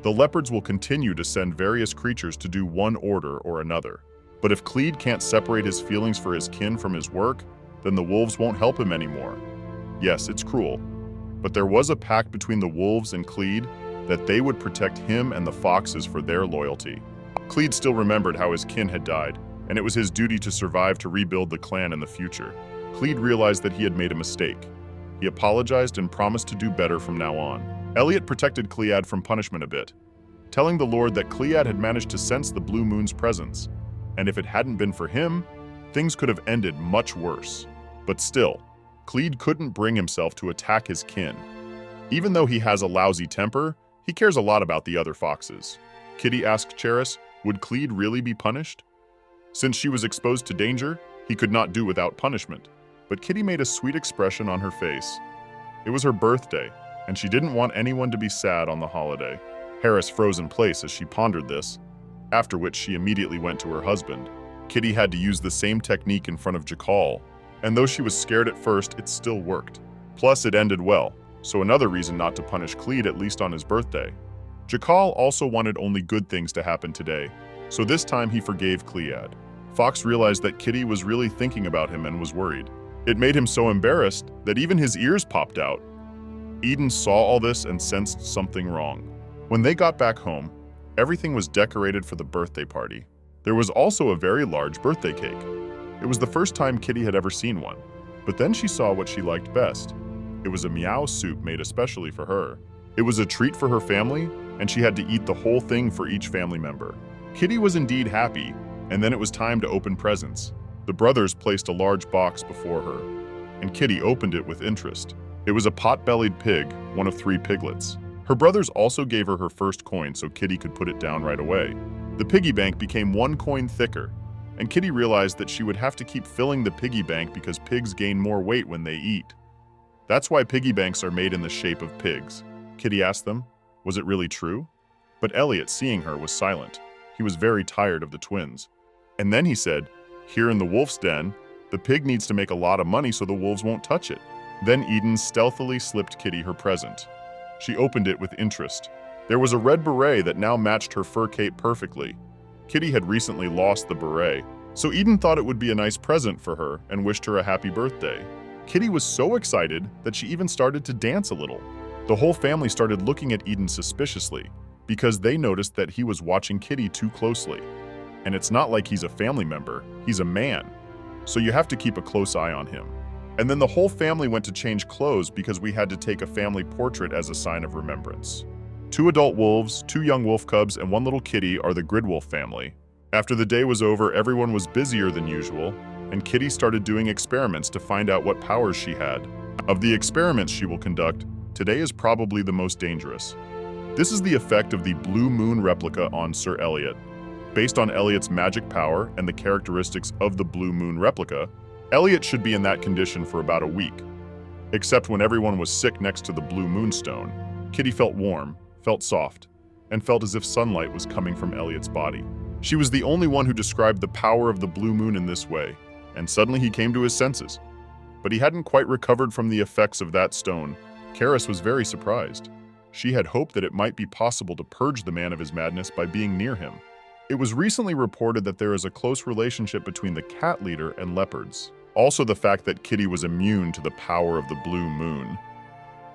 The leopards will continue to send various creatures to do one order or another. But if Clead can't separate his feelings for his kin from his work, then the wolves won't help him anymore. Yes, it's cruel, but there was a pact between the wolves and Clead that they would protect him and the foxes for their loyalty. Clead still remembered how his kin had died, and it was his duty to survive to rebuild the clan in the future. Clead realized that he had made a mistake. He apologized and promised to do better from now on. Elliot protected Clead from punishment a bit, telling the Lord that Clead had managed to sense the blue moon's presence, and if it hadn't been for him, things could have ended much worse. But still, Clead couldn't bring himself to attack his kin. Even though he has a lousy temper, he cares a lot about the other foxes. Kitty asked Cheris, would Clead really be punished? Since she was exposed to danger, he could not do without punishment. But Kitty made a sweet expression on her face. It was her birthday, and she didn't want anyone to be sad on the holiday. Harris froze in place as she pondered this, after which she immediately went to her husband. Kitty had to use the same technique in front of Jakal, and though she was scared at first, it still worked. Plus, it ended well, so another reason not to punish Clead at least on his birthday. Jakal also wanted only good things to happen today, so this time he forgave Clead. Fox realized that Kitty was really thinking about him and was worried. It made him so embarrassed that even his ears popped out. Eden saw all this and sensed something wrong. When they got back home, everything was decorated for the birthday party. There was also a very large birthday cake. It was the first time Kitty had ever seen one, but then she saw what she liked best. It was a meow soup made especially for her. It was a treat for her family, and she had to eat the whole thing for each family member. Kitty was indeed happy, and then it was time to open presents. The brothers placed a large box before her, and Kitty opened it with interest. It was a pot-bellied pig, one of 3 piglets. Her brothers also gave her her first coin so Kitty could put it down right away. The piggy bank became 1 coin thicker, and Kitty realized that she would have to keep filling the piggy bank because pigs gain more weight when they eat. That's why piggy banks are made in the shape of pigs. Kitty asked them, was it really true? But Elliot, seeing her, was silent. He was very tired of the twins. And then he said, here in the wolf's den, the pig needs to make a lot of money so the wolves won't touch it. Then Eden stealthily slipped Kitty her present. She opened it with interest. There was a red beret that now matched her fur cape perfectly. Kitty had recently lost the beret, so Eden thought it would be a nice present for her and wished her a happy birthday. Kitty was so excited that she even started to dance a little. The whole family started looking at Eden suspiciously because they noticed that he was watching Kitty too closely. And it's not like he's a family member, he's a man. So you have to keep a close eye on him. And then the whole family went to change clothes because we had to take a family portrait as a sign of remembrance. 2 adult wolves, 2 young wolf cubs, and 1 little kitty are the Gridwolf family. After the day was over, everyone was busier than usual, and Kitty started doing experiments to find out what powers she had. Of the experiments she will conduct, today is probably the most dangerous. This is the effect of the Blue Moon replica on Sir Elliot. Based on Elliot's magic power and the characteristics of the Blue Moon replica, Elliot should be in that condition for about a week. Except when everyone was sick next to the Blue Moonstone, Kitty felt warm, felt soft, and felt as if sunlight was coming from Elliot's body. She was the only one who described the power of the Blue Moon in this way, and suddenly he came to his senses. But he hadn't quite recovered from the effects of that stone. Karis was very surprised. She had hoped that it might be possible to purge the man of his madness by being near him. It was recently reported that there is a close relationship between the cat leader and leopards. Also the fact that Kitty was immune to the power of the Blue Moon.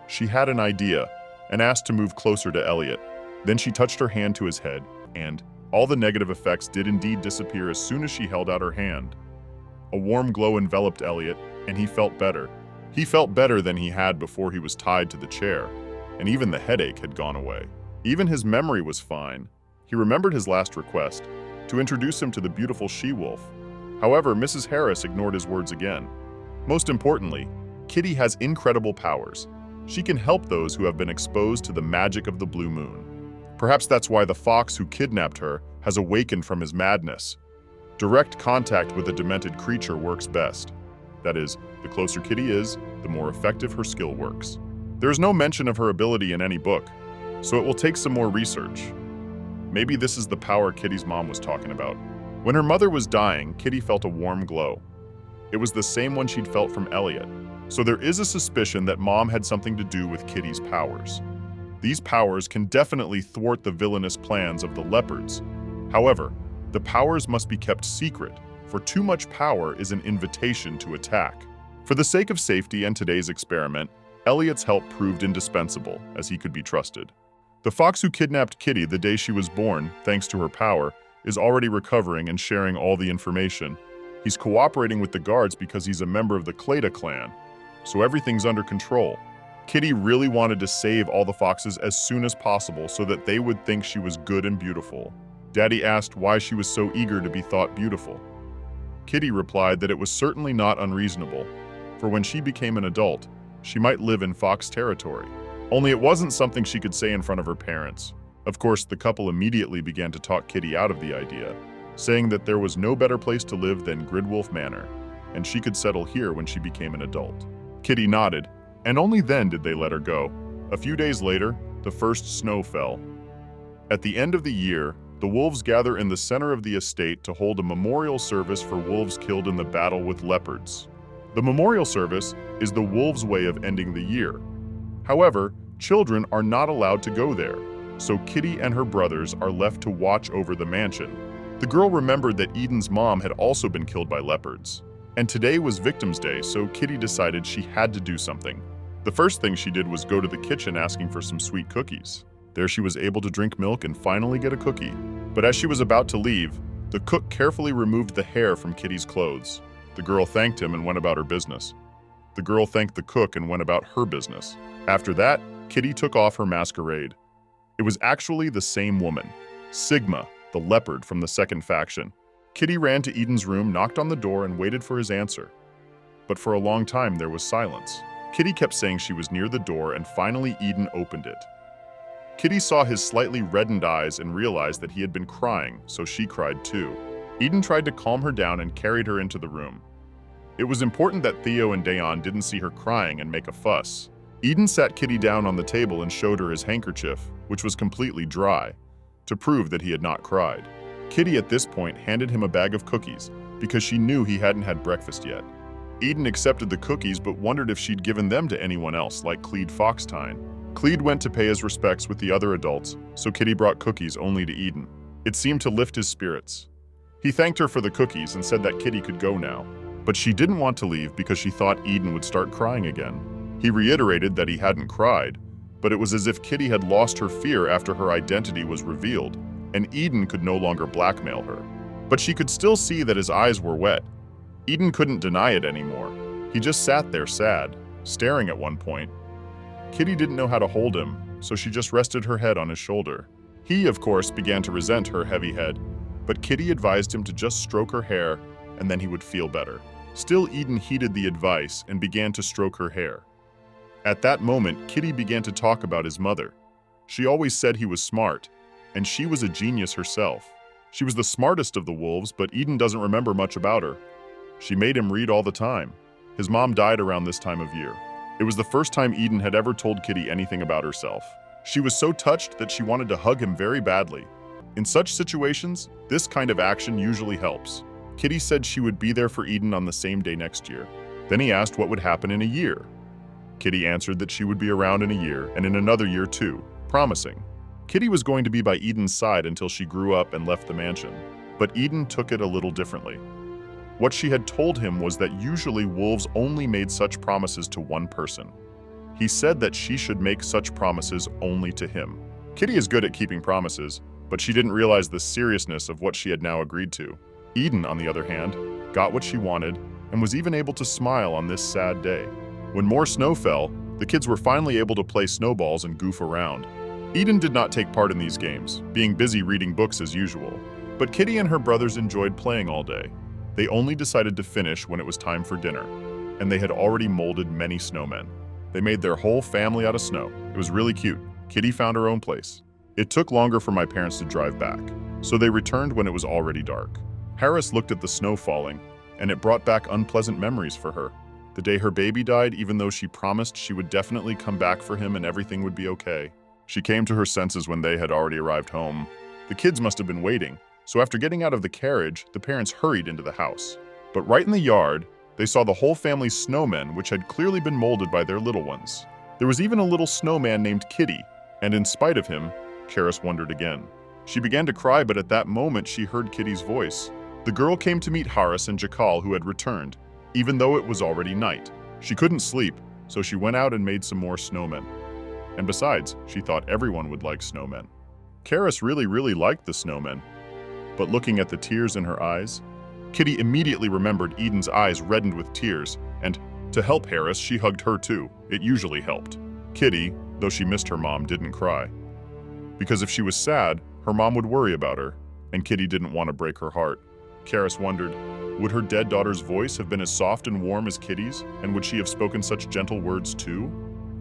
She had an idea and asked to move closer to Elliot. Then she touched her hand to his head, and all the negative effects did indeed disappear as soon as she held out her hand. A warm glow enveloped Elliot, and he felt better. He felt better than he had before he was tied to the chair, and even the headache had gone away. Even his memory was fine. He remembered his last request, to introduce him to the beautiful she-wolf. However, Mrs. Harris ignored his words again. Most importantly, Kitty has incredible powers. She can help those who have been exposed to the magic of the Blue Moon. Perhaps that's why the fox who kidnapped her has awakened from his madness. Direct contact with a demented creature works best. That is, the closer Kitty is, the more effective her skill works. There is no mention of her ability in any book, so it will take some more research. Maybe this is the power Kitty's mom was talking about. When her mother was dying, Kitty felt a warm glow. It was the same one she'd felt from Elliot. So there is a suspicion that Mom had something to do with Kitty's powers. These powers can definitely thwart the villainous plans of the leopards. However, the powers must be kept secret, for too much power is an invitation to attack. For the sake of safety and today's experiment, Elliot's help proved indispensable, as he could be trusted. The fox who kidnapped Kitty the day she was born, thanks to her power, is already recovering and sharing all the information. He's cooperating with the guards because he's a member of the Kleda clan, so everything's under control. Kitty really wanted to save all the foxes as soon as possible so that they would think she was good and beautiful. Daddy asked why she was so eager to be thought beautiful. Kitty replied that it was certainly not unreasonable, for when she became an adult, she might live in fox territory. Only it wasn't something she could say in front of her parents. Of course, the couple immediately began to talk Kitty out of the idea, saying that there was no better place to live than Gridwolf Manor, and she could settle here when she became an adult. Kitty nodded, and only then did they let her go. A few days later, the first snow fell. At the end of the year, the wolves gather in the center of the estate to hold a memorial service for wolves killed in the battle with leopards. The memorial service is the wolves' way of ending the year. However, children are not allowed to go there, so Kitty and her brothers are left to watch over the mansion. The girl remembered that Eden's mom had also been killed by leopards. And today was Victims' Day, so Kitty decided she had to do something. The first thing she did was go to the kitchen asking for some sweet cookies. There she was able to drink milk and finally get a cookie. But as she was about to leave, the cook carefully removed the hair from Kitty's clothes. The girl thanked him and went about her business. The girl thanked the cook and went about her business. After that, Kitty took off her masquerade. It was actually the same woman, Sigma, the leopard from the second faction. Kitty ran to Eden's room, knocked on the door, and waited for his answer. But for a long time, there was silence. Kitty kept saying she was near the door, and finally Eden opened it. Kitty saw his slightly reddened eyes and realized that he had been crying, so she cried too. Eden tried to calm her down and carried her into the room. It was important that Theo and Dayon didn't see her crying and make a fuss. Eden sat Kitty down on the table and showed her his handkerchief, which was completely dry, to prove that he had not cried. Kitty at this point handed him a bag of cookies because she knew he hadn't had breakfast yet. Eden accepted the cookies but wondered if she'd given them to anyone else like Clede Foxtine. Clede went to pay his respects with the other adults, so Kitty brought cookies only to Eden. It seemed to lift his spirits. He thanked her for the cookies and said that Kitty could go now, but she didn't want to leave because she thought Eden would start crying again. He reiterated that he hadn't cried, but it was as if Kitty had lost her fear after her identity was revealed, and Eden could no longer blackmail her. But she could still see that his eyes were wet. Eden couldn't deny it anymore. He just sat there sad, staring at one point. Kitty didn't know how to hold him, so she just rested her head on his shoulder. He, of course, began to resent her heavy head, but Kitty advised him to just stroke her hair, and then he would feel better. Still, Eden heeded the advice and began to stroke her hair. At that moment, Kitty began to talk about his mother. She always said he was smart, and she was a genius herself. She was the smartest of the wolves, but Eden doesn't remember much about her. She made him read all the time. His mom died around this time of year. It was the first time Eden had ever told Kitty anything about herself. She was so touched that she wanted to hug him very badly. In such situations, this kind of action usually helps. Kitty said she would be there for Eden on the same day next year. Then he asked what would happen in a year. Kitty answered that she would be around in a year and in another year too, promising. Kitty was going to be by Eden's side until she grew up and left the mansion. But Eden took it a little differently. What she had told him was that usually wolves only made such promises to one person. He said that she should make such promises only to him. Kitty is good at keeping promises, but she didn't realize the seriousness of what she had now agreed to. Eden, on the other hand, got what she wanted and was even able to smile on this sad day. When more snow fell, the kids were finally able to play snowballs and goof around. Eden did not take part in these games, being busy reading books as usual. But Kitty and her brothers enjoyed playing all day. They only decided to finish when it was time for dinner, and they had already molded many snowmen. They made their whole family out of snow. It was really cute. Kitty found her own place. It took longer for my parents to drive back, so they returned when it was already dark. Harris looked at the snow falling, and it brought back unpleasant memories for her. The day her baby died, even though she promised she would definitely come back for him and everything would be okay. She came to her senses when they had already arrived home. The kids must have been waiting, so after getting out of the carriage, the parents hurried into the house. But right in the yard, they saw the whole family's snowmen, which had clearly been molded by their little ones. There was even a little snowman named Kitty, and in spite of him, Karis wondered again. She began to cry, but at that moment she heard Kitty's voice. The girl came to meet Harris and Jakal, who had returned, even though it was already night. She couldn't sleep, so she went out and made some more snowmen. And besides, she thought everyone would like snowmen. Karis really liked the snowmen. But looking at the tears in her eyes, Kitty immediately remembered Eden's eyes reddened with tears, and to help Harris, she hugged her too. It usually helped. Kitty, though she missed her mom, didn't cry. Because if she was sad, her mom would worry about her, and Kitty didn't want to break her heart. Karis wondered, would her dead daughter's voice have been as soft and warm as Kitty's, and would she have spoken such gentle words too?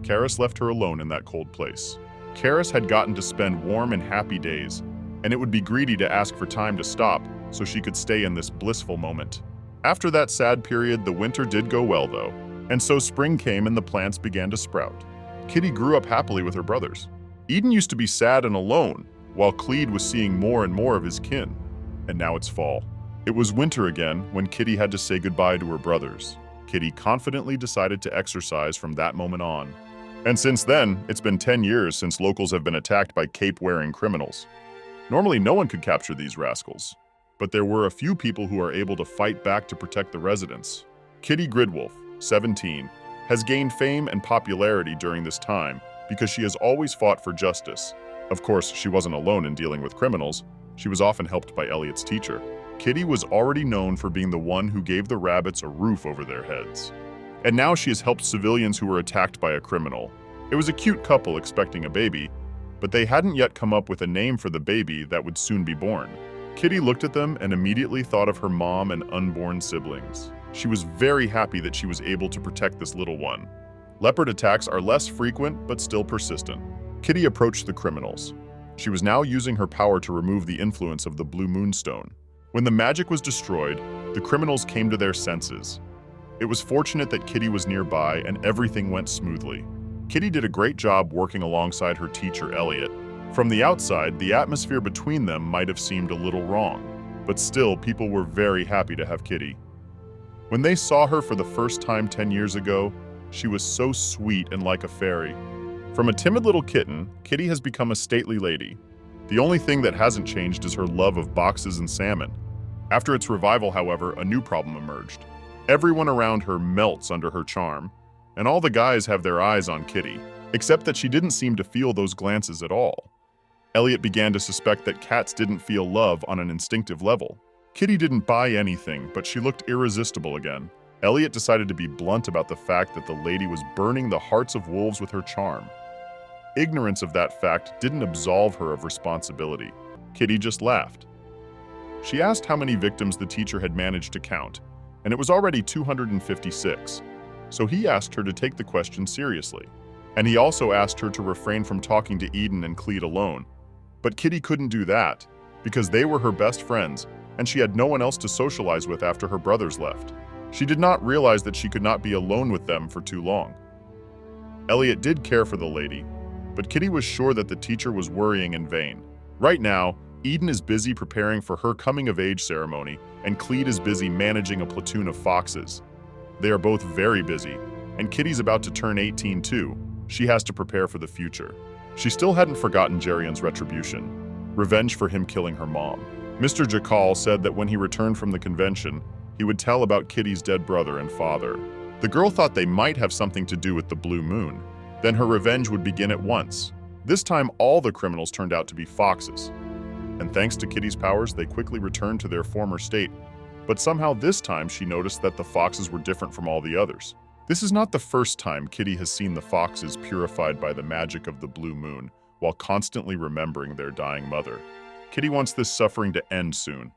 Karis left her alone in that cold place. Karis had gotten to spend warm and happy days, and it would be greedy to ask for time to stop so she could stay in this blissful moment. After that sad period, the winter did go well though, and so spring came and the plants began to sprout. Kitty grew up happily with her brothers. Eden used to be sad and alone, while Clede was seeing more and more of his kin. And now it's fall. It was winter again when Kitty had to say goodbye to her brothers. Kitty confidently decided to exercise from that moment on. And since then, it's been 10 years since locals have been attacked by cape-wearing criminals. Normally, no one could capture these rascals, but there were a few people who are able to fight back to protect the residents. Kitty Gridwolf, 17, has gained fame and popularity during this time because she has always fought for justice. Of course, she wasn't alone in dealing with criminals. She was often helped by Elliot's teacher. Kitty was already known for being the one who gave the rabbits a roof over their heads. and now she has helped civilians who were attacked by a criminal. It was a cute couple expecting a baby, but they hadn't yet come up with a name for the baby that would soon be born. Kitty looked at them and immediately thought of her mom and unborn siblings. She was very happy that she was able to protect this little one. Leopard attacks are less frequent, but still persistent. Kitty approached the criminals. She was now using her power to remove the influence of the Blue Moonstone. When the magic was destroyed, the criminals came to their senses. It was fortunate that Kitty was nearby and everything went smoothly. Kitty did a great job working alongside her teacher, Elliot. From the outside, the atmosphere between them might have seemed a little wrong, but still, people were very happy to have Kitty. When they saw her for the first time 10 years ago, she was so sweet and like a fairy. From a timid little kitten, Kitty has become a stately lady. The only thing that hasn't changed is her love of boxes and salmon. After its revival, however, a new problem emerged. Everyone around her melts under her charm, and all the guys have their eyes on Kitty, except that she didn't seem to feel those glances at all. Elliot began to suspect that cats didn't feel love on an instinctive level. Kitty didn't buy anything, but she looked irresistible again. Elliot decided to be blunt about the fact that the lady was burning the hearts of wolves with her charm. Ignorance of that fact didn't absolve her of responsibility. Kitty just laughed. She asked how many victims the teacher had managed to count, and it was already 256. So he asked her to take the question seriously. And he also asked her to refrain from talking to Eden and Clete alone. But Kitty couldn't do that, because they were her best friends, and she had no one else to socialize with after her brothers left. She did not realize that she could not be alone with them for too long. Elliot did care for the lady, but Kitty was sure that the teacher was worrying in vain. Right now, Eden is busy preparing for her coming-of-age ceremony, and Clete is busy managing a platoon of foxes. They are both very busy, and Kitty's about to turn 18 too. She has to prepare for the future. She still hadn't forgotten Gerion's retribution, revenge for him killing her mom. Mr. Jakal said that when he returned from the convention, he would tell about Kitty's dead brother and father. The girl thought they might have something to do with the Blue Moon. Then her revenge would begin at once. This time, all the criminals turned out to be foxes. And thanks to Kitty's powers, they quickly returned to their former state. But somehow this time, she noticed that the foxes were different from all the others. This is not the first time Kitty has seen the foxes purified by the magic of the Blue Moon, while constantly remembering their dying mother. Kitty wants this suffering to end soon.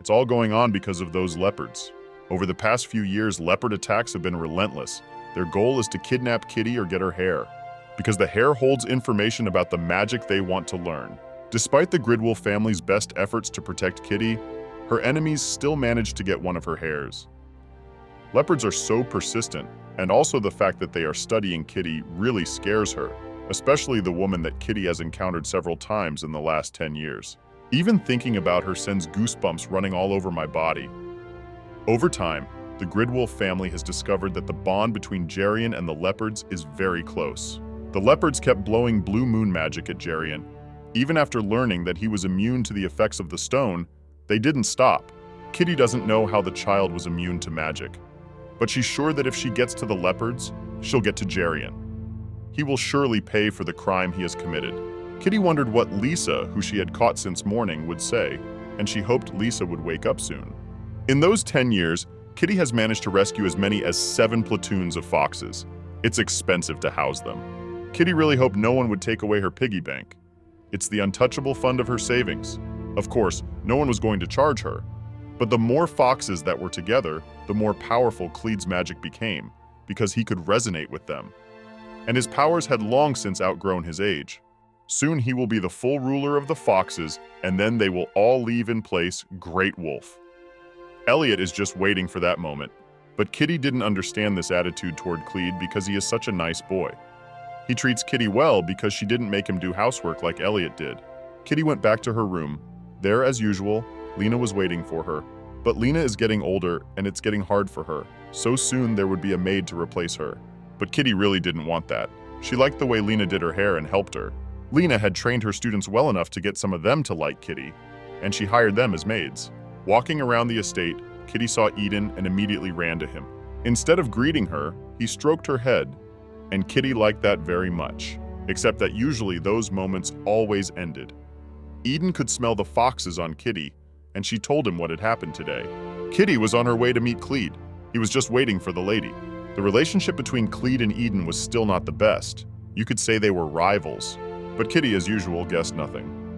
It's all going on because of those leopards. Over the past few years, leopard attacks have been relentless. Their goal is to kidnap Kitty or get her hair, because the hair holds information about the magic they want to learn. Despite the Gridwolf family's best efforts to protect Kitty, her enemies still manage to get one of her hairs. Leopards are so persistent, and also the fact that they are studying Kitty really scares her, especially the woman that Kitty has encountered several times in the last 10 years. Even thinking about her sends goosebumps running all over my body. Over time, the Gridwolf family has discovered that the bond between Gerion and the leopards is very close. The leopards kept blowing blue moon magic at Gerion. Even after learning that he was immune to the effects of the stone, they didn't stop. Kitty doesn't know how the child was immune to magic, but she's sure that if she gets to the leopards, she'll get to Gerion. He will surely pay for the crime he has committed. Kitty wondered what Lisa, who she had caught since morning, would say, and she hoped Lisa would wake up soon. In those 10 years, Kitty has managed to rescue as many as 7 platoons of foxes. It's expensive to house them. Kitty really hoped no one would take away her piggy bank. It's the untouchable fund of her savings. Of course, no one was going to charge her, but the more foxes that were together, the more powerful Clede's magic became, because he could resonate with them. And his powers had long since outgrown his age. Soon he will be the full ruler of the foxes, and then they will all leave in place Great Wolf. Elliot is just waiting for that moment, but Kitty didn't understand this attitude toward Clede because he is such a nice boy. He treats Kitty well because she didn't make him do housework like Elliot did. Kitty went back to her room. There, as usual, Lena was waiting for her. But Lena is getting older, and it's getting hard for her. So soon there would be a maid to replace her. But Kitty really didn't want that. She liked the way Lena did her hair and helped her. Lena had trained her students well enough to get some of them to like Kitty, and she hired them as maids. Walking around the estate, Kitty saw Eden and immediately ran to him. Instead of greeting her, he stroked her head, and Kitty liked that very much, except that usually those moments always ended. Eden could smell the foxes on Kitty, and she told him what had happened today. Kitty was on her way to meet Clede. He was just waiting for the lady. The relationship between Clete and Eden was still not the best. You could say they were rivals, but Kitty, as usual, guessed nothing.